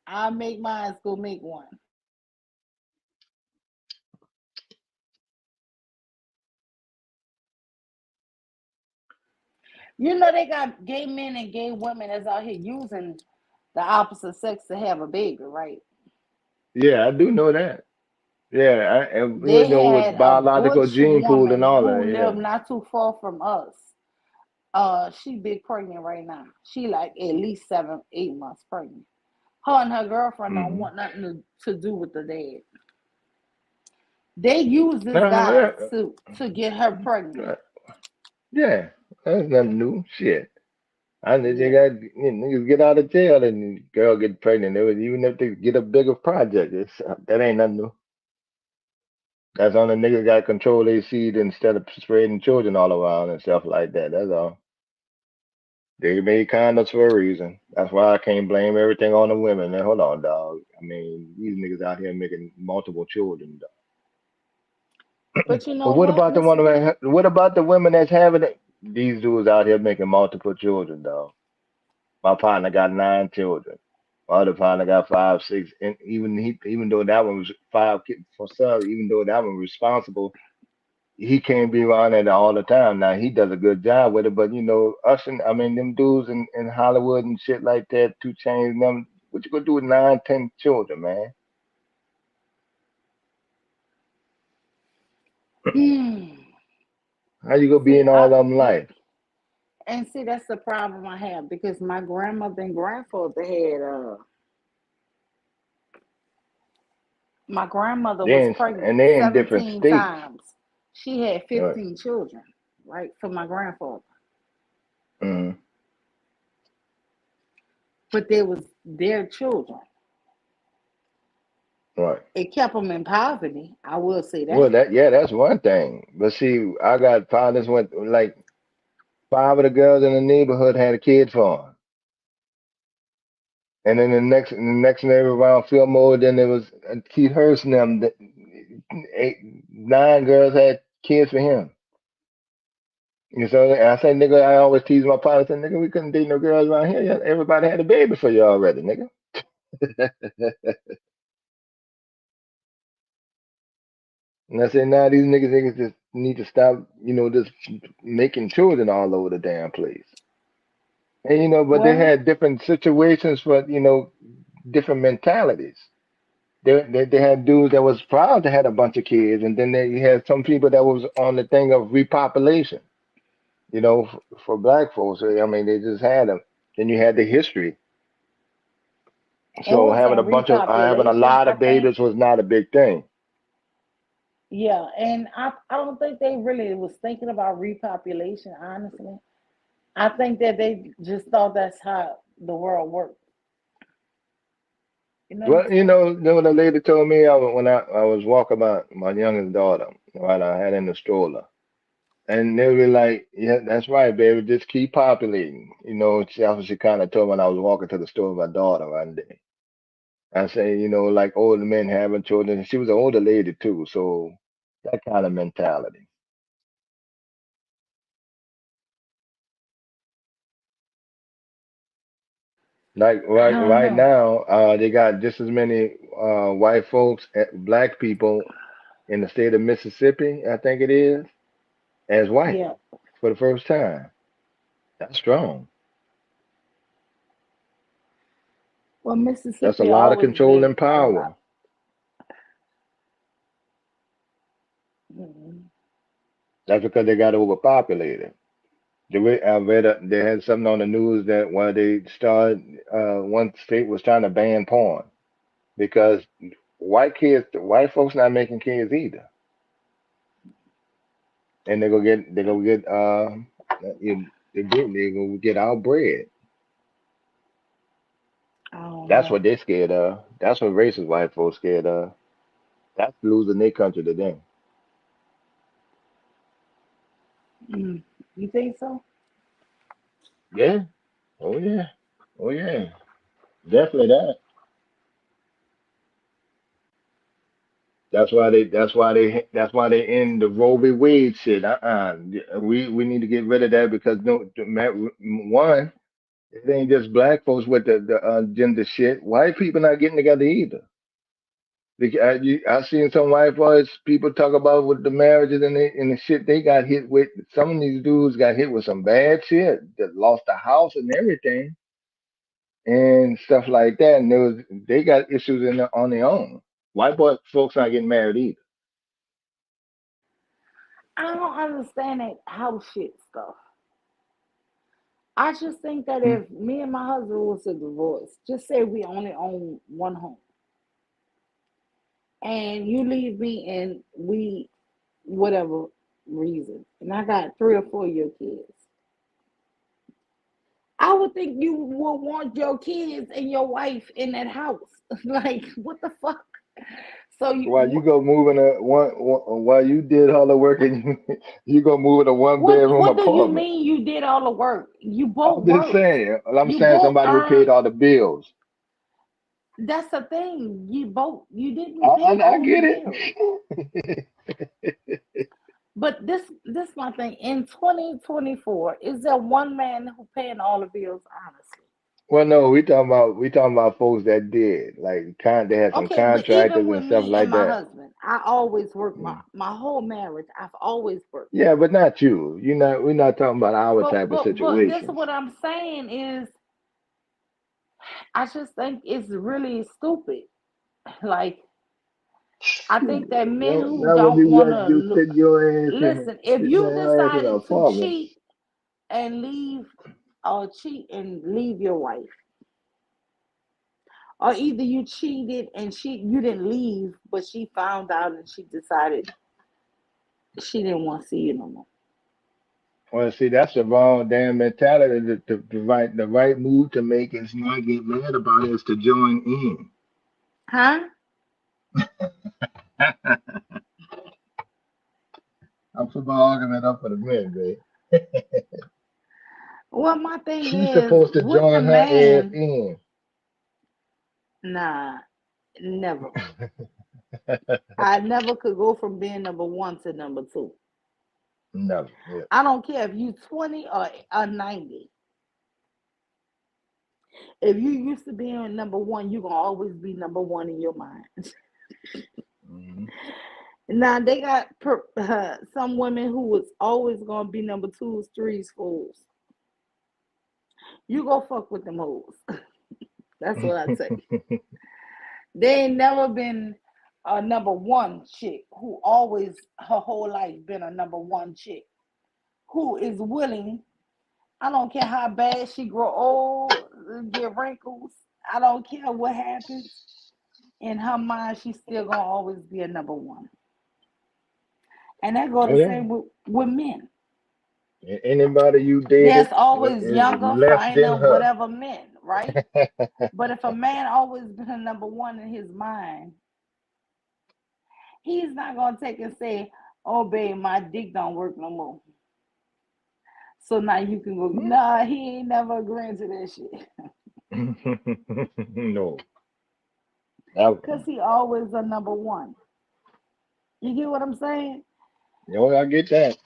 I'll make mine. Go make one. They got gay men and gay women that's out here using the opposite sex to have a baby, right? Yeah, I do know that. Yeah, and you They know, with had a biological butch gene pool and woman all who that. lived Yeah. not too far from us. She big pregnant right now. She like at least 7, 8 months pregnant. Her and her girlfriend don't Mm-hmm. want nothing to do with the dad. They use this No, guy yeah, to get her pregnant. yeah, yeah, that's nothing new. Shit. I think they Yeah. got niggas get out of jail and girl get pregnant. They would, even if they get a bigger project, that ain't nothing new. That's on the niggas got control their seed instead of spreading children all around and stuff like that. That's all. They made condoms for a reason. That's why I can't blame everything on the women. Now, hold on, dog. I mean, these niggas out here making multiple children, dog. But you But know what what, about the Mr. what about the women that's having it? These dudes out here making multiple children, dog. My partner got 9 children. My other partner got 5, 6, and even though that one was 5 kids for son, even though that one was responsible, he can't be around it all the time. Now he does a good job with it, but you know, us and I mean them dudes in Hollywood and shit like that, 2 Chainz, them, what you gonna do with 9, 10 children, man? Hmm. How you gonna be See, in all of them life? that's the problem I have because my grandmother and grandfather had my grandmother was Then pregnant and they in different 17 states. times. She had Right. 15 children, right, for my grandfather. Hmm. But they was their children. Right. It kept them in poverty. I will say Well, that. that yeah, that's one thing. But see, I got partners went like 5 of the girls in the neighborhood had a kid for 'em. And then the next neighbor around Fillmore, then there was Keith Hurst and them. 9 girls had kids for him. You know, and I say, nigga, I always tease my partner. I say, nigga, we couldn't date no girls around here. Yeah, everybody had a baby for you already, nigga. And I say, now these niggas just need to stop, just making children all over the damn place. And but they Well, had different situations for different mentalities. They had dudes that was proud to have a bunch of kids, and then they had some people that was on the thing of repopulation. For black folks, I mean, they just had them. Then you had the history. it So having wasn't a bunch of having a repopulation. lot I of think, babies was not a big thing. yeah, and I don't think they really was thinking about repopulation, honestly. I think that they just thought that's how the world worked. You know what I'm Well, saying? what the lady told me when I was walking my youngest daughter, right? I had in the stroller. And they were like, yeah, that's right, baby. Just keep populating. That's what she kind of told me when I was walking to the store with my daughter one day. I say, like older men having children. And she was an older lady too, so that kind of mentality. Like I right don't right know. now, they got just as many white folks, black people in the state of Mississippi, I think it is, as white Yeah. for the first time. That's strong. Well, That's a Mississippi lot of always control been and a lot. power. Mhm. That's because they got overpopulated. I read they had something on the news that while they started, one state was trying to ban porn because white folks not making kids either, and they go get they go get outbred. I don't That's know. what they're scared of. That's what racist white folks scared of. That's losing their country to them. Mm. You think so? Yeah. Oh yeah. Oh yeah. Definitely that. That's why they in the Roe v. Wade shit. We need to get rid of that because no, one, it ain't just black folks with the gender shit. White people not getting together either. I seen some white boys people talk about with the marriages and the shit they got hit with. Some of these dudes got hit with some bad shit that lost the house and everything and stuff like that. And they got issues on their own. White boy folks not getting married either. I don't understand that house shit stuff. I just think that Hmm. if me and my husband was to divorce, just say we only own one home, and you leave me and we, whatever reason, and I got 3 or 4 of your kids, I would think you would want your kids and your wife in that house. Like, what the fuck? So While you go moving while you did all the work and you go move in a one bedroom what do you apartment. mean you did all the work? You both I'm just worked. saying. I'm You saying both somebody who paid earned. all the bills. That's the thing. You I, didn't pay I all the get bills. it. But this my thing. In 2024, is there one man who paying all the bills? Honestly. Well, no, we talking about folks that did like they had some Okay, but even contractors and with stuff me and like my that. husband, I always work Mm. my whole marriage. I've always worked. Yeah, but not you. We're not talking about our type of But this is situations. what I'm saying is I just think it's really stupid. Like I think Shoot. that men Well, who now when don't you want got to you sit your ass in listen, if sitting you your ass in an decided to apartment. cheat and leave or cheat and leave your wife, or either you cheated and you didn't leave, but she found out and she decided she didn't want to see you no more. Well, see, that's the wrong damn mentality. The right move to make is not get mad about it is to join in. Huh? I'm for my argument up for the men, babe. Well, my thing She's is supposed to with the join her ass man, in. nah, never. I never could go from being number one to number two. No, yeah. I don't care if you 20 or 90. If you used to being number one, you're gonna always be number one in your mind. Hmm. Now they got some women who was always gonna be number twos, threes, fours. You go fuck with them hoes. That's what I say. They ain't never been a number one chick who always her whole life been a number one chick who is willing. I don't care how bad she grow old, get wrinkles. I don't care what happens. In her mind, she's still gonna always be a number one. And that go Oh the yeah. same with men. Anybody you There's dated always is younger, less than finer, her. whatever men, right? But if a man always been a number one in his mind, he's not gonna take and say, "Oh, babe, my dick don't work no more." So now you can go. Nah, he ain't never agreeing to that shit No, that, because he always a number one. You get what I'm saying? no, I get that.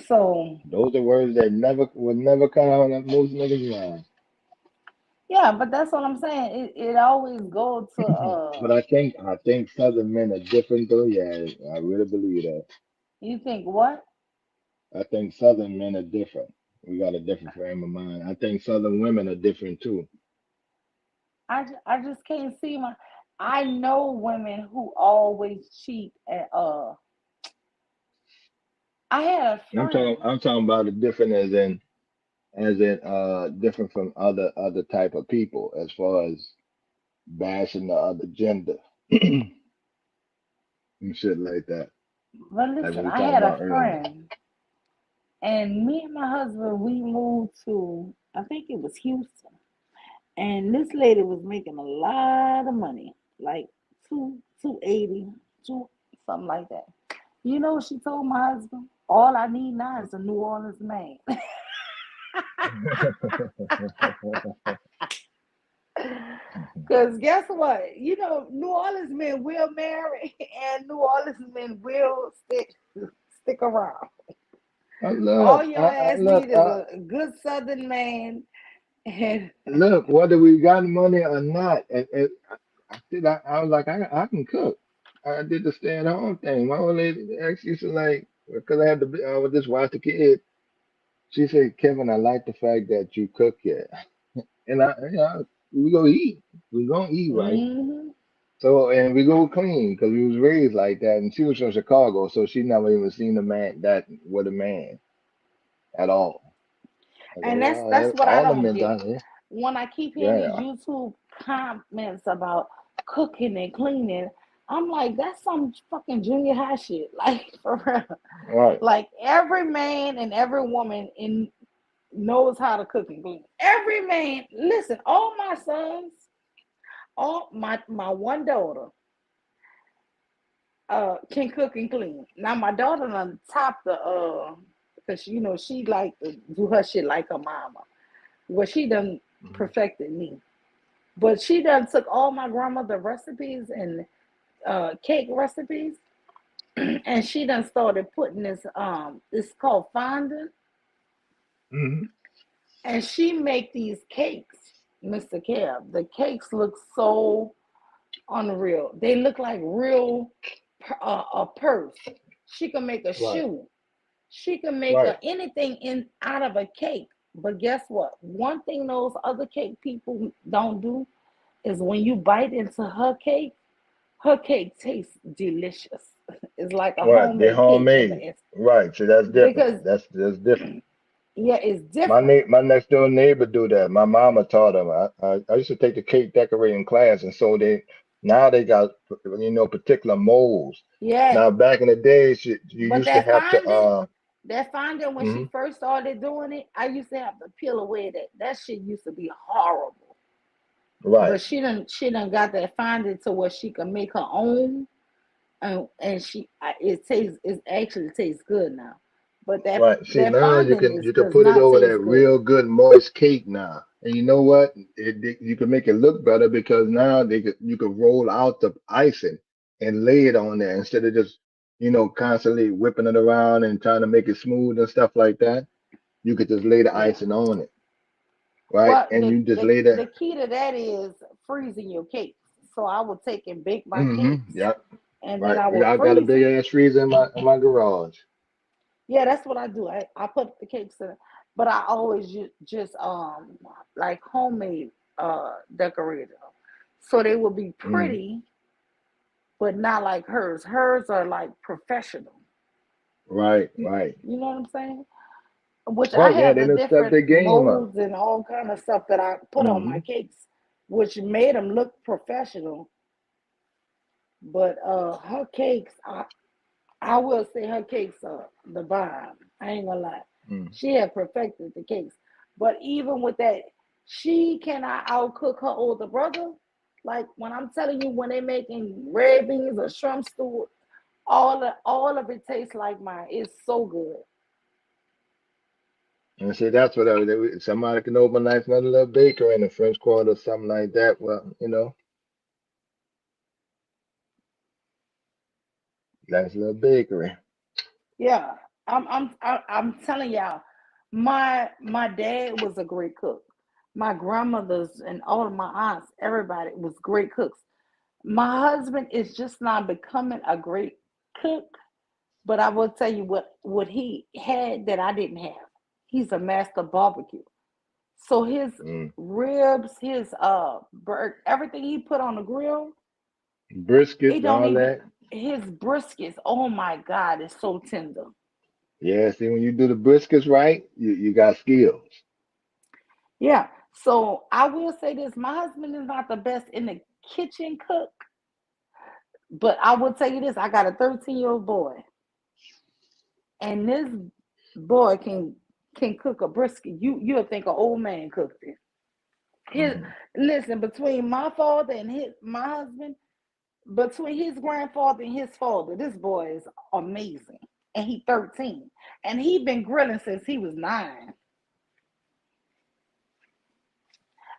So Those are words that never would never come out of most niggas' mind. yeah, but that's what I'm saying. It always goes to But I think Southern men are different though. Yeah, I really believe that. you think what? I think Southern men are different. We got a different frame of mind. I think Southern women are different too. I just can't see my. I know women who always cheat. I had a I'm talking. friend. I'm talking about the different as in different from other type of people as far as bashing the other gender and shit like that. But Like listen, what we I talked had a about earlier. friend, and me and my husband we moved to. I think it was Houston, and this lady was making a lot of money, like 280, two something like that. You know what she told my husband? All I need now is a New Orleans man. Because guess what? You know, New Orleans men will marry and New Orleans men will stick around. I All look, your I ass look, need is a good southern man. And look. Whether we got money or not, and I was like, I can cook. I did the stay at home thing. My old lady actually said like, because I would just watch the kid. She said, Kevin, I like the fact that you cook yet, and we gonna eat. We gonna eat right. mhm. So, and we go clean because we was raised like that, and she was from Chicago, so she never even seen a man that with a man at all. I go, And well, that's what I all the don't men get. down here, When I keep hearing these yeah, YouTube comments about cooking and cleaning, I'm like, that's some fucking junior high shit. Like for real. right, Like every man and every woman in knows how to cook and clean. Every man, listen, all my sons, all my one daughter, can cook and clean. Now my daughter on top the because you know she like to do her shit like her mama. Well, she done mhm, perfected me. But she done took all my grandmother recipes and cake recipes, and she done started putting this it's called fondant, mhm, and she make these cakes, Mr. Kev. The cakes look so unreal. They look like real a purse. She can make a right, shoe. She can make right, anything in out of a cake. But guess what? One thing those other cake people don't do is when you bite into her cake tastes delicious. It's like a right. They're homemade cake in homemade, the right? So that's different. because That's different. yeah, it's My different. my next door neighbor do that. My mama taught him. I used to take the cake decorating class, and so they now they got particular molds. Yeah, Now back in the days, you but used to have to that finding when she mhm, first started doing it, I used to have to peel away that shit used to be horrible. right, But she done got that finding to where she can make her own, and it actually tastes good now. But that right. See that now fondant is you can does put it not over that taste good. real good moist cake now, and you know what? You can make it look better because now you could roll out the icing and lay it on there instead of just constantly whipping it around and trying to make it smooth and stuff like that. You could just lay the Yeah. icing on it, right? Well, And the, you just the lay the that. key to that is freezing your cakes. So I will take and bake my cakes, Yep. and then Right. I will I got a freeze big them. ass freezer in my garage. Yeah, that's what I do. I put the cakes in, but I always just like homemade decorator, so they will be Mm. pretty, but not like hers. Hers are like professional. Right. You, Right. you know what I'm saying? Which I Right. Yeah. have They the done stepped different their game up. molds and all kind of stuff that I put on my Hmm. cakes, which made them look professional. But her cakes, I will say her cakes are the bomb. I ain't gonna lie. Mm. She had perfected the cakes. But even with that, she cannot outcook her older brother. Like when I'm telling you, when they making red beans or shrimp stew, all of it tastes like mine. It's so good. And see, that's what somebody can open a nice another little bakery in the French Quarter or something like that. Well, nice little bakery. Yeah, I'm telling y'all, my dad was a great cook. My grandmothers and all of my aunts, everybody was great cooks. My husband is just not becoming a great cook, but I will tell you what he had that I didn't have. He's a master barbecue. So his Mm. ribs, his everything he put on the grill, it Briskets, don't all even that. his briskets. Oh my God, it's so tender. Yeah. See, when you do the briskets right, you got skills. Yeah. So I will say this: my husband is not the best in the kitchen cook, but I will tell you this: I got a 13-year-old boy, and this boy can cook a brisket. You'll think an old man cooked it. His Hmm. listen between my father and my husband, between his grandfather and his father, this boy is amazing, and he 13, and he been grilling since he was 9.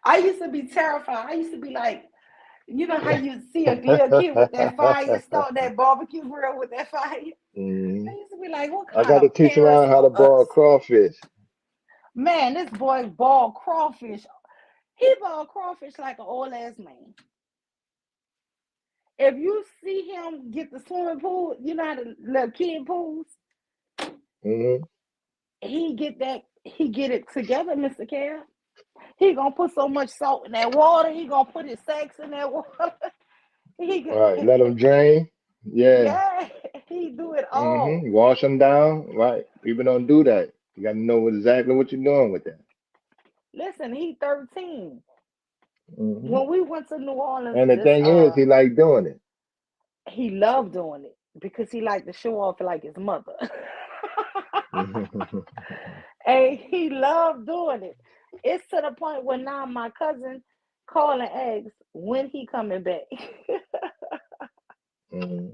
I used to be terrified. I used to be like, you know how you see a little kid with that fire, start that barbecue grill with that fire. I Hmm. used to be like, what I kind got to of teach parents around how are to us? boil crawfish. Man, this boy ball crawfish. He ball crawfish like an old ass man. If you see him get the swimming pool, you know how the little kid pools, Hmm. he get it together, Mr. Cal. He gonna put so much salt in that water. He gonna put his sacks in that water. He Right. Let them drain. Yeah. yeah, he do it all. Wash them down. Right. People don't do that. You got to know exactly what you're doing with that. Listen, he 13. hmm When we went to New Orleans, And the this thing is, he like doing it. he loved doing it because he liked to show off like his mother. And he loved doing it. It's to the point where now my cousin calling eggs when he coming back. hmm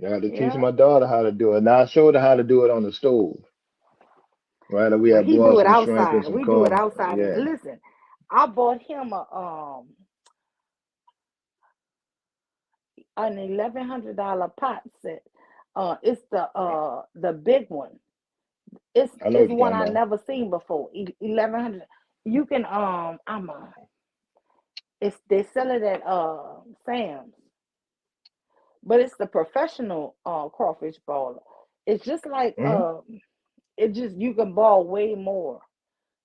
I got to teach Yeah. my daughter how to do it. Now I showed her how to do it on the stove. Right. We Well, had he do boiled it some shrimp and outside. some We do it corn. outside. Yeah. Listen, I bought him a an $1,100 pot set. It's the big one. I know It's what you're one talking I about. never seen before. 1,100. You can I'm a it's they sell it at Sam's, but it's the professional crawfish baller. It's just like hmm it just you can ball way more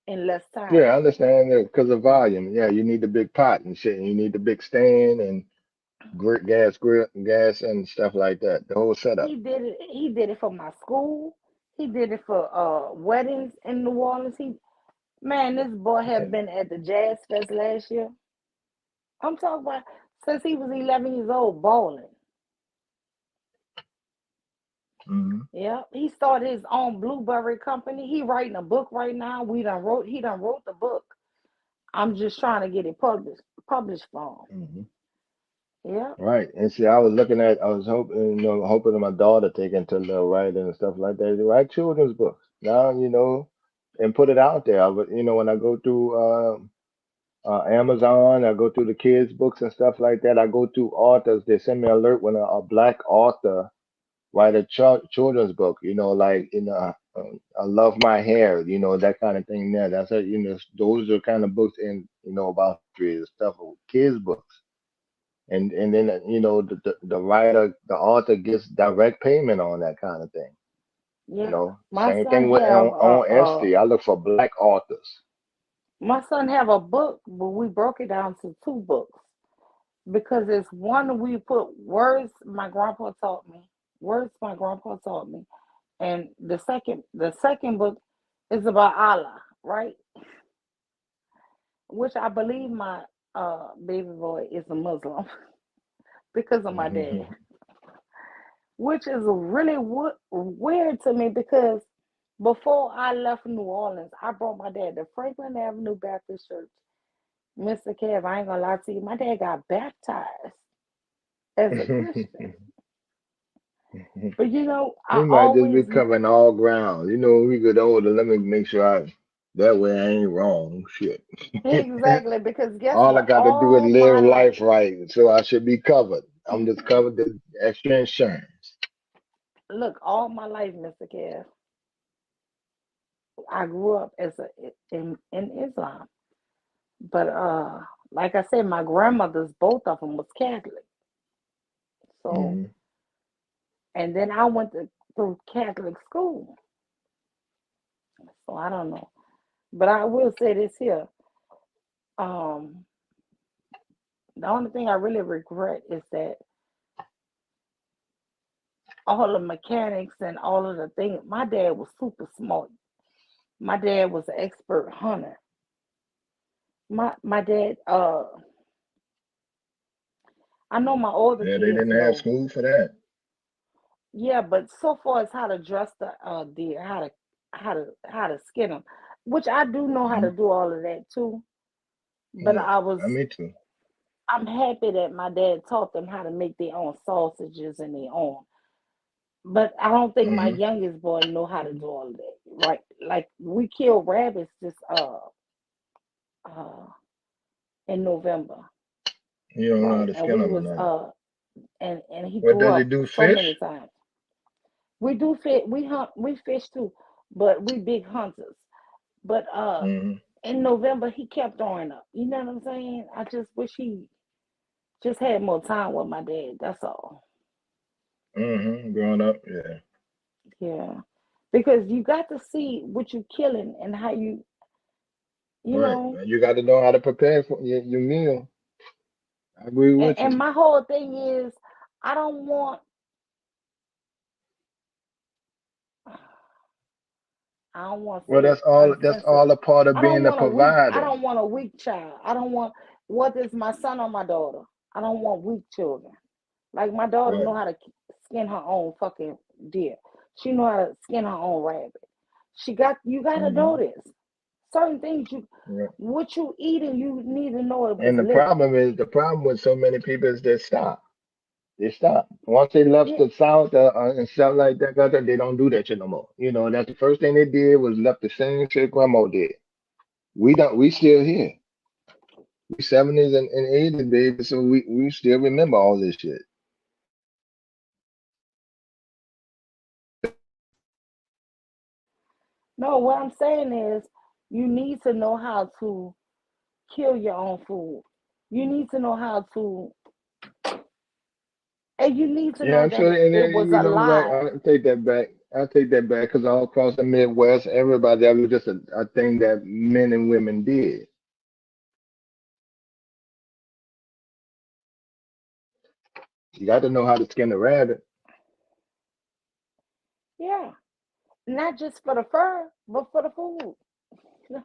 in less Yeah, time. I understand that because of volume. Yeah, you need the big pot and shit. And you need the big stand and gas and stuff like that. The whole setup. He did it for my school. He did it for weddings in New Orleans. Man, this boy had been at the Jazz Fest last year. I'm talking about since he was 11 years old balling. hmm Yeah, he started his own blueberry company. He writing a book right now. He done wrote the book. I'm just trying to get it published for hmm him. Yeah. Right. And see, I was hoping, hoping that my daughter take into the writing and stuff like that. To write children's books now, and put it out there. When I go through Amazon, I go through the kids' books and stuff like that. I go through authors. They send me an alert when a black author write a children's book. Like I love my hair. That kind of thing. There, that's a, those are kind of books and about history and stuff. Kids' books. And then the writer, the author gets direct payment on that kind of thing. Yeah. My Same son thing with have on Etsy. I look for black authors. a book, but we broke it down to two books because it's one we put words my grandpa taught me, words my grandpa taught me, and the second book is about Allah, right? Which I believe my baby boy is a Muslim because of my dad, which is really weird to me because before I left New Orleans, I brought my dad to Franklin Avenue Baptist Church. Mr. Kev, I ain't gonna lie to you, my dad got baptized as a Christian. But We I might just be always covering all ground. When we get older, let me make sure that way I ain't wrong. Shit. exactly because guess All I what? got to do is All live my life life, right, so I should be covered. I'm just covered the extra insurance. look, all my life, Mr. Kev, I grew up in Islam. But like I said, my grandmothers, both of them was Catholic. So, hmm and then I went through Catholic school. So I don't know. But I will say this here. Um, the only thing I really regret is that all the mechanics and all of the things, my dad was super smart. My dad was an expert hunter. My dad, I know my older Yeah, they kids didn't have know. school for that. Yeah, but so far as how to dress the deer, how to skin them, which I do know how hmm to do all of that too. But Yeah, me too. I'm happy that my dad taught them how to make their own sausages and their own. But I don't think my hmm youngest boy know how to do all of that. Right? Like we killed rabbits just uh in November, You don't know how right? to And skin we them or was nothing. and he What threw does he up do? so many Fish? times. We do fit. We hunt. We fish too, but we big hunters. But hmm in November he kept throwing up. You know what I'm saying? I just wish he just had more time with my dad. That's all. Growing up, yeah. Yeah, because you got to see what you killing and how you Right. know. You got to know how to prepare for your meal. I agree And with and you. my whole thing is, I don't want I don't want to Well, say that's it all. That's offensive. all a part of I being don't a want a weak. I provider. don't want a weak child. I don't want whether it's my son or my daughter. I don't want weak children. Like my daughter Right. know how to skin her own fucking deer. She know how to skin her own rabbit. You gotta know Hmm. this. Certain things Right. what you eating, you need to know if it's And living. the problem with so many people is they stop. They stop. Once they left Yeah, the South and stuff like that, they don't do that shit no more. You know, that's the first thing they did was left the same shit grandma did. We don't. We still here. We 70s and 80s, baby. So we still remember all this shit. no, what I'm saying is you need to know how to kill your own food. You need to know how to, and you need to Yeah, know I'm that sure. And it then, was you know what? alive. I take that back. I take that back because all across the Midwest, everybody that was just a thing that men and women did. You got to know how to skin a rabbit. Yeah, not just for the fur, but for the food.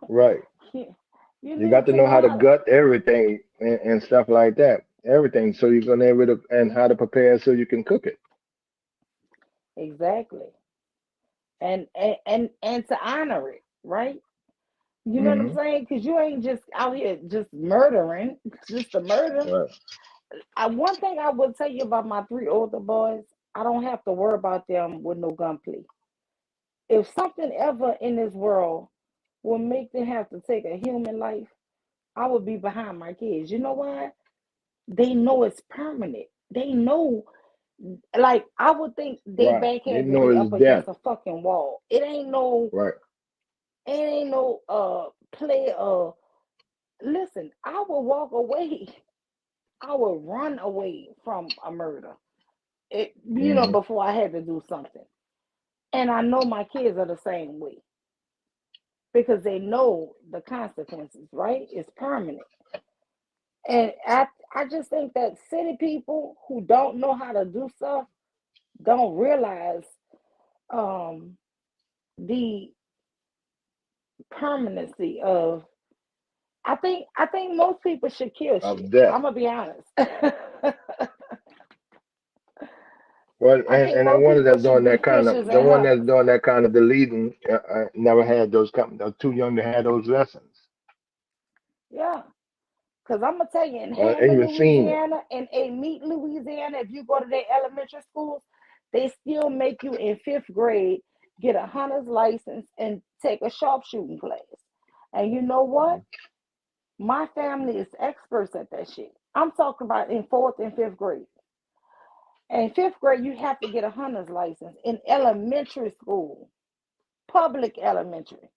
Right. You you You got need to to know know how to how to gut everything and stuff like that. Everything. So you're gonna able to and how to prepare so you can cook it. exactly, and to honor it, right? You know what I'm Hmm. saying? Because you ain't just out here just murdering, just to murder. Right. One thing I will tell you about my three older boys, I don't have to worry about them with no gunplay. If something ever in this world will make them have to take a human life, I would be behind my kids. You know why? They know it's permanent. They know, like I would think they Right. back They had to know be it's up death. against a fucking wall. Right. It ain't no play listen, I will walk away. I will run away from a murder. Hmm. Before I had to do something. And I know my kids are the same way because they know the consequences, right? It's permanent. And I just think that city people who don't know how to do stuff don't realize um, the permanency of. I think most people should kill Of shit. death. I'm gonna be honest. I Well, think and the most one people that's should doing be that kind of fishers the and one that's hunters. doing that kind of deleting never had those too young to have those lessons Yeah. Because I'm going to tell you, in or Hammond, even seen it. Louisiana, and in Meat, Louisiana, if you go to their elementary schools, they still make you in fifth grade get a hunter's license and take a sharpshooting class. And you know what? My family is experts at that shit. I'm talking about in fourth and fifth grade. In fifth grade, you have to get a hunter's license in elementary school, public elementary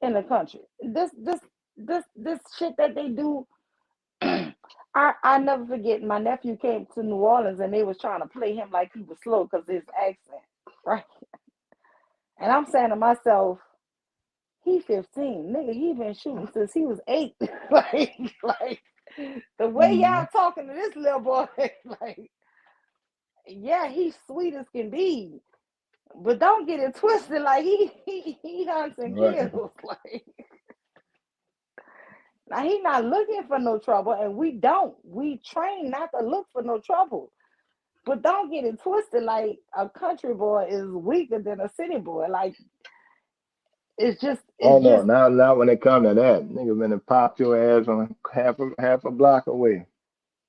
in the country. This shit that they do, I never forget. My nephew came to New Orleans and they was trying to play him like he was slow because his accent, right? And I'm saying to myself, he 15, nigga. He been shooting since he was 8. like the way Hmm. y'all talking to this little boy, like yeah, he's sweet as can be, but don't get it twisted. Like he hunts and Right. kills. Like now he not looking for no trouble, and we don't. We train not to look for no trouble. But don't get it twisted. Like a country boy is weaker than a city boy. Like Oh it's no! just. Now when it come to that, nigga, been to pop your ass on half a block away.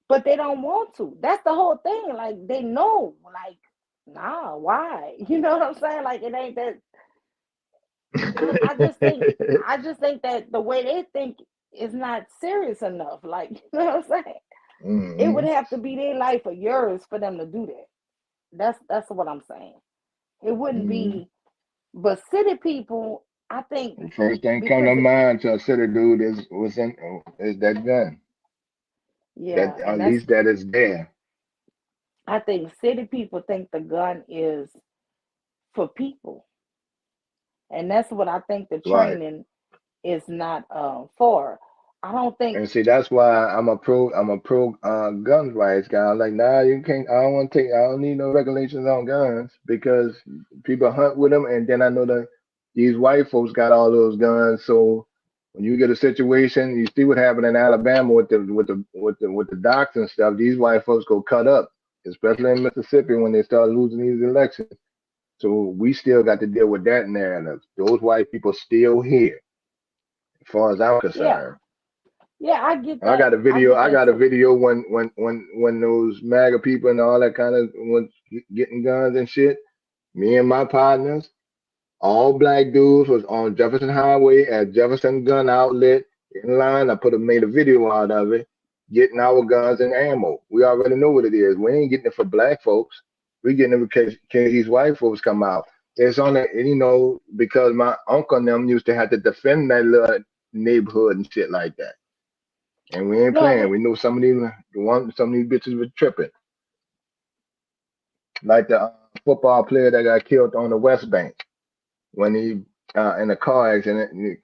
But they don't want to. That's the whole thing. Like they know. Like nah, why? You know what I'm saying? Like it ain't that. I just think. I just think that the way they think is not serious enough. Like you know what I'm saying? It would Hmm. have to be their life or yours for them to do that. That's what I'm saying. It wouldn't Hmm. be. But city people, I think First thing come to because mind to a city dude is that gun. yeah, That and at that's least that is there. I think city people think the gun is for people, and that's what I think the Right. training is not for. I don't think. And see, that's why I'm a pro gun rights guy. I'm like, nah, you can't. I don't need no regulations on guns because people hunt with them, and then I know that these white folks got all those guns. So when you get a situation, you see what happened in Alabama with the docks and stuff. These white folks go cut up, especially in Mississippi when they start losing these elections. So we still got to deal with that narrative. Those white people still here, as far as I'm Yeah, concerned. yeah, I get I that. got a I video. get I that got a too. video when those MAGA people and all that kind of was getting guns and shit. Me and my partners, all black dudes, was on Jefferson Highway at Jefferson Gun Outlet in line. Made a video out of it, getting our guns and ammo. We already know what it is. We ain't getting it for black folks. We getting it because these white folks come out. It's on the, because my uncle and them used to have to defend that little neighborhood and shit like that. And we ain't No, playing. We know some of these bitches were tripping. Like the football player that got killed on the West Bank when he in a car accident, and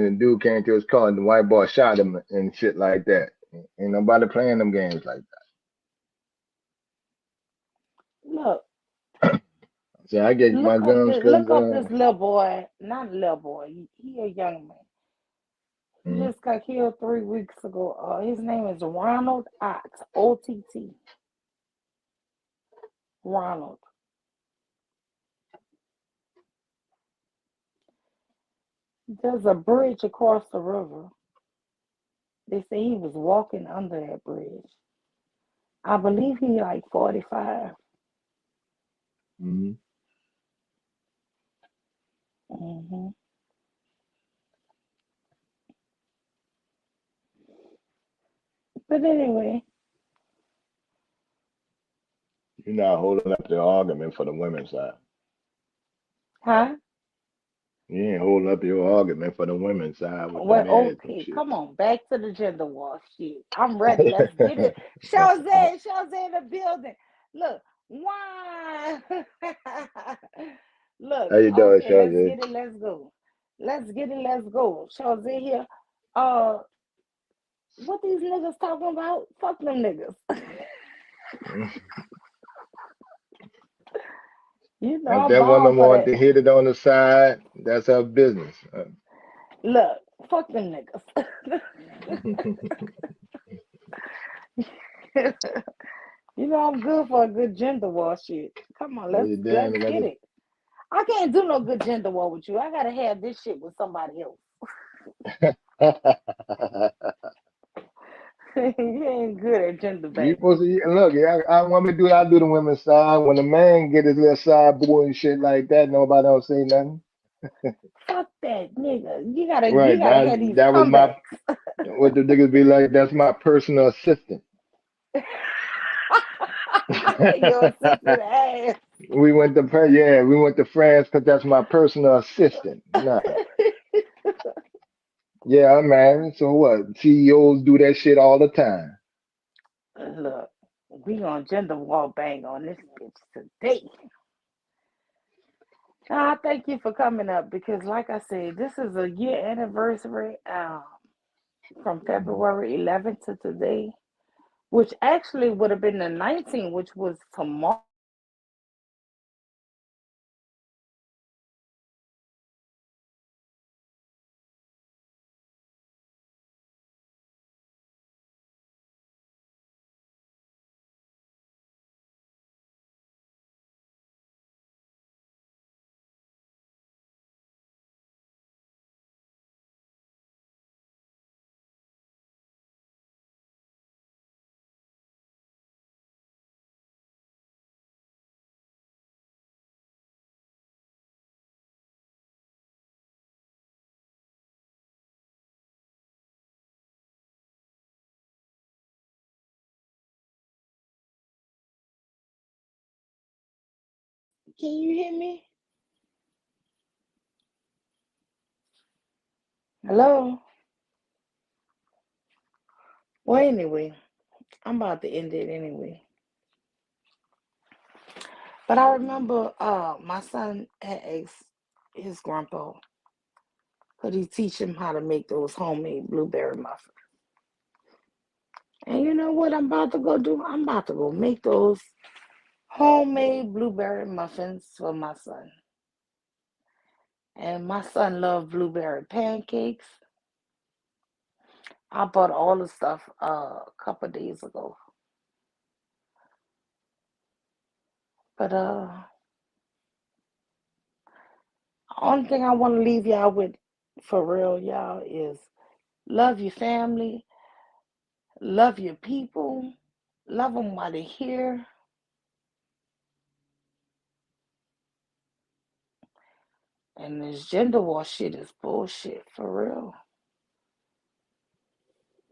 the dude came to his car and the white boy shot him and shit like that. Ain't nobody playing them games like look, that. So I get my guns because look up this little boy. Not little boy. He a young man. He mm, just got killed 3 weeks ago. His name is Ronald Ott. OTT. Ronald. There's a bridge across the river. They say he was walking under that bridge. I believe he like 45. mm, Hmm. But anyway, you're not holding up the argument for the women's side. huh? You ain't holding up your argument for the women's side with the Well, meds and okay, shit. come on, back to the gender war shit. I'm ready. Let's get it. Shaw's in the building. Look, why? Look, How you doing, okay, let's Shawty? get it. Let's go. Let's get it. Let's go. Shaw's in here. Uh, what these niggas talking about? Fuck them niggas. You know If I'm that born woman for wanted that. to hit it on the side, that's her business. Look, fuck them niggas. You know I'm good for a good gender war shit. Come on, Oh, let's you let's damn, get it. I can't do no good gender war with you. I gotta have this shit with somebody else. You ain't good at gender, You baby. supposed to look. I want me to do. I do the women's side. When the man get his little side boy and shit like that, nobody don't say nothing. Fuck that nigga. You Right. gotta That have these that was my comebacks. what the niggas be like. That's my personal assistant. Your assistant ass. We went to France because that's my personal assistant. Nah. Yeah, I'm married. So what? CEOs do that shit all the time. Look, we gonna gender war bang on this bitch today. Thank you for coming up because, like I said, this is a year anniversary from Mhm. February 11th to today, which actually would have been the 19th, which was tomorrow. Can you hear me? Hello? Well, anyway, I'm about to end it anyway. But I remember my son had asked his grandpa, But he teach him how to make those homemade blueberry muffins. And you know what I'm about to go do? I'm about to go make those homemade blueberry muffins for my son. And my son loved blueberry pancakes. I bought all the stuff a couple days ago. But only thing I want to leave y'all with for real, y'all, is love your family, love your people, love them while they're here. And this gender war shit is bullshit, for real.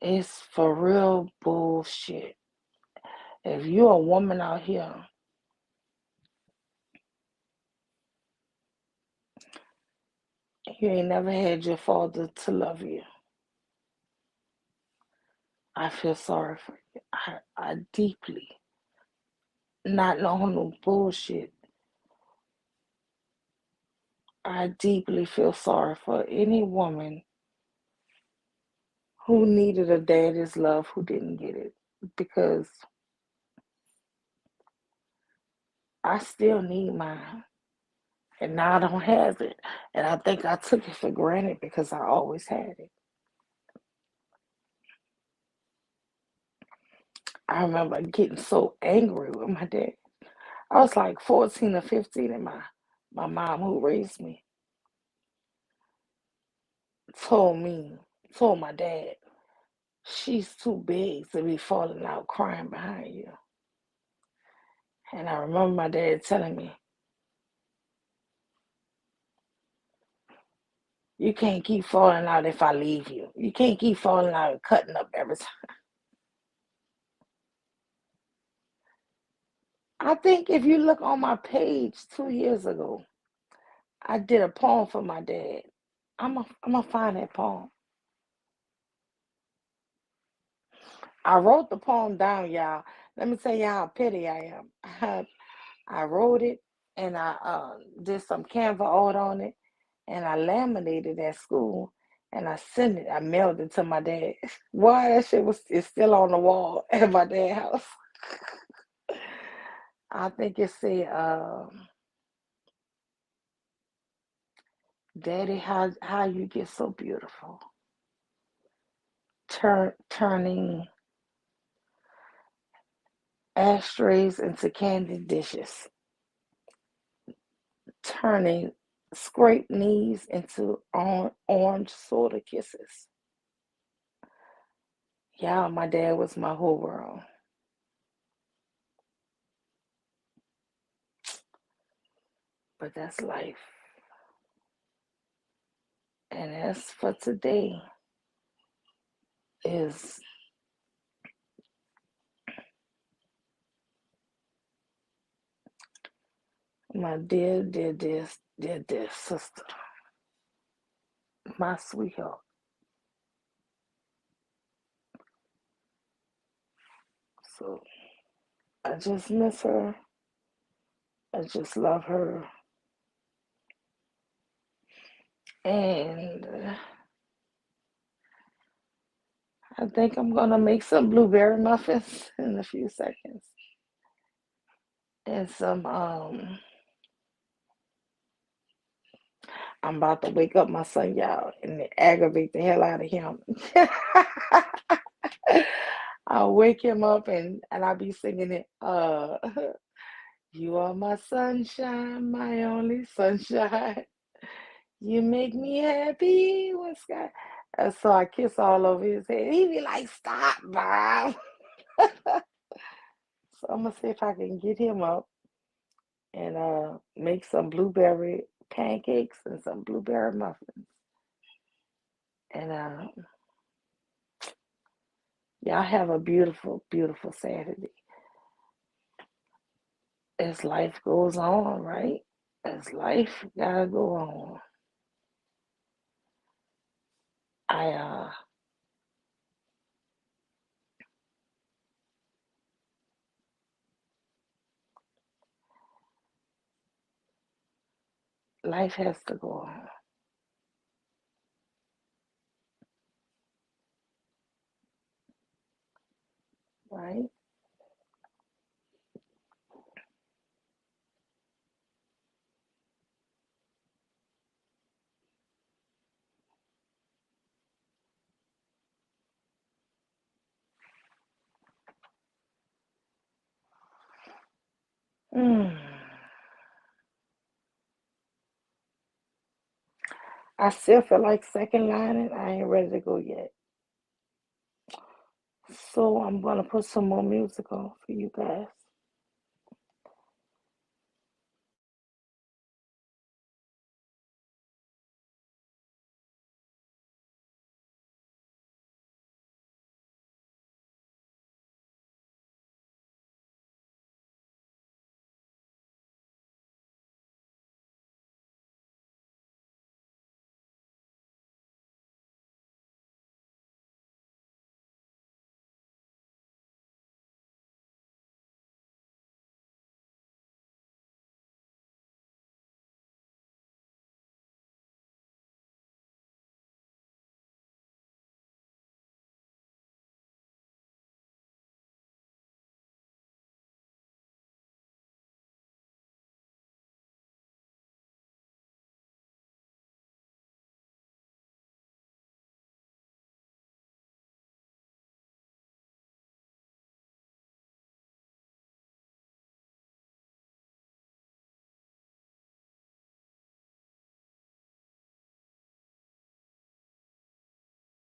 It's for real bullshit. If you're a woman out here, you ain't never had your father to love you, I feel sorry for you. I deeply, not knowing no bullshit, I deeply feel sorry for any woman who needed a daddy's love who didn't get it. Because I still need mine. And now I don't have it. And I think I took it for granted because I always had it. I remember getting so angry with my dad. I was like 14 or 15, and my mom, who raised me, told me, told my dad, she's too big to be falling out crying behind you. And I remember my dad telling me, you can't keep falling out if I leave you. You can't keep falling out and cutting up every time. I think if you look on my page 2 years ago, I did a poem for my dad. I'm gonna find that poem. I wrote the poem down, y'all. Let me tell you how petty I am. I wrote it and I did some Canva art on it and I laminated at school and I sent it. I mailed it to my dad. Why that shit is still on the wall at my dad's house. I think it said, "Daddy, how you get so beautiful, turning ashtrays into candy dishes, turning scraped knees into orange soda kisses." Yeah, my dad was my whole world. But that's life. And as for today, is my dear sister, my sweetheart. So I just miss her. I just love her. And I think I'm gonna make some blueberry muffins in a few seconds. And some I'm about to wake up my son, y'all, and aggravate the hell out of him. I'll wake him up and I'll be singing it. You are my sunshine, my only sunshine. You make me happy when sky. So I kiss all over his head. He be like, "Stop, Bob." So I'm gonna see if I can get him up and make some blueberry pancakes and some blueberry muffins. And y'all have a beautiful, beautiful Saturday. As life goes on, right? As life gotta go on. I Life has to go on. Mm. I still feel like second lining. I ain't ready to go yet. So I'm gonna put some more music on for you guys.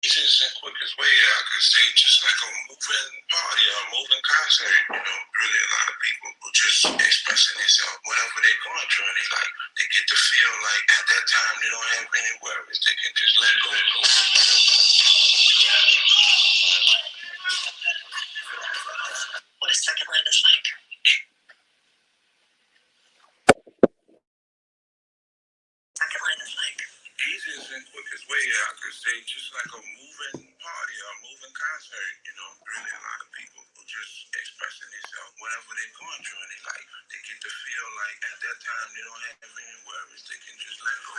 Easiest and quickest way I could say, just like a moving party or a moving concert. Really a lot of people who just expressing themselves, whatever they're going through in their life. They get to feel like at that time they don't have any worries. They can just let go. What a second line is like. Second line is like. Easiest and quickest way I could say, just like a moving party or a moving concert. Really a lot of people who just expressing themselves, whatever they're going through in their life. They get to feel like at that time they don't have any worries. They can just let go.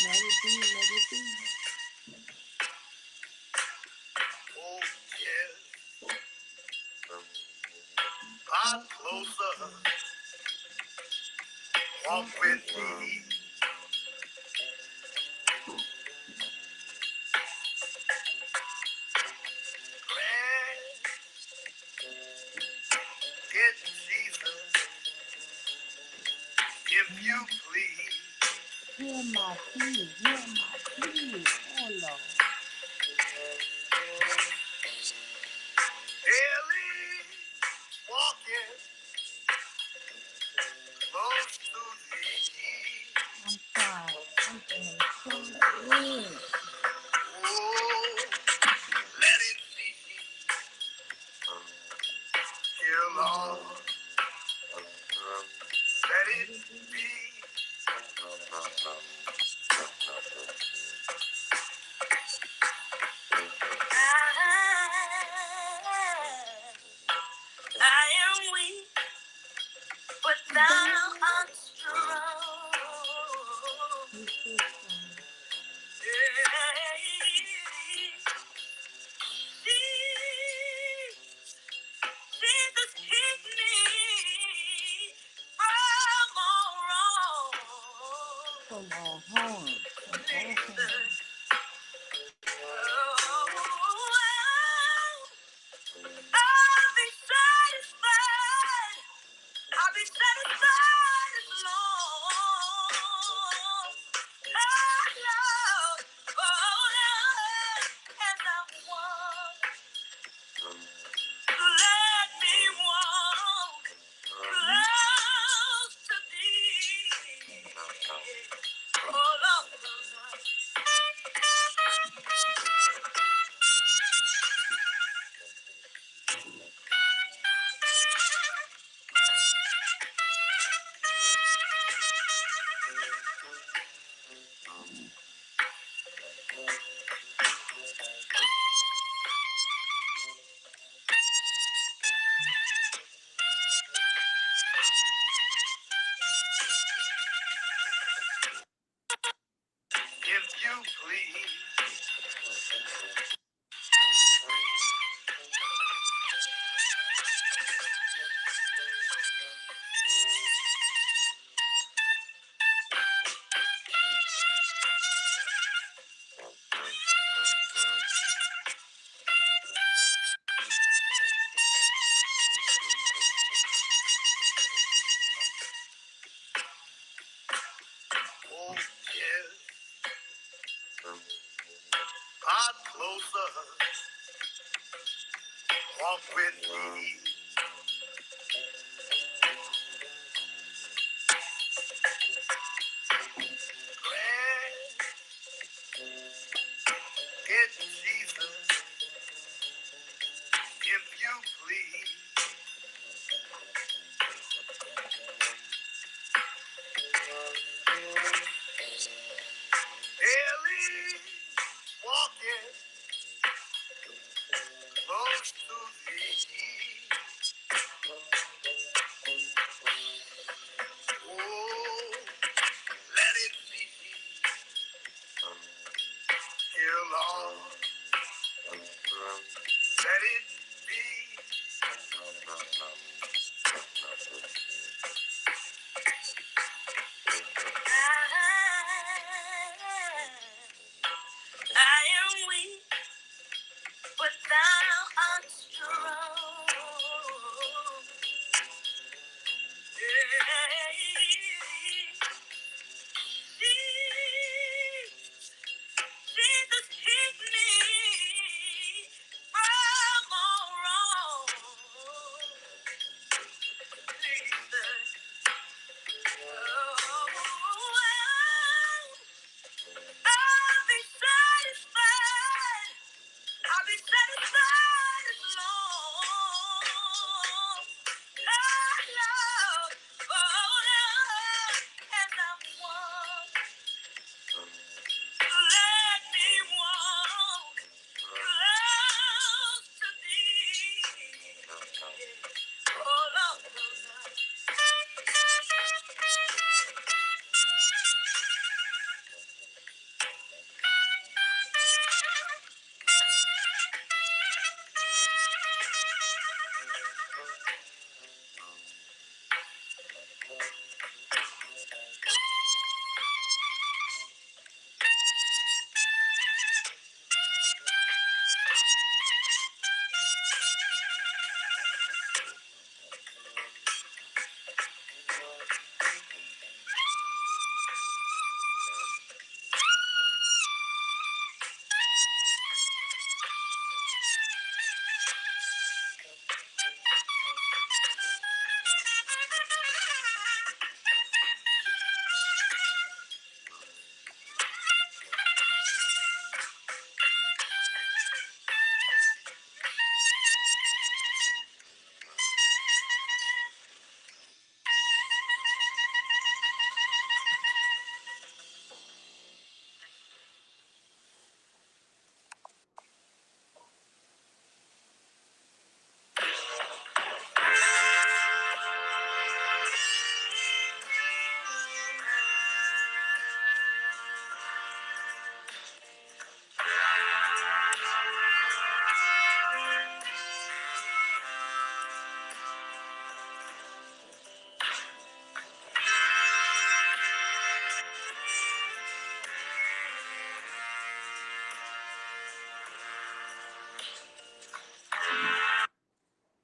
Let it be, let it be. Oh, yes. I'm closer. Walk with me. Grand in Jesus, if you please. Hear my plea, hear my plea. Oh Lord. Daily walking close to thee. I'm tired. I'm trying. Oh, let it be, dear Lord. Let it be. I am weak, but thou art strong. He's so strong. Jesus, keep me from all wrong. From all harm. From all harm. I'll be satisfied. I'll be satisfied as long as I walk. Let me walk close to thee. Oh, Lord. If you please. Oh, yes. I'm closer. Walk with me. Grand in Jesus, if you please. Daily walking close to thee.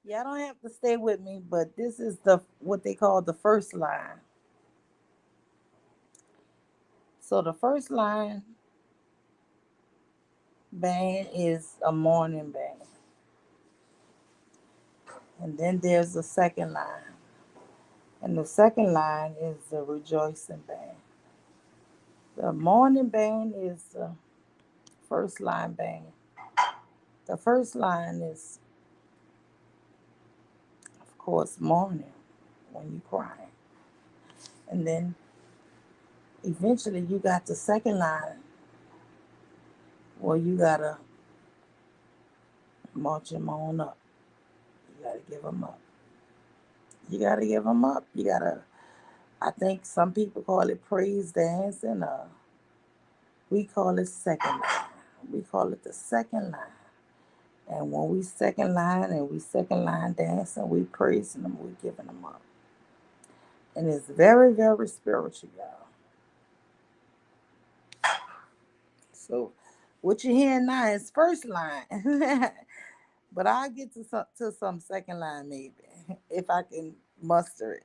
Y'all don't have to stay with me, but this is the what they call the first line. So the first line band is a mourning band, and then there's the second line, and the second line is the rejoicing band. The mourning band is the first line band. The first line is, of course, mourning when you crying, and then eventually you got the second line where you gotta march him on up. You gotta give him up. You gotta give them up. You gotta. I think some people call it praise dancing. We call it second line. We call it the second line. And when we second line and we second line dancing, we praising them. We giving them up. And it's very, very spiritual, y'all. So what you're hearing now is first line, but I'll get to some second line maybe if I can muster it.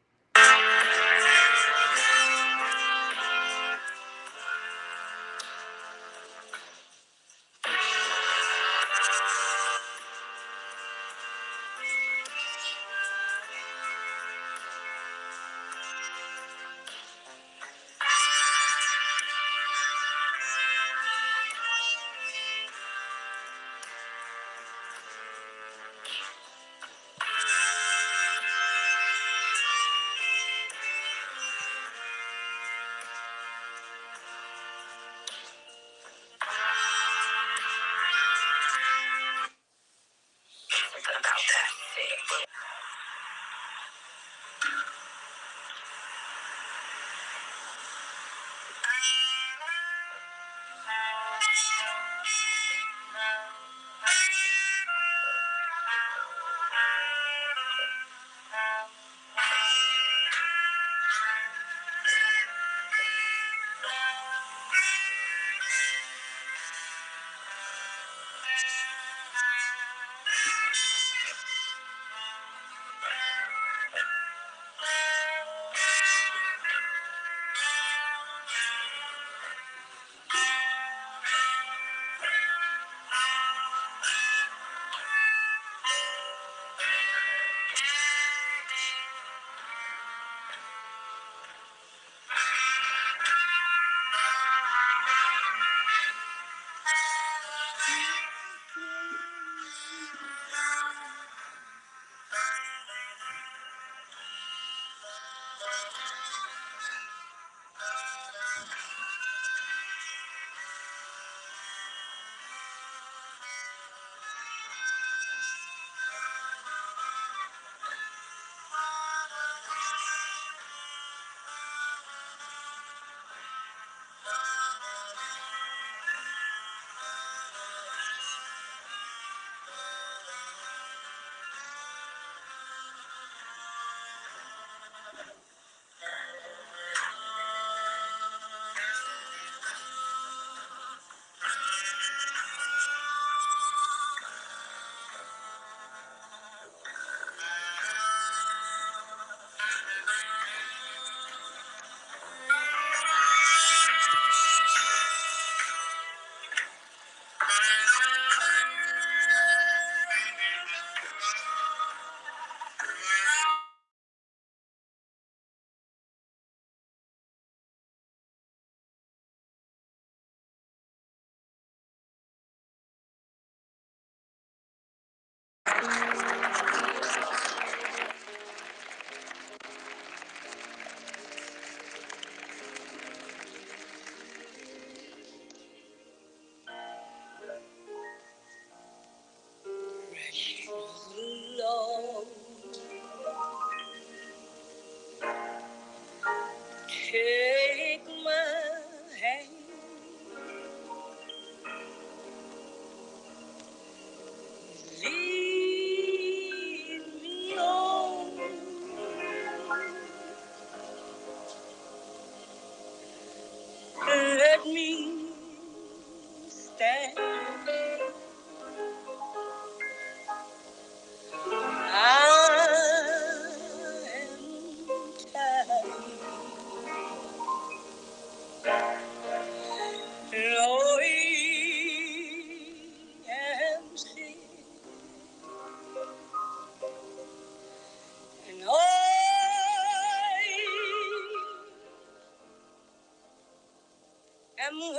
am warm,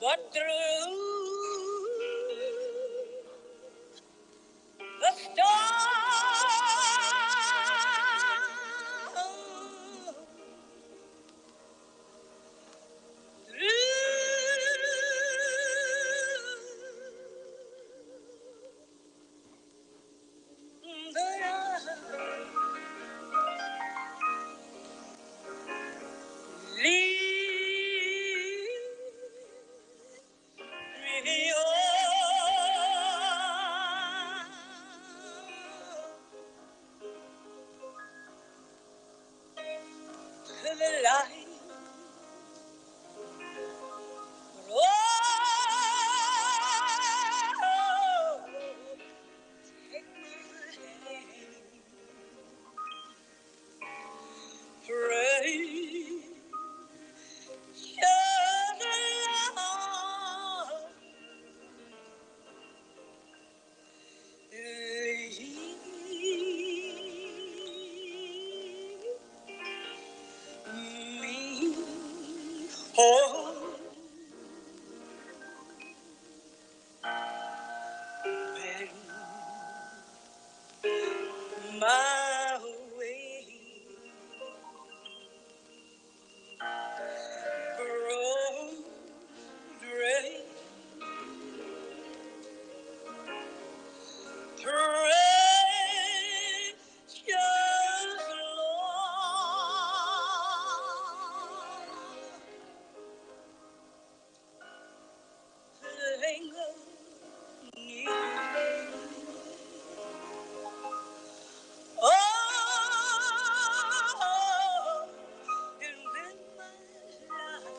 but through the storm, through the lead me on to the light. Oh, take my hand, pray, show the Lord, lead me on my way. Grow great, precious Lord, linger near. Oh, and when my life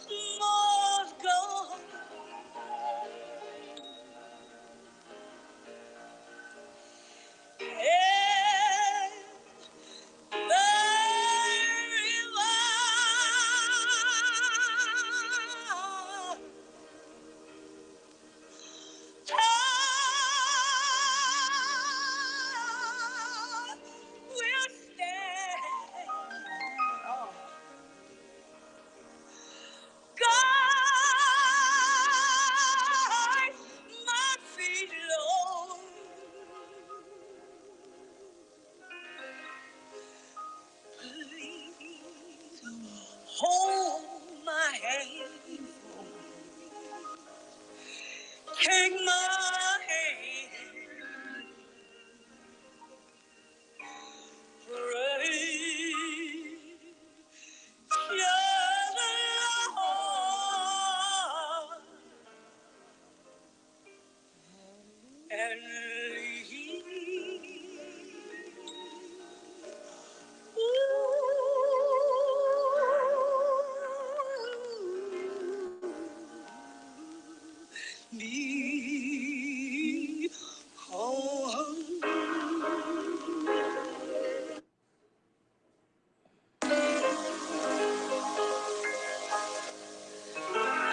is almost gone, and the will stand. God, my feet, Lord, please hold my hand, take my hand, pray. You're the Lord, and lead. Me home. I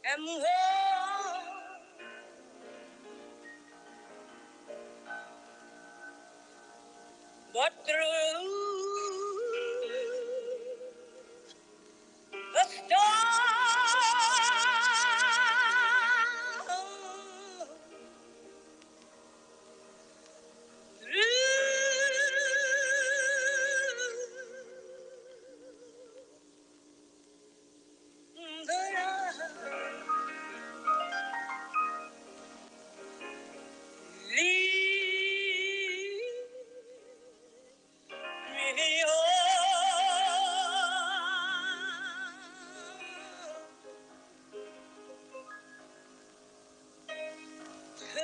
am but through the storm,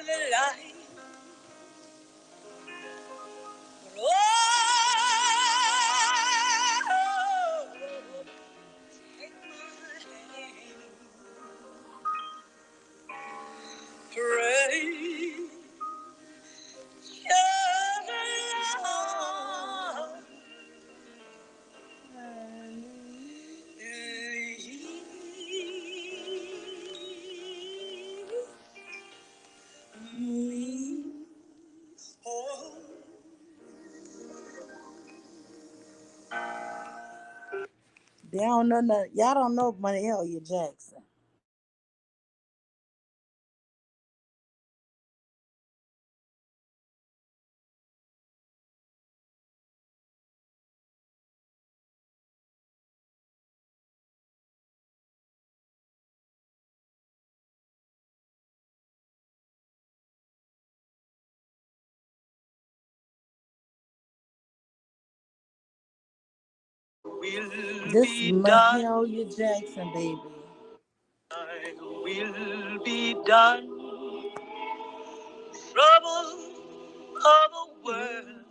the light. Oh, take my hand, pray, just love. They don't know nothing. Y'all don't know Mahalia Jackson. This Mahalia Jackson, baby. I will be done. Trouble of the world,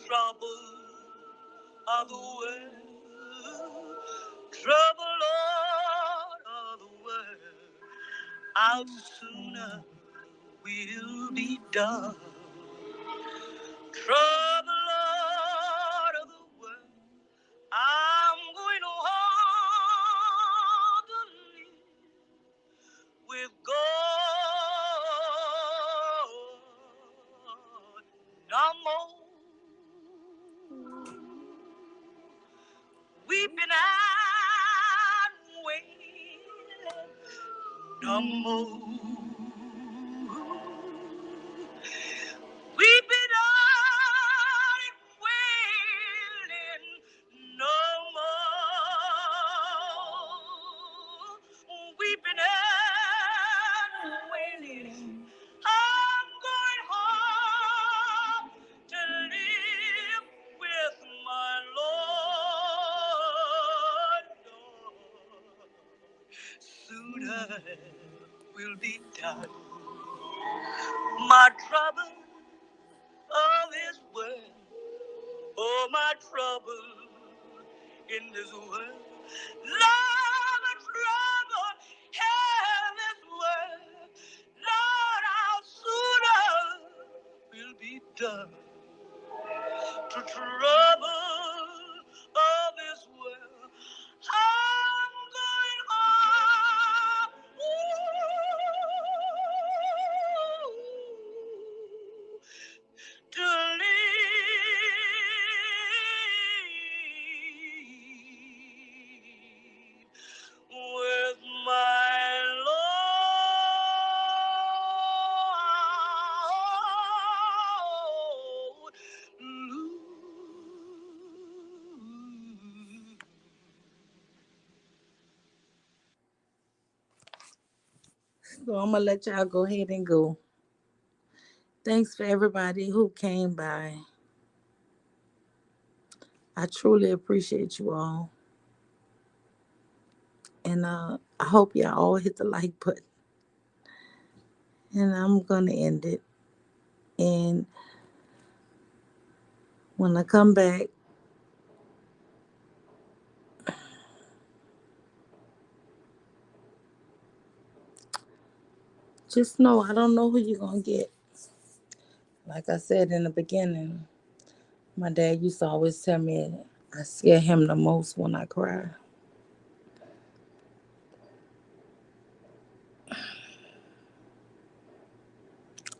trouble of the world, trouble, Lord, of the world. How sooner will be done. Trouble, Lord, of the world. I'm going on to live with God. No more weeping and wailing. No more weeping and wailing. No more weeping and wailing. I'm going home to live with my Lord. Sooner will be done. My trouble of this world, oh, my trouble in this world. Lord, the trouble in this world. Lord, how sooner will be done to trouble of this world. I'm going home. Ooh, to live with my Lord. So I'm gonna let y'all go ahead and go. Thanks for everybody who came by. I truly appreciate you all. And I hope y'all all hit the like button. And I'm gonna end it. And when I come back, just know I don't know who you're gonna get. Like I said in the beginning, my dad used to always tell me I scare him the most when I cry.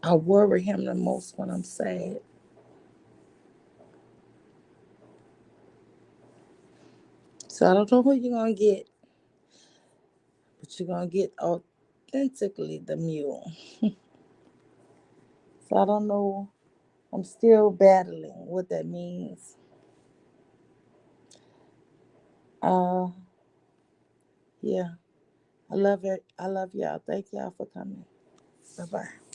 I worry him the most when I'm sad. So I don't know who you're gonna get, but you're gonna get authentically the mule. So I don't know. I'm still battling what that means. Uh yeah. I love it. I love y'all. Thank y'all for coming. Bye bye.